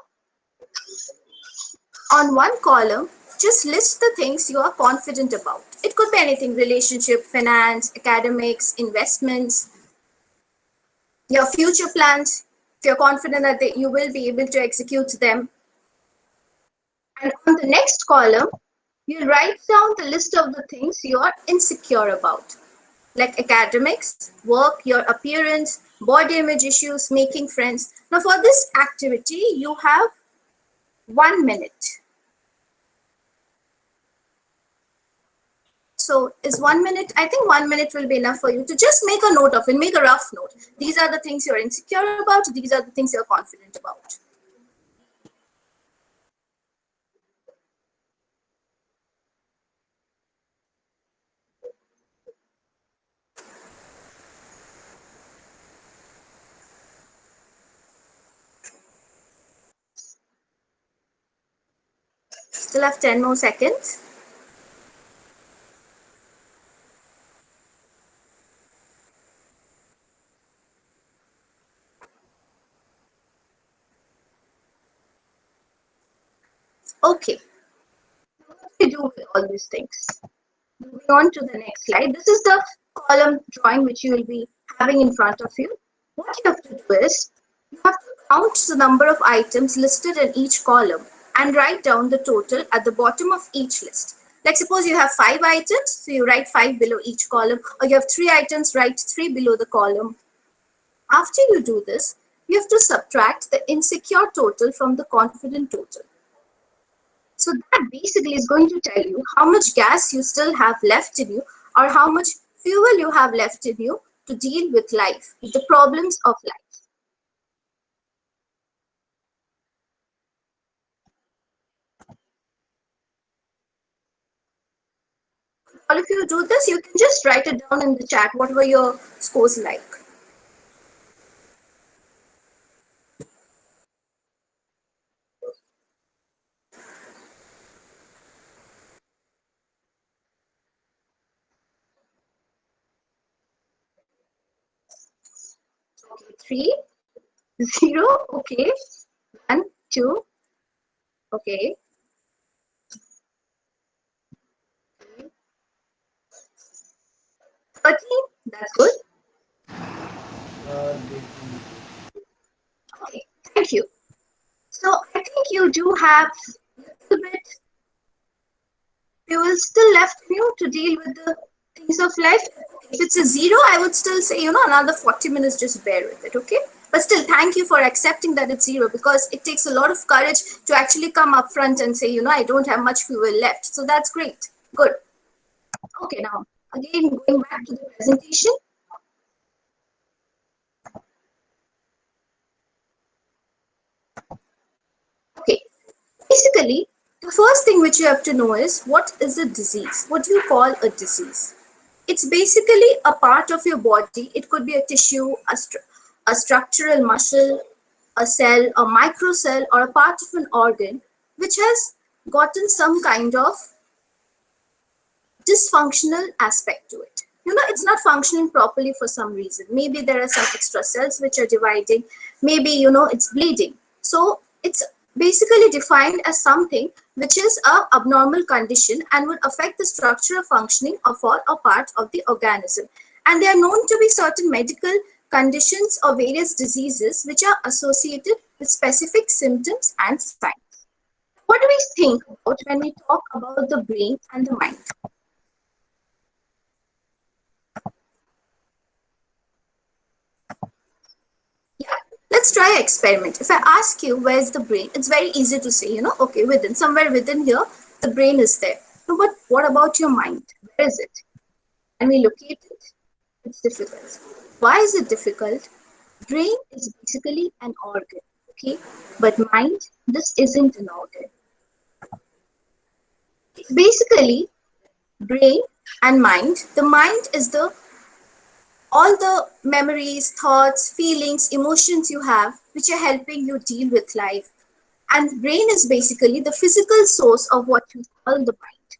on one column, just list the things you are confident about. It could be anything: relationship, finance, academics, investments, your future plans, if you're confident that you will be able to execute them. And on the next column, you write down the list of the things you are insecure about, like academics, work, your appearance, body image issues, making friends. Now for this activity, you have 1 minute. So is 1 minute, I think 1 minute will be enough for you to just make a note of it, make a rough note. These are the things you're insecure about, these are the things you're confident about. Still have 10 more seconds. Okay, what do you do with all these things? Moving on to the next slide. This is the column drawing which you will be having in front of you. What you have to do is, you have to count the number of items listed in each column and write down the total at the bottom of each list. Like suppose you have 5 items, so you write 5 below each column, or you have 3 items, write 3 below the column. After you do this, you have to subtract the insecure total from the confident total. So that basically is going to tell you how much gas you still have left in you, or how much fuel you have left in you to deal with life, with the problems of life. All if you do this, you can just write it down in the chat. What were your scores like? Okay, 3, 0, okay, 1, 2, okay. 13, that's good. Okay, thank you. So I think you do have a little bit fuel still left in you to deal with the things of life. If it's a 0, I would still say, another 40 minutes, just bear with it, okay? But still, thank you for accepting that it's 0, because it takes a lot of courage to actually come up front and say, I don't have much fuel left. So that's great. Good. Okay, now, again, going back to the presentation. basically, the first thing which you have to know is, what is a disease? What do you call a disease? It's basically a part of your body. It could be a tissue, a structural muscle, a cell, a microcell, or a part of an organ which has gotten some kind of dysfunctional aspect to it. It's not functioning properly for some reason. Maybe there are some extra cells which are dividing. Maybe, it's bleeding. So it's basically defined as something which is an abnormal condition and would affect the structural functioning of all or part of the organism. And there are known to be certain medical conditions or various diseases which are associated with specific symptoms and signs. What do we think about when we talk about the brain and the mind? Let's try an experiment. If I ask you, where's the brain? It's very easy to say, okay, somewhere within here, the brain is there. But what about your mind? Where is it? And we locate it. It's difficult. Why is it difficult? Brain is basically an organ, okay? But mind, this isn't an organ. It's basically brain and mind. The mind is all the memories, thoughts, feelings, emotions you have, which are helping you deal with life. And brain is basically the physical source of what you call the mind.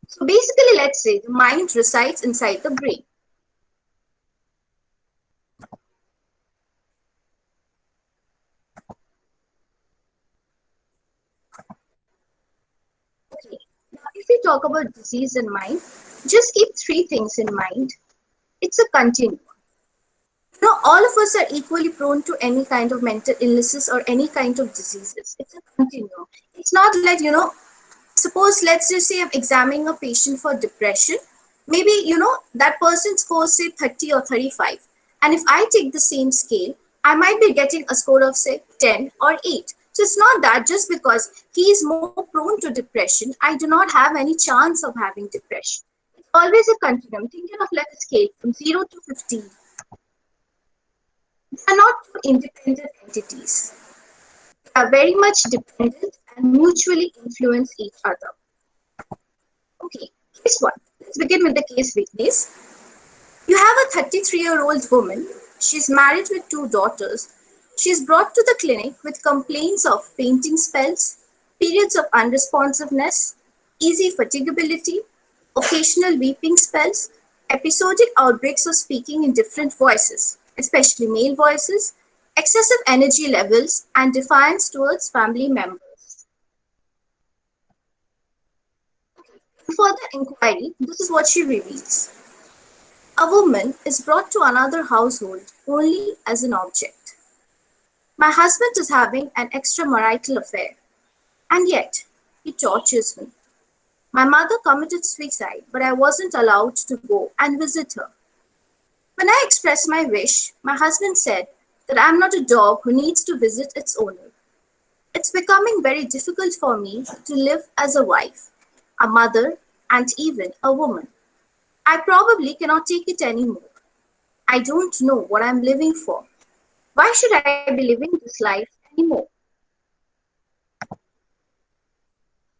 So basically, let's say the mind resides inside the brain. Okay. Now, if we talk about disease in mind, just keep three things in mind. It's a continuum. All of us are equally prone to any kind of mental illnesses or any kind of diseases. It's a continuum. It's not like, suppose let's just say I'm examining a patient for depression. Maybe, that person scores say 30 or 35. And if I take the same scale, I might be getting a score of say 10 or 8. So it's not that just because he is more prone to depression, I do not have any chance of having depression. It's always a continuum. Thinking of like a scale from 0 to 15. They are not two independent entities. They are very much dependent and mutually influence each other. Okay, case one. Let's begin with the case witness. You have a 33-year-old woman. She's married with 2 daughters. She's brought to the clinic with complaints of fainting spells, periods of unresponsiveness, easy fatigability, occasional weeping spells, episodic outbreaks of speaking in different voices, especially male voices, excessive energy levels, and defiance towards family members. In further inquiry, this is what she reveals. A woman is brought to another household only as an object. My husband is having an extramarital affair, and yet he tortures me. My mother committed suicide, but I wasn't allowed to go and visit her. When I expressed my wish, my husband said that I'm not a dog who needs to visit its owner. It's becoming very difficult for me to live as a wife, a mother, and even a woman. I probably cannot take it anymore. I don't know what I'm living for. Why should I be living this life anymore?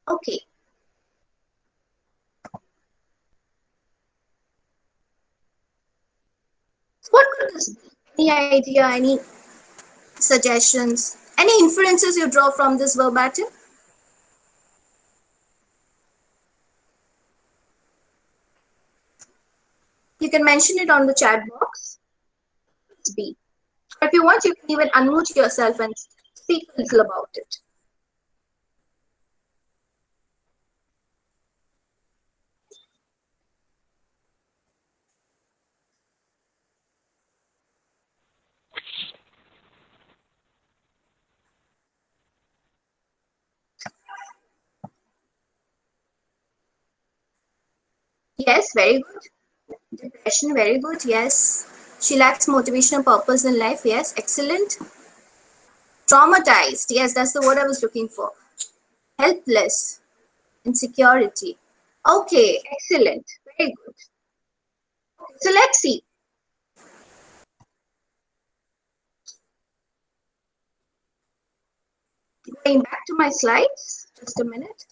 Okay. What could this be? Any idea, any suggestions, any inferences you draw from this verbatim? You can mention it on the chat box. It's B. Or if you want, you can even unmute yourself and speak a little about it. Yes, very good. Depression, very good. Yes. She lacks motivation and purpose in life. Yes, excellent. Traumatized. Yes, that's the word I was looking for. Helpless. Insecurity. Okay, excellent. Very good. So let's see. Going back to my slides, just a minute.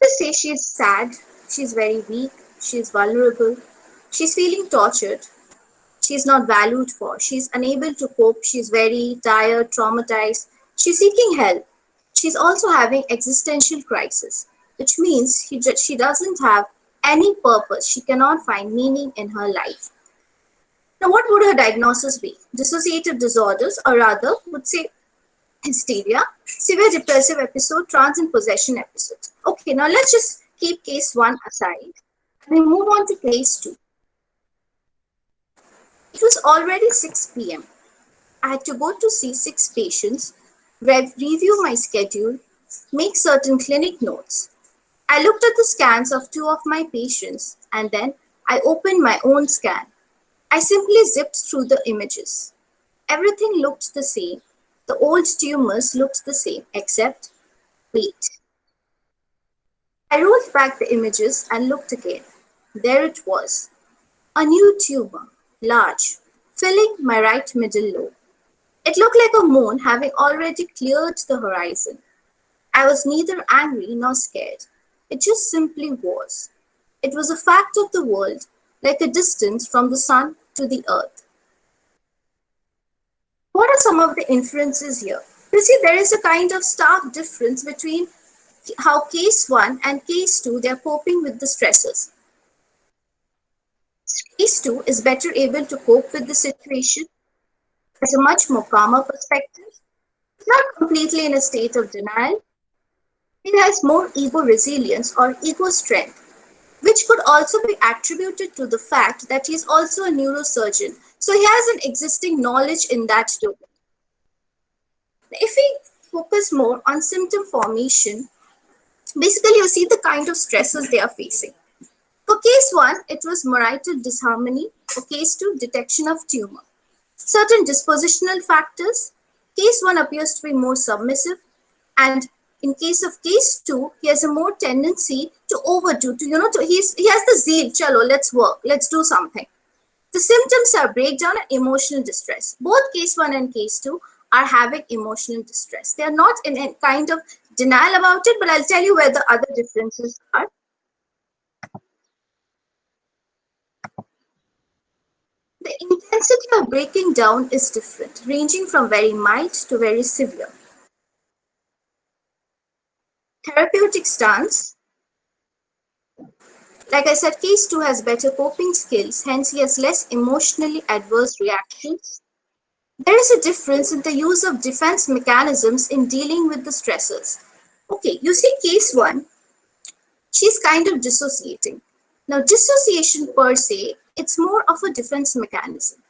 Let's say she's sad, she's very weak, she's vulnerable, she's feeling tortured, she's not valued for, she's unable to cope, she's very tired, traumatized, she's seeking help. She's also having existential crisis, which means she doesn't have any purpose. She cannot find meaning in her life. Now, what would her diagnosis be? Dissociative disorders, or rather, would say hysteria, severe depressive episode, trance and possession episodes. Okay, now let's just keep case 1 aside and we move on to case 2. It was already 6 p.m. I had to go to see 6 patients, review my schedule, make certain clinic notes. I looked at the scans of 2 of my patients and then I opened my own scan. I simply zipped through the images. Everything looked the same. The old tumors looked the same, except, wait. I rolled back the images and looked again. There it was. A new tumor, large, filling my right middle lobe. It looked like a moon having already cleared the horizon. I was neither angry nor scared. It just simply was. It was a fact of the world, like a distance from the sun to the earth. What are some of the inferences here? You see, there is a kind of stark difference between how case 1 and case 2, they're coping with the stresses. Case 2 is better able to cope with the situation, has a much more calmer perspective, it's not completely in a state of denial. It has more ego resilience or ego strength, which could also be attributed to the fact that he is also a neurosurgeon. So he has an existing knowledge in that domain. If we focus more on symptom formation, basically you see the kind of stresses they are facing. For case 1, it was marital disharmony. For case 2, detection of tumor. Certain dispositional factors. Case 1 appears to be more submissive, and in case of case 2, he has a more tendency to overdo, he has the zeal, chalo, let's work, let's do something. The symptoms are breakdown and emotional distress. Both case 1 and case 2 are having emotional distress. They are not in a kind of denial about it, but I'll tell you where the other differences are. The intensity of breaking down is different, ranging from very mild to very severe. Therapeutic stance. Like I said, case 2 has better coping skills, hence he has less emotionally adverse reactions. There is a difference in the use of defense mechanisms in dealing with the stressors. Okay, you see case 1, she's kind of dissociating. Now, dissociation per se, it's more of a defense mechanism.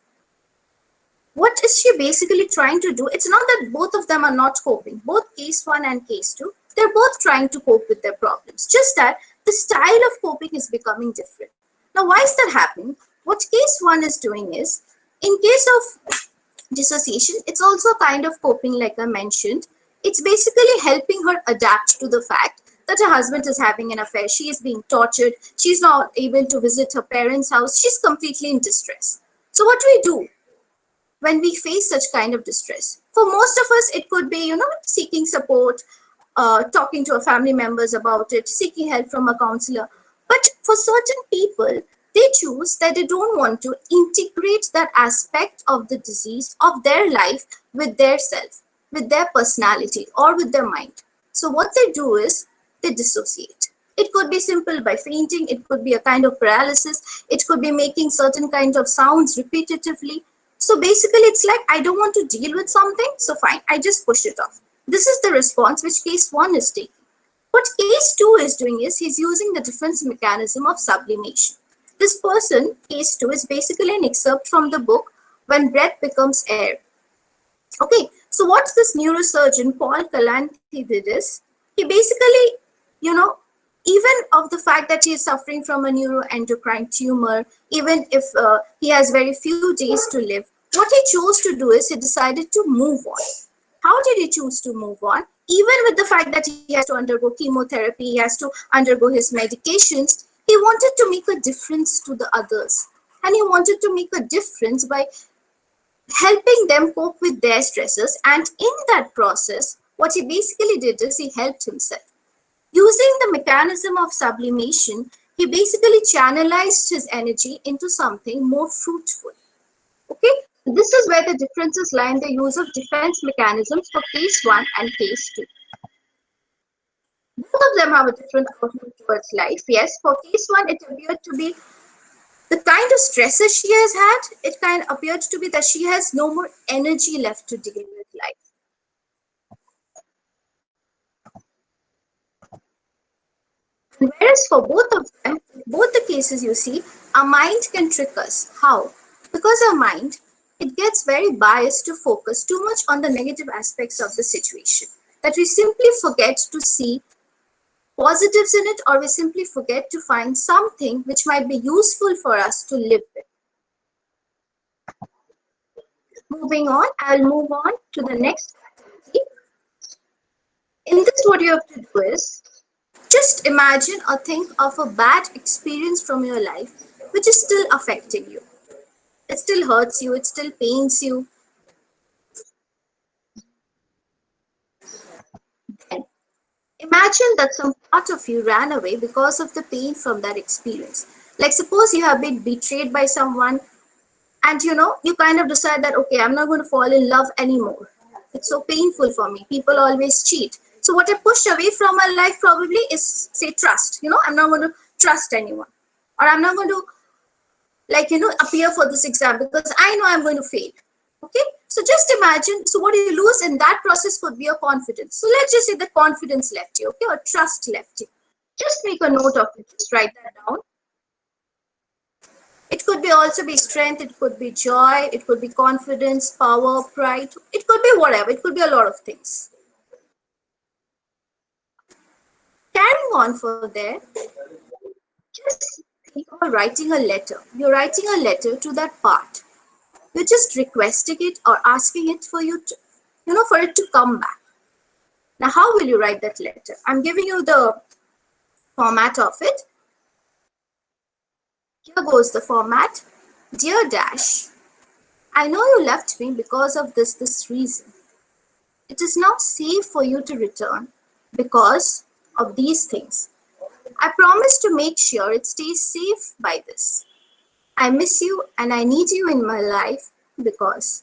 What is she basically trying to do? It's not that both of them are not coping. Both case 1 and case 2, they're both trying to cope with their problems. Just that the style of coping is becoming different. Now, why is that happening? What case 1 is doing is, in case of dissociation, it's also a kind of coping, like I mentioned. It's basically helping her adapt to the fact that her husband is having an affair. She is being tortured. She's not able to visit her parents' house. She's completely in distress. So what do we do when we face such kind of distress? For most of us, it could be, seeking support, talking to our family members about it, seeking help from a counselor. But for certain people, they choose that they don't want to integrate that aspect of the disease of their life with their self, with their personality, or with their mind. So what they do is they dissociate. It could be simple by fainting. It could be a kind of paralysis. It could be making certain kind of sounds repetitively. So basically, it's like, I don't want to deal with something, so fine, I just push it off. This is the response which case 1 is taking. What case 2 is doing is he's using the defense mechanism of sublimation. This person, case 2, is basically an excerpt from the book When Breath Becomes Air. Okay, so what this neurosurgeon Paul Calanti did is, he basically, even of the fact that he is suffering from a neuroendocrine tumor, even if he has very few days to live, what he chose to do is he decided to move on. How did he choose to move on? Even with the fact that he has to undergo chemotherapy, he has to undergo his medications, he He wanted to make a difference to the others, and he wanted to make a difference by helping them cope with their stresses. And in that process, what he basically did is he helped himself. Using the mechanism of sublimation, he basically channelized his energy into something more fruitful. Okay, this is where the differences lie in the use of defense mechanisms for case 1 and case 2. Both of them have a different outlook towards life. Yes, for case 1, it appeared to be the kind of stresses she has had. It kind of appeared to be that she has no more energy left to deal with life. Whereas for both of them, both the cases you see, our mind can trick us. How? Because our mind, it gets very biased to focus too much on the negative aspects of the situation, that we simply forget to see positives in it, or we simply forget to find something which might be useful for us to live with. Moving on, I'll move on to the next activity. In this, what you have to do is, just imagine or think of a bad experience from your life which is still affecting you. It still hurts you, it still pains you. Then, imagine that some part of you ran away because of the pain from that experience. Like suppose you have been betrayed by someone, and you kind of decide that, okay, I'm not going to fall in love anymore. It's so painful for me. People always cheat. So what I pushed away from my life probably is, say, trust. I'm not going to trust anyone. Or I'm not going to, appear for this exam because I know I'm going to fail. Okay? So just imagine, so what you lose in that process could be your confidence. So let's just say that confidence left you, okay? Or trust left you. Just make a note of it. Just write that down. It could also be strength, it could be joy, it could be confidence, power, pride. It could be whatever. It could be a lot of things. Carrying on for there, just think of writing a letter. You're writing a letter to that part. You're just requesting it or asking it for you to, for it to come back. Now, how will you write that letter? I'm giving you the format of it. Here goes the format. Dear Dash, I know you left me because of this reason. It is now safe for you to return because of these things. I promise to make sure it stays safe by this. I miss you and I need you in my life because.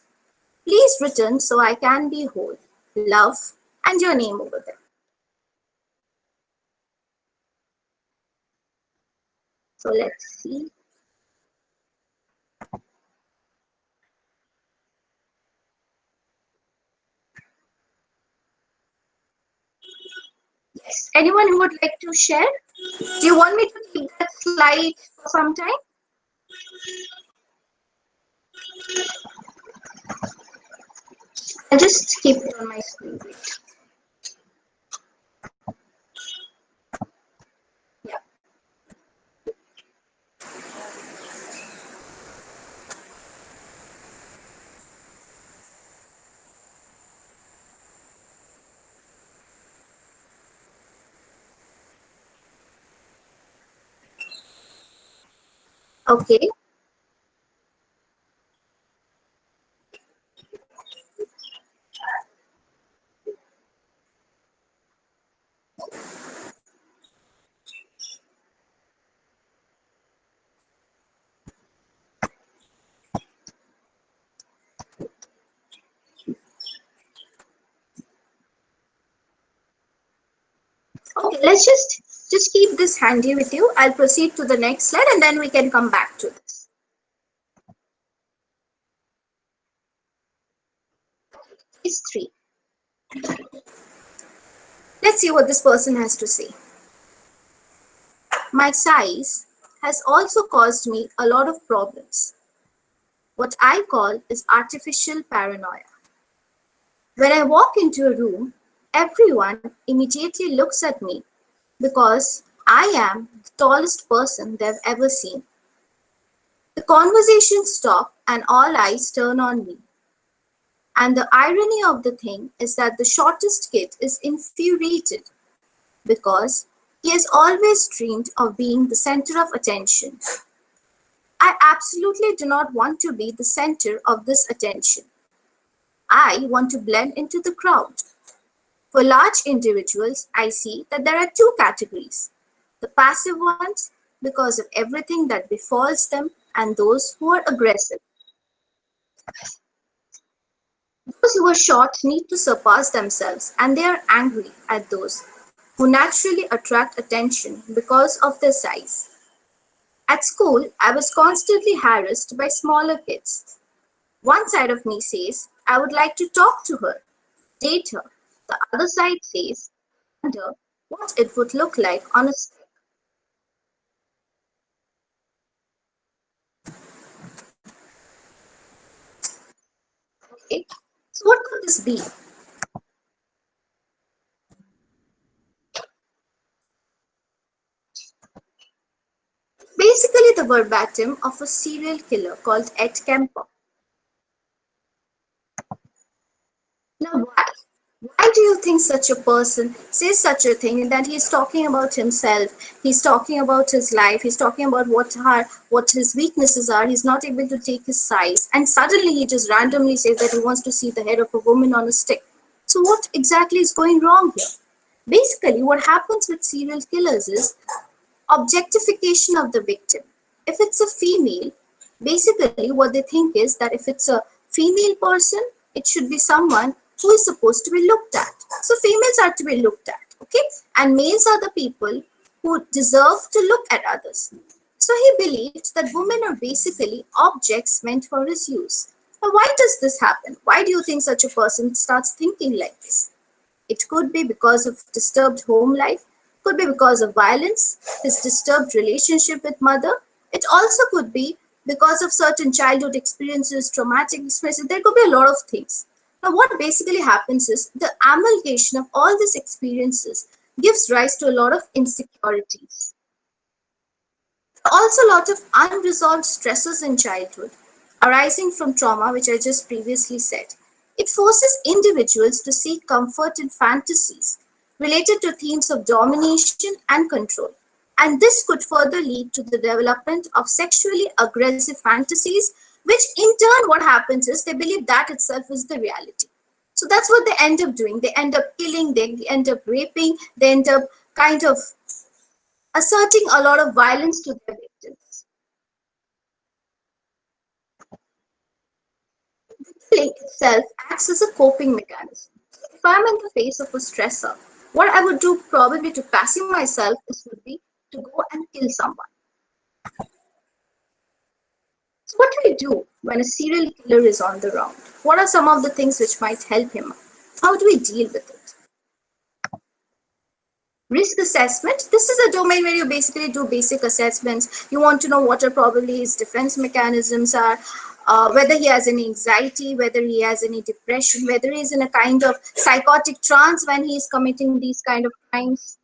Please return so I can be whole. Love, and your name over there. So let's see. Yes, anyone who would like to share? Do you want me to keep that slide for some time? I'll just keep it on my screen. Yeah. Okay. Okay, let's just keep this handy with you. I'll proceed to the next slide and then we can come back to this. Case 3. Let's see what this person has to say. My size has also caused me a lot of problems. What I call is artificial paranoia. When I walk into a room, everyone immediately looks at me because I am the tallest person they've ever seen. The conversation stops and all eyes turn on me. And the irony of the thing is that the shortest kid is infuriated because He has always dreamed of being the center of attention. I absolutely do not want to be the center of this attention. I want to blend into the crowd. For large individuals, I see that there are two categories. The passive ones, because of everything that befalls them, and those who are aggressive. Those who are short need to surpass themselves, and they are angry at those who naturally attract attention because of their size. At school, I was constantly harassed by smaller kids. One side of me says, I would like to talk to her, date her. The other side says, I wonder what it would look like on a stick. Okay, so what could this be? Basically the verbatim of a serial killer called Ed Kemper. Now why? Why do you think such a person says such a thing, that he's talking about himself, he's talking about his life, he's talking about what his weaknesses are, he's not able to take his size, and suddenly he just randomly says that he wants to see the head of a woman on a stick. So what exactly is going wrong here? Basically, what happens with serial killers is objectification of the victim. If it's a female, basically what they think is that if it's a female person, it should be someone who is supposed to be looked at. So females are to be looked at, okay? And males are the people who deserve to look at others. So he believed that women are basically objects meant for his use. Now, why does this happen? Why do you think such a person starts thinking like this? It could be because of disturbed home life, could be because of violence, his disturbed relationship with mother. It also could be because of certain childhood experiences, traumatic experiences. There could be a lot of things. Now, what basically happens is the amalgamation of all these experiences gives rise to a lot of insecurities. Also, a lot of unresolved stresses in childhood arising from trauma, which I just previously said. It forces individuals to seek comfort in fantasies related to themes of domination and control. And this could further lead to the development of sexually aggressive fantasies, which in turn what happens is they believe that itself is the reality. So that's what they end up doing. They end up killing, they end up raping, they end up kind of asserting a lot of violence to their victims. The killing itself acts as a coping mechanism. If I'm in the face of a stressor, what I would do probably to pacify myself would be to go and kill someone. So what do we do when a serial killer is on the round? What are some of the things which might help him? How do we deal with it? Risk assessment. This is a domain where you basically do basic assessments. You want to know what are probably his defense mechanisms are, whether he has any anxiety, whether he has any depression, whether he is in a kind of psychotic trance when he is committing these kind of crimes.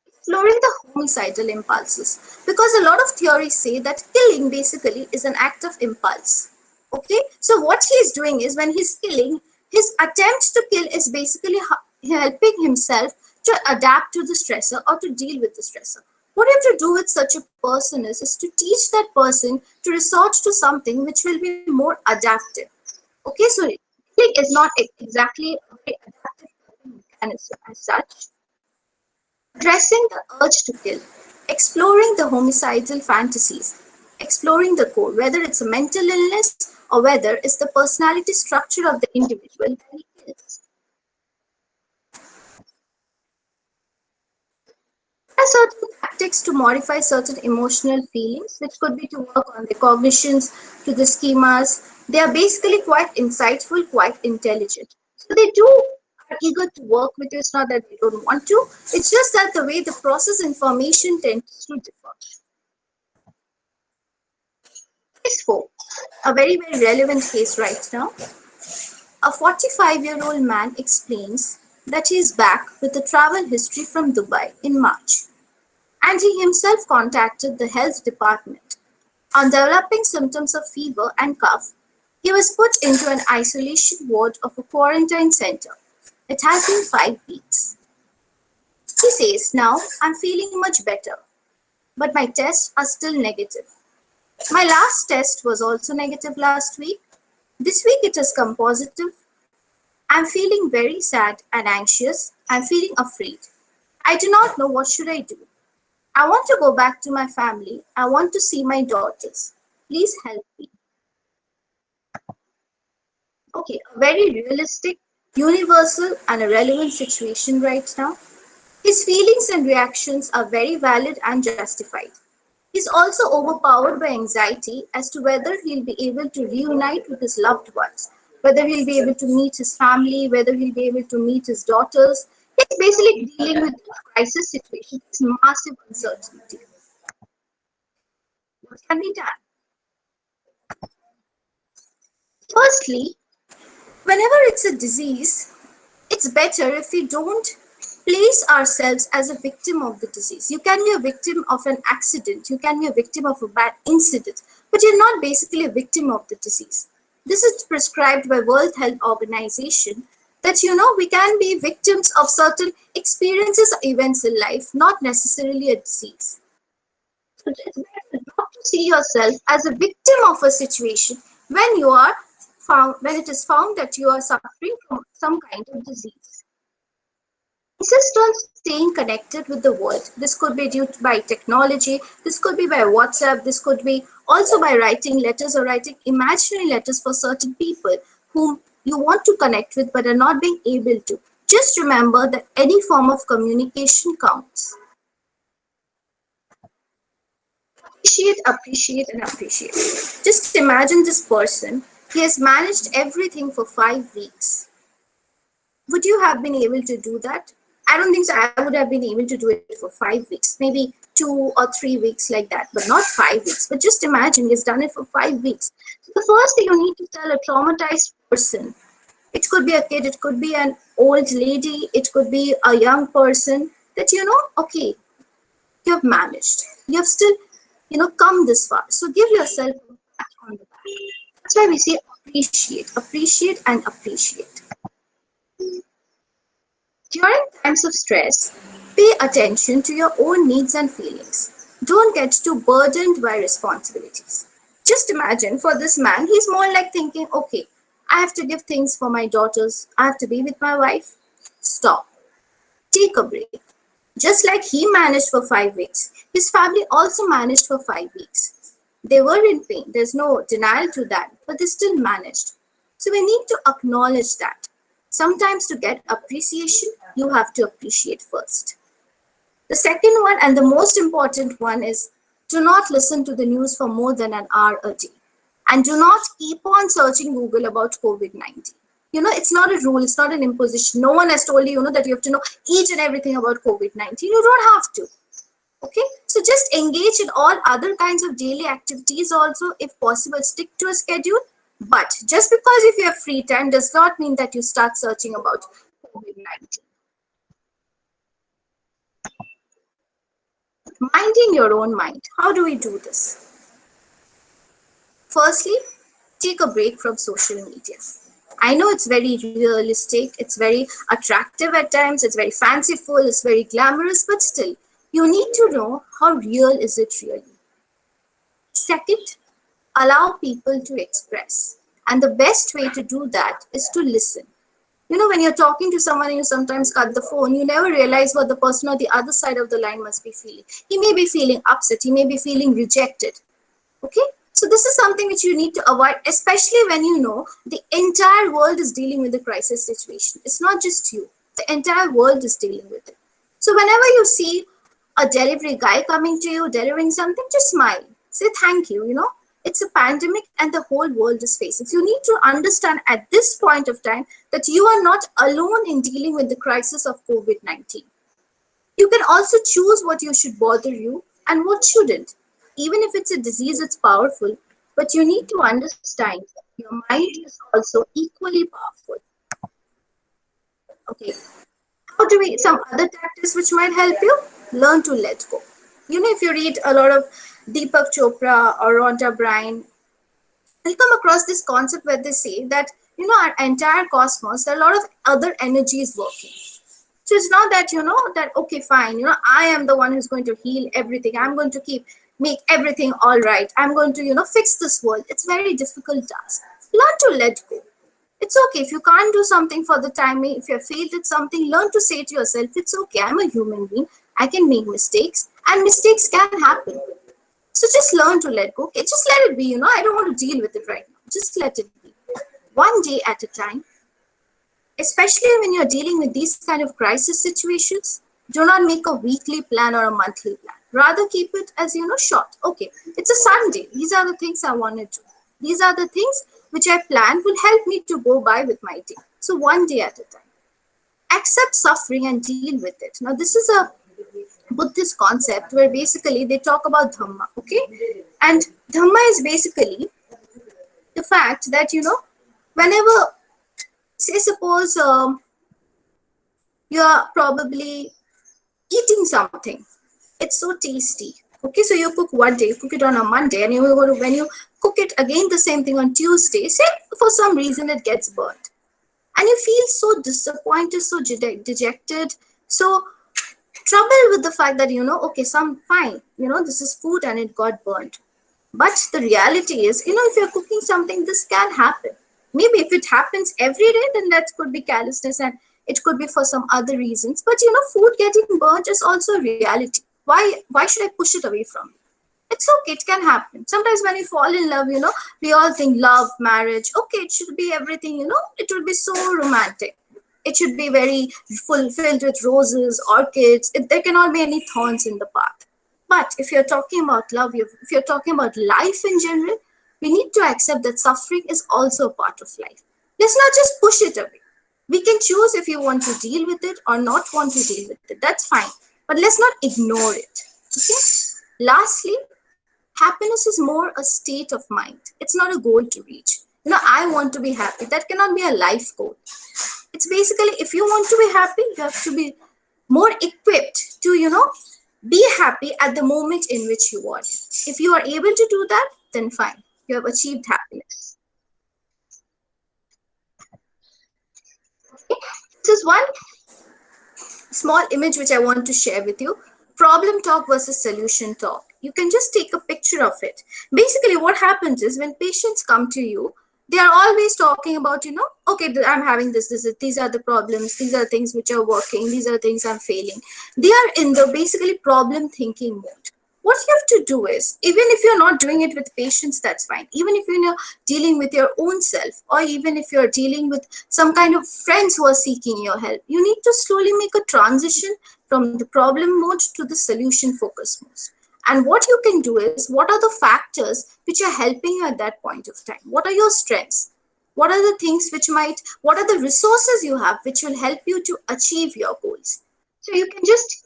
Exploring the homicidal impulses, because a lot of theories say that killing basically is an act of impulse. Okay, so what he is doing is when he's killing, his attempt to kill is basically helping himself to adapt to the stressor or to deal with the stressor. What you have to do with such a person is to teach that person to resort to something which will be more adaptive. Okay, so killing is not exactly a very adaptive mechanism as such. Addressing the urge to kill, exploring the homicidal fantasies, exploring the core, whether it's a mental illness or whether it's the personality structure of the individual that he kills. There are certain tactics to modify certain emotional feelings, which could be to work on the cognitions, to the schemas. They are basically quite insightful, quite intelligent. So they are eager to work with you. It's not that they don't want to. It's just that the way the process information tends to differ. Case 4, a very, very relevant case right now. A 45-year-old man explains that he is back with a travel history from Dubai in March, and he himself contacted the health department. On developing symptoms of fever and cough, he was put into an isolation ward of a quarantine center. It has been 5 weeks. She says, now I'm feeling much better, but my tests are still negative. My last test was also negative last week. This week it has come positive. I'm feeling very sad and anxious. I'm feeling afraid. I do not know what should I do. I want to go back to my family. I want to see my daughters. Please help me. Okay, a very realistic, universal, and a relevant situation right now. His feelings and reactions are very valid and justified. He's also overpowered by anxiety as to whether he'll be able to reunite with his loved ones, whether he'll be able to meet his family, whether he'll be able to meet his daughters. He's basically dealing with a crisis situation. It's massive uncertainty. What can be done? Firstly, whenever it's a disease, it's better if we don't place ourselves as a victim of the disease. You can be a victim of an accident, you can be a victim of a bad incident, but you're not basically a victim of the disease. This is prescribed by World Health Organization that, we can be victims of certain experiences or events in life, not necessarily a disease. So it's better not to see yourself as a victim of a situation when it is found that you are suffering from some kind of disease. Insist on staying connected with the world. This could be due by technology, this could be by WhatsApp, this could be also by writing letters or writing imaginary letters for certain people whom you want to connect with but are not being able to. Just remember that any form of communication counts. Appreciate, and appreciate. Just imagine this person. He has managed everything for 5 weeks. Would you have been able to do that? I don't think so. I would have been able to do it for 5 weeks, maybe 2 or 3 weeks like that, but not 5 weeks. But just imagine he's done it for 5 weeks. So the first thing you need to tell a traumatized person, it could be a kid, it could be an old lady, it could be a young person, that okay, you have managed. You have still, come this far. So give yourself a pat on the back. That's why we say appreciate and appreciate. During times of stress, pay attention to your own needs and feelings. Don't get too burdened by responsibilities. Just imagine for this man, he's more like thinking, okay, I have to give things for my daughters. I have to be with my wife. Stop. Take a break. Just like he managed for 5 weeks, his family also managed for 5 weeks. They were in pain. There's no denial to that, but they still managed. So we need to acknowledge that. Sometimes to get appreciation, you have to appreciate first. The second one and the most important one is do not listen to the news for more than an hour a day. And do not keep on searching Google about COVID-19. It's not a rule, it's not an imposition. No one has told you, that you have to know each and everything about COVID-19. You don't have to. Okay, so just engage in all other kinds of daily activities also. If possible, stick to a schedule. But just because if you have free time does not mean that you start searching about COVID-19. Minding your own mind. How do we do this? Firstly, take a break from social media. I know it's very realistic, it's very attractive at times, it's very fanciful, it's very glamorous, but still, you need to know how real is it really. Second, allow people to express. And the best way to do that is to listen. When you're talking to someone and you sometimes cut the phone, you never realize what the person on the other side of the line must be feeling. He may be feeling upset, he may be feeling rejected. Okay? So this is something which you need to avoid, especially when the entire world is dealing with the crisis situation. It's not just you. The entire world is dealing with it. So whenever you see a delivery guy coming to you, delivering something, just smile. Say thank you, It's a pandemic and the whole world is facing. So you need to understand at this point of time that you are not alone in dealing with the crisis of COVID-19. You can also choose what you should bother you and what shouldn't. Even if it's a disease, it's powerful, but you need to understand your mind is also equally powerful. Okay, some other tactics which might help you? Learn to let go. If you read a lot of Deepak Chopra or Rhonda Byrne, you'll come across this concept where they say that, our entire cosmos, there are a lot of other energies working. So it's not that, you know, that, okay, fine, you know, I am the one who's going to heal everything. I'm going to make everything all right. I'm going to, you know, fix this world. It's very difficult task. Learn to let go. It's okay if you can't do something for the time being. If you have failed at something, learn to say to yourself, it's okay, I'm a human being. I can make mistakes, and mistakes can happen. So just learn to let go. Okay, just let it be, you know, I don't want to deal with it right now. Just let it be. One day at a time. Especially when you're dealing with these kind of crisis situations, do not make a weekly plan or a monthly plan. Rather keep it as, you know, short. Okay, it's a Sunday. These are the things I want to do. These are the things which I plan will help me to go by with my day. So one day at a time. Accept suffering and deal with it. Now, this is a Buddhist concept where basically they talk about Dhamma, okay? And Dhamma is basically the fact that, you know, whenever, say, suppose you are probably eating something. It's so tasty. Okay, so you cook one day, you cook it on a Monday, and when you cook it again, the same thing on Tuesday, say for some reason it gets burnt. And you feel so disappointed, so dejected, so troubled with the fact that, you know, okay, fine, you know, this is food and it got burnt. But the reality is, you know, if you're cooking something, this can happen. Maybe if it happens every day, then that could be callousness and it could be for some other reasons. But, you know, food getting burnt is also a reality. Why should I push it away from you? It's okay, it can happen. Sometimes when we fall in love, you know, we all think love, marriage, okay, it should be everything, you know, it would be so romantic. It should be very filled with roses, orchids. There cannot be any thorns in the path. But if you're talking about love, if you're talking about life in general, we need to accept that suffering is also a part of life. Let's not just push it away. We can choose if you want to deal with it or not want to deal with it. That's fine. But let's not ignore it. Okay? Lastly, happiness is more a state of mind. It's not a goal to reach. You know, I want to be happy. That cannot be a life goal. It's basically, if you want to be happy, you have to be more equipped to, you know, be happy at the moment in which you want. If you are able to do that, then fine. You have achieved happiness. Okay. This is one small image which I want to share with you. Problem talk versus solution talk. You can just take a picture of it. Basically, what happens is when patients come to you, they are always talking about, you know, okay, I'm having this, these are the problems, these are things which are working, these are things I'm failing. They are in the basically problem thinking mode. What you have to do is, even if you're not doing it with patients, that's fine. Even if you're dealing with your own self, or even if you're dealing with some kind of friends who are seeking your help, you need to slowly make a transition from the problem mode to the solution focus mode. And what you can do is, what are the factors which are helping you at that point of time? What are your strengths? What are the things what are the resources you have which will help you to achieve your goals? So you can just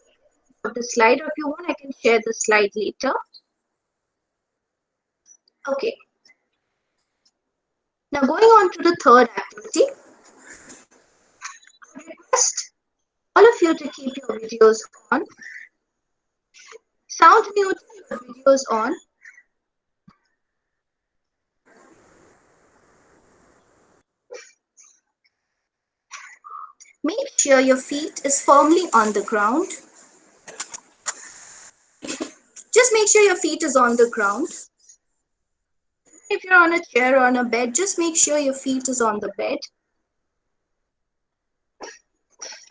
put the slide, or if you want, I can share the slide later. Okay. Now going on to the third activity, I request all of you to keep your videos on. Sound mute, your videos on. Make sure your feet is firmly on the ground. Just make sure your feet is on the ground. If you're on a chair or on a bed, just make sure your feet is on the bed.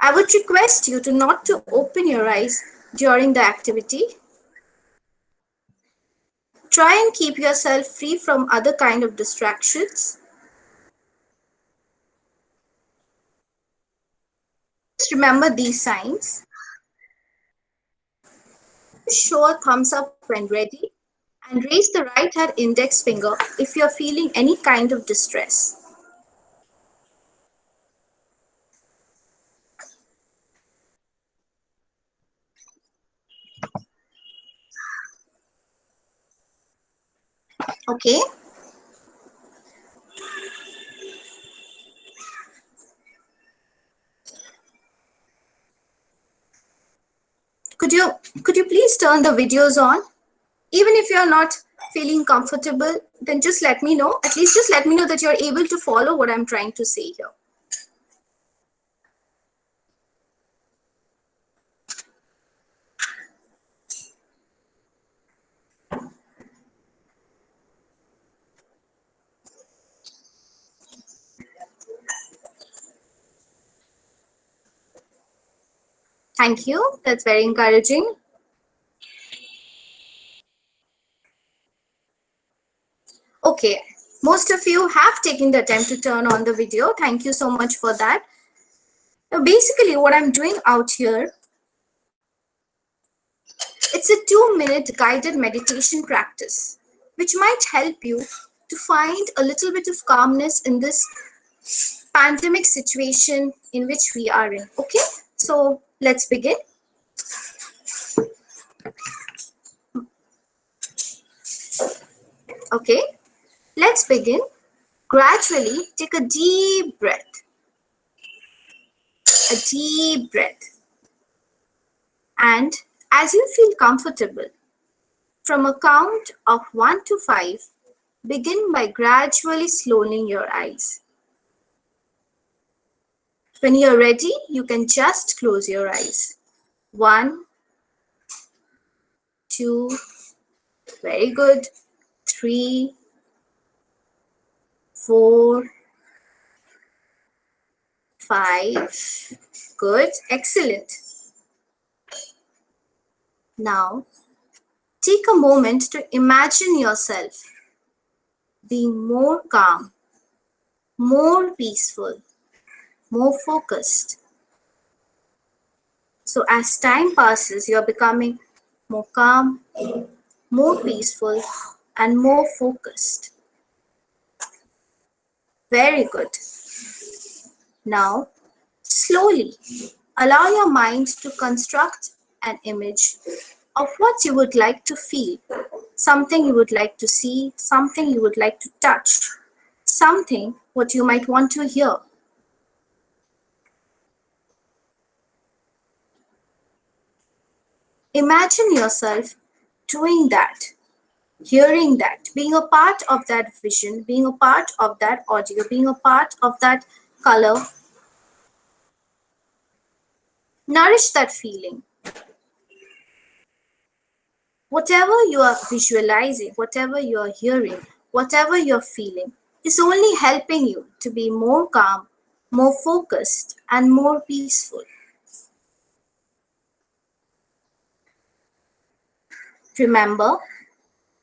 I would request you to not to open your eyes during the activity. Try and keep yourself free from other kind of distractions. Just remember these signs. Show a thumbs up when ready, and raise the right hand index finger if you're feeling any kind of distress. Okay. Could you please turn the videos on? Even if you're not feeling comfortable, then just let me know. At least just let me know that you're able to follow what I'm trying to say here. Thank you. That's very encouraging. Okay, most of you have taken the time to turn on the video. Thank you so much for that. Now, basically, what I'm doing out here, it's a 2-minute guided meditation practice, which might help you to find a little bit of calmness in this pandemic situation in which we are in. Okay, so let's begin. Okay, let's begin. Gradually take a deep breath. A deep breath. And as you feel comfortable, from a count of 1 to 5, begin by gradually slowing your eyes. When you're ready, you can just close your eyes. 1, 2, very good. 3, 4, 5, good, excellent. Now, take a moment to imagine yourself being more calm, more peaceful, more focused. So as time passes, you're becoming more calm, more peaceful, and more focused. Very good. Now, slowly allow your mind to construct an image of what you would like to feel, something you would like to see, something you would like to touch, something what you might want to hear. Imagine yourself doing that, hearing that, being a part of that vision, being a part of that audio, being a part of that color. Nourish that feeling. Whatever you are visualizing, whatever you are hearing, whatever you're feeling is only helping you to be more calm, more focused, and more peaceful. Remember,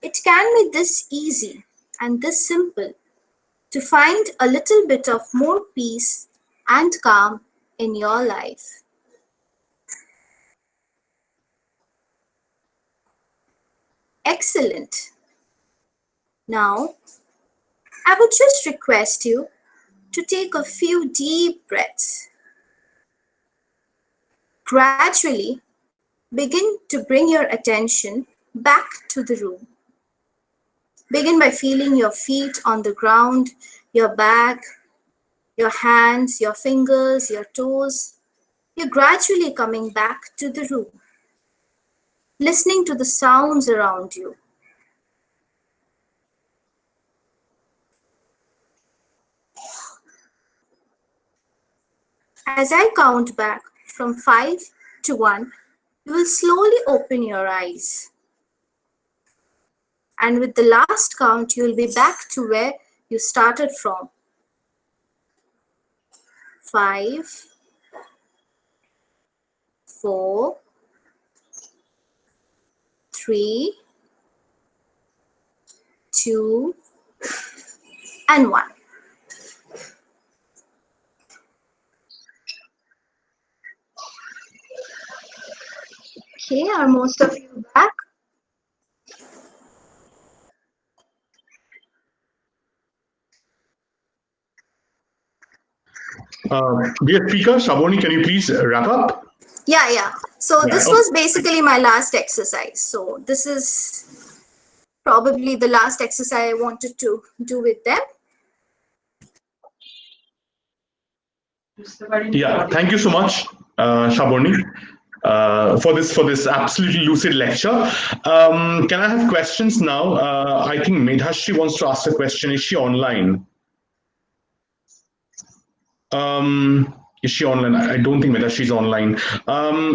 it can be this easy and this simple to find a little bit of more peace and calm in your life. Excellent. Now, I would just request you to take a few deep breaths. Gradually, begin to bring your attention back to the room. Begin by feeling your feet on the ground, your back, your hands, your fingers, your toes. You're gradually coming back to the room, listening to the sounds around you. As I count back from 5 to 1, you will slowly open your eyes. And with the last count, you will be back to where you started from. 5, 4, 3, 2, and 1. Okay, are most of you back? Dear speaker, Sabornee, can you please wrap up? Yeah. So this was basically my last exercise. So this is probably the last exercise I wanted to do with them. Yeah, thank you so much, Sabornee, for this absolutely lucid lecture. Can I have questions now? I think Medhashri wants to ask a question. Is she online? Is she online? I don't think Medhashri is online.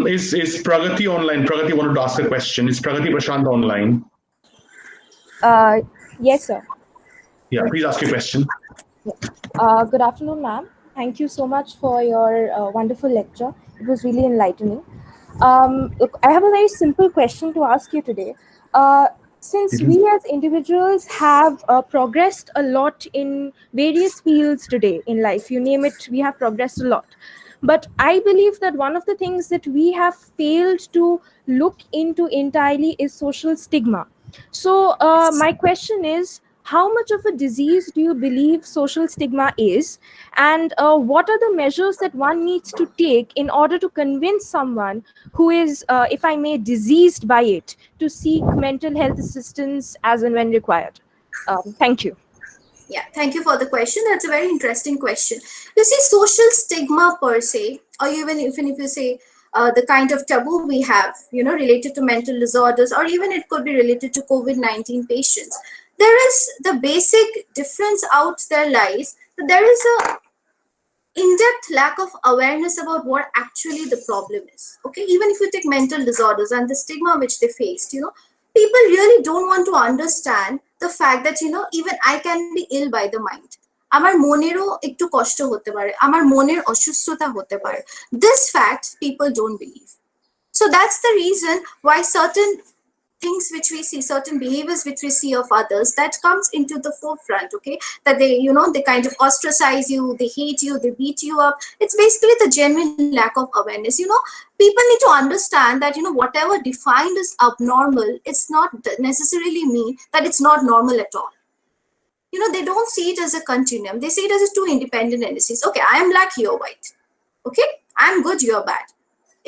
Is Pragati online? Pragati wanted to ask a question. Is Pragati Prashant online? Yes, sir. Yeah, please ask your question. Good afternoon, ma'am. Thank you so much for your wonderful lecture. It was really enlightening. Look, I have a very simple question to ask you today. Since we as individuals have progressed a lot in various fields today in life, you name it, we have progressed a lot. But I believe that one of the things that we have failed to look into entirely is social stigma. So my question is, how much of a disease do you believe social stigma is? And what are the measures that one needs to take in order to convince someone who is, if I may, diseased by it to seek mental health assistance as and when required? Thank you. Yeah, thank you for the question. That's a very interesting question. You see, social stigma per se, or even if you say the kind of taboo we have, related to mental disorders, or even it could be related to COVID-19 patients, there is the basic difference out there lies that there is a in-depth lack of awareness about what actually the problem is. Okay, even if you take mental disorders and the stigma which they faced, people really don't want to understand the fact that even I can be ill by the mind. আমার মনেরও একটু কষ্ট হতে পারে, আমার মনের অসুস্থতা হতে পারে. This fact people don't believe. So that's the reason why certain things which we see, certain behaviors which we see of others, that comes into the forefront. Okay, that they kind of ostracize you, they hate you, they beat you up. It's basically the genuine lack of awareness. People need to understand that whatever defined as abnormal, it's not necessarily mean that it's not normal at all. They don't see it as a continuum. They see it as two independent entities. Okay, I am black, you're white. Okay, I'm good, you're bad.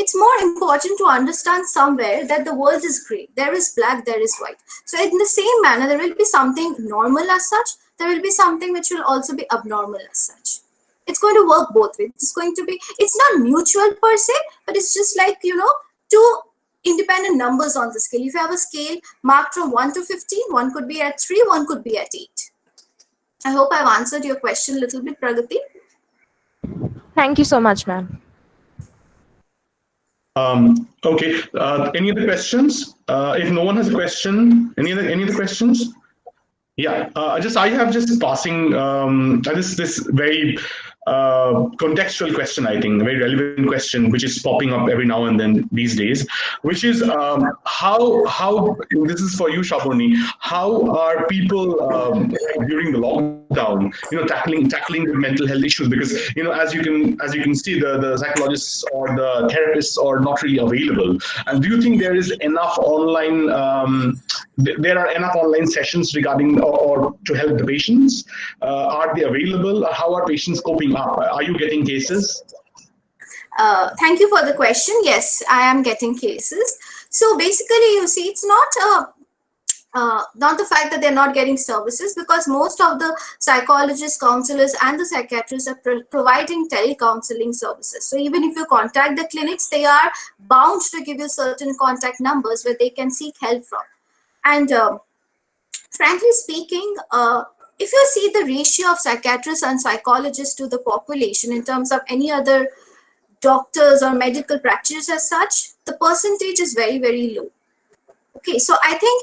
It's more important to understand somewhere that the world is gray. There is black, there is white. So in the same manner, there will be something normal as such. There will be something which will also be abnormal as such. It's going to work both ways. It's not mutual per se, but it's just like, two independent numbers on the scale. If you have a scale marked from 1 to 15, one could be at 3, one could be at 8. I hope I've answered your question a little bit, Pragati. Thank you so much, ma'am. Okay. Any other questions? If no one has a question, any other questions? Yeah. I have just passing this very contextual question, I think, a very relevant question, which is popping up every now and then these days, which is how this is for you, Sabornee, how are people during the lockdown, tackling the mental health issues? Because as you can see, the psychologists or the therapists are not really available. And do you think there is enough online there are enough online sessions regarding or to help the patients? Are they available? How are patients coping up? Are you getting cases? Thank you for the question. Yes, I am getting cases. So basically, you see, it's not the fact that they're not getting services, because most of the psychologists, counselors, and the psychiatrists are providing telecounseling services. So even if you contact the clinics, they are bound to give you certain contact numbers where they can seek help from. And frankly speaking, if you see the ratio of psychiatrists and psychologists to the population in terms of any other doctors or medical practitioners as such, the percentage is very, very low. Okay, so I think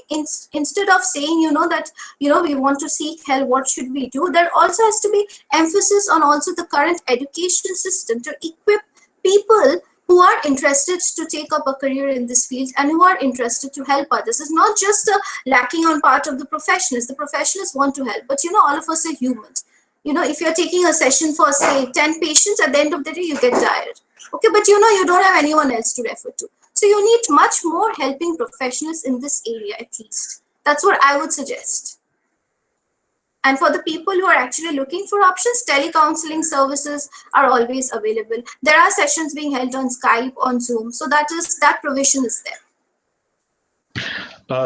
instead of saying, that, we want to seek help, what should we do? There also has to be emphasis on also the current education system to equip people who are interested to take up a career in this field and who are interested to help others. It's not just lacking on part of the professionals. The professionals want to help, but all of us are humans. If you're taking a session for, say, 10 patients, at the end of the day, you get tired. Okay, but you don't have anyone else to refer to. So you need much more helping professionals in this area, at least. That's what I would suggest. And for the people who are actually looking for options, telecounseling services are always available. There are sessions being held on Skype, on Zoom. So that provision is there.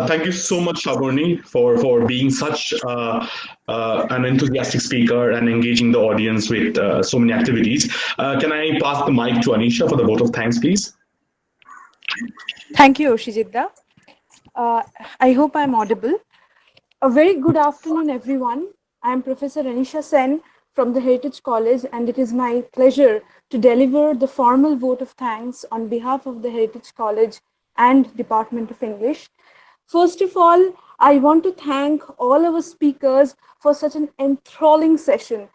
Thank you so much, Sabornee, for being such an enthusiastic speaker and engaging the audience with so many activities. Can I pass the mic to Anisha for the vote of thanks, please? Thank you, Shijidda. I hope I'm audible. A very good afternoon, everyone. I'm Professor Anisha Sen from the Heritage College, and it is my pleasure to deliver the formal vote of thanks on behalf of the Heritage College and Department of English. First of all, I want to thank all our speakers for such an enthralling session.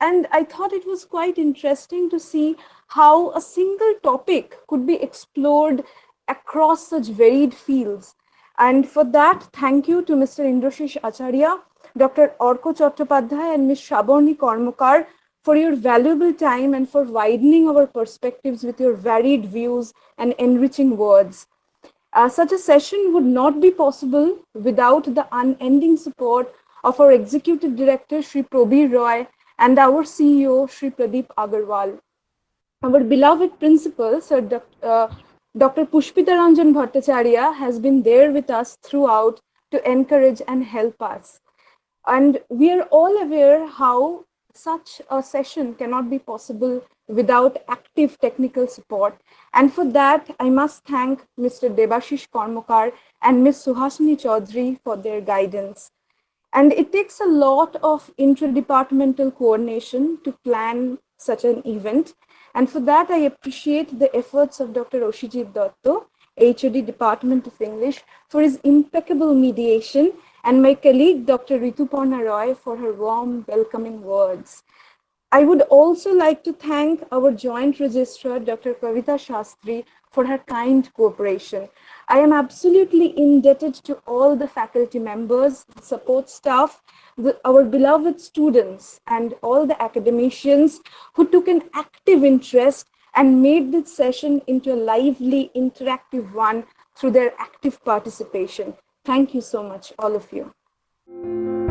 And I thought it was quite interesting to see how a single topic could be explored across such varied fields. And for that, thank you to Mr. Indrasis Acharya, Dr. Arka Chattopadhyay, and Ms. Sabornee Karmakar for your valuable time and for widening our perspectives with your varied views and enriching words. Such a session would not be possible without the unending support of our Executive Director, Shri Probir Roy, and our CEO, Shri Pradeep Agarwal. Our beloved principal, Sir Dr. Pushpita Ranjan Bhattacharya, has been there with us throughout to encourage and help us. And we are all aware how such a session cannot be possible without active technical support. And for that, I must thank Mr. Debashish Karmakar and Ms. Suhasini Chaudhary for their guidance. And it takes a lot of interdepartmental coordination to plan such an event. And for that, I appreciate the efforts of Dr. Oshijit Dotto, HOD Department of English, for his impeccable mediation, and my colleague, Dr. Rituparna Roy, for her warm, welcoming words. I would also like to thank our joint registrar, Dr. Kavita Shastri, for her kind cooperation. I am absolutely indebted to all the faculty members, support staff, our beloved students, and all the academicians who took an active interest and made this session into a lively, interactive one through their active participation. Thank you so much, all of you.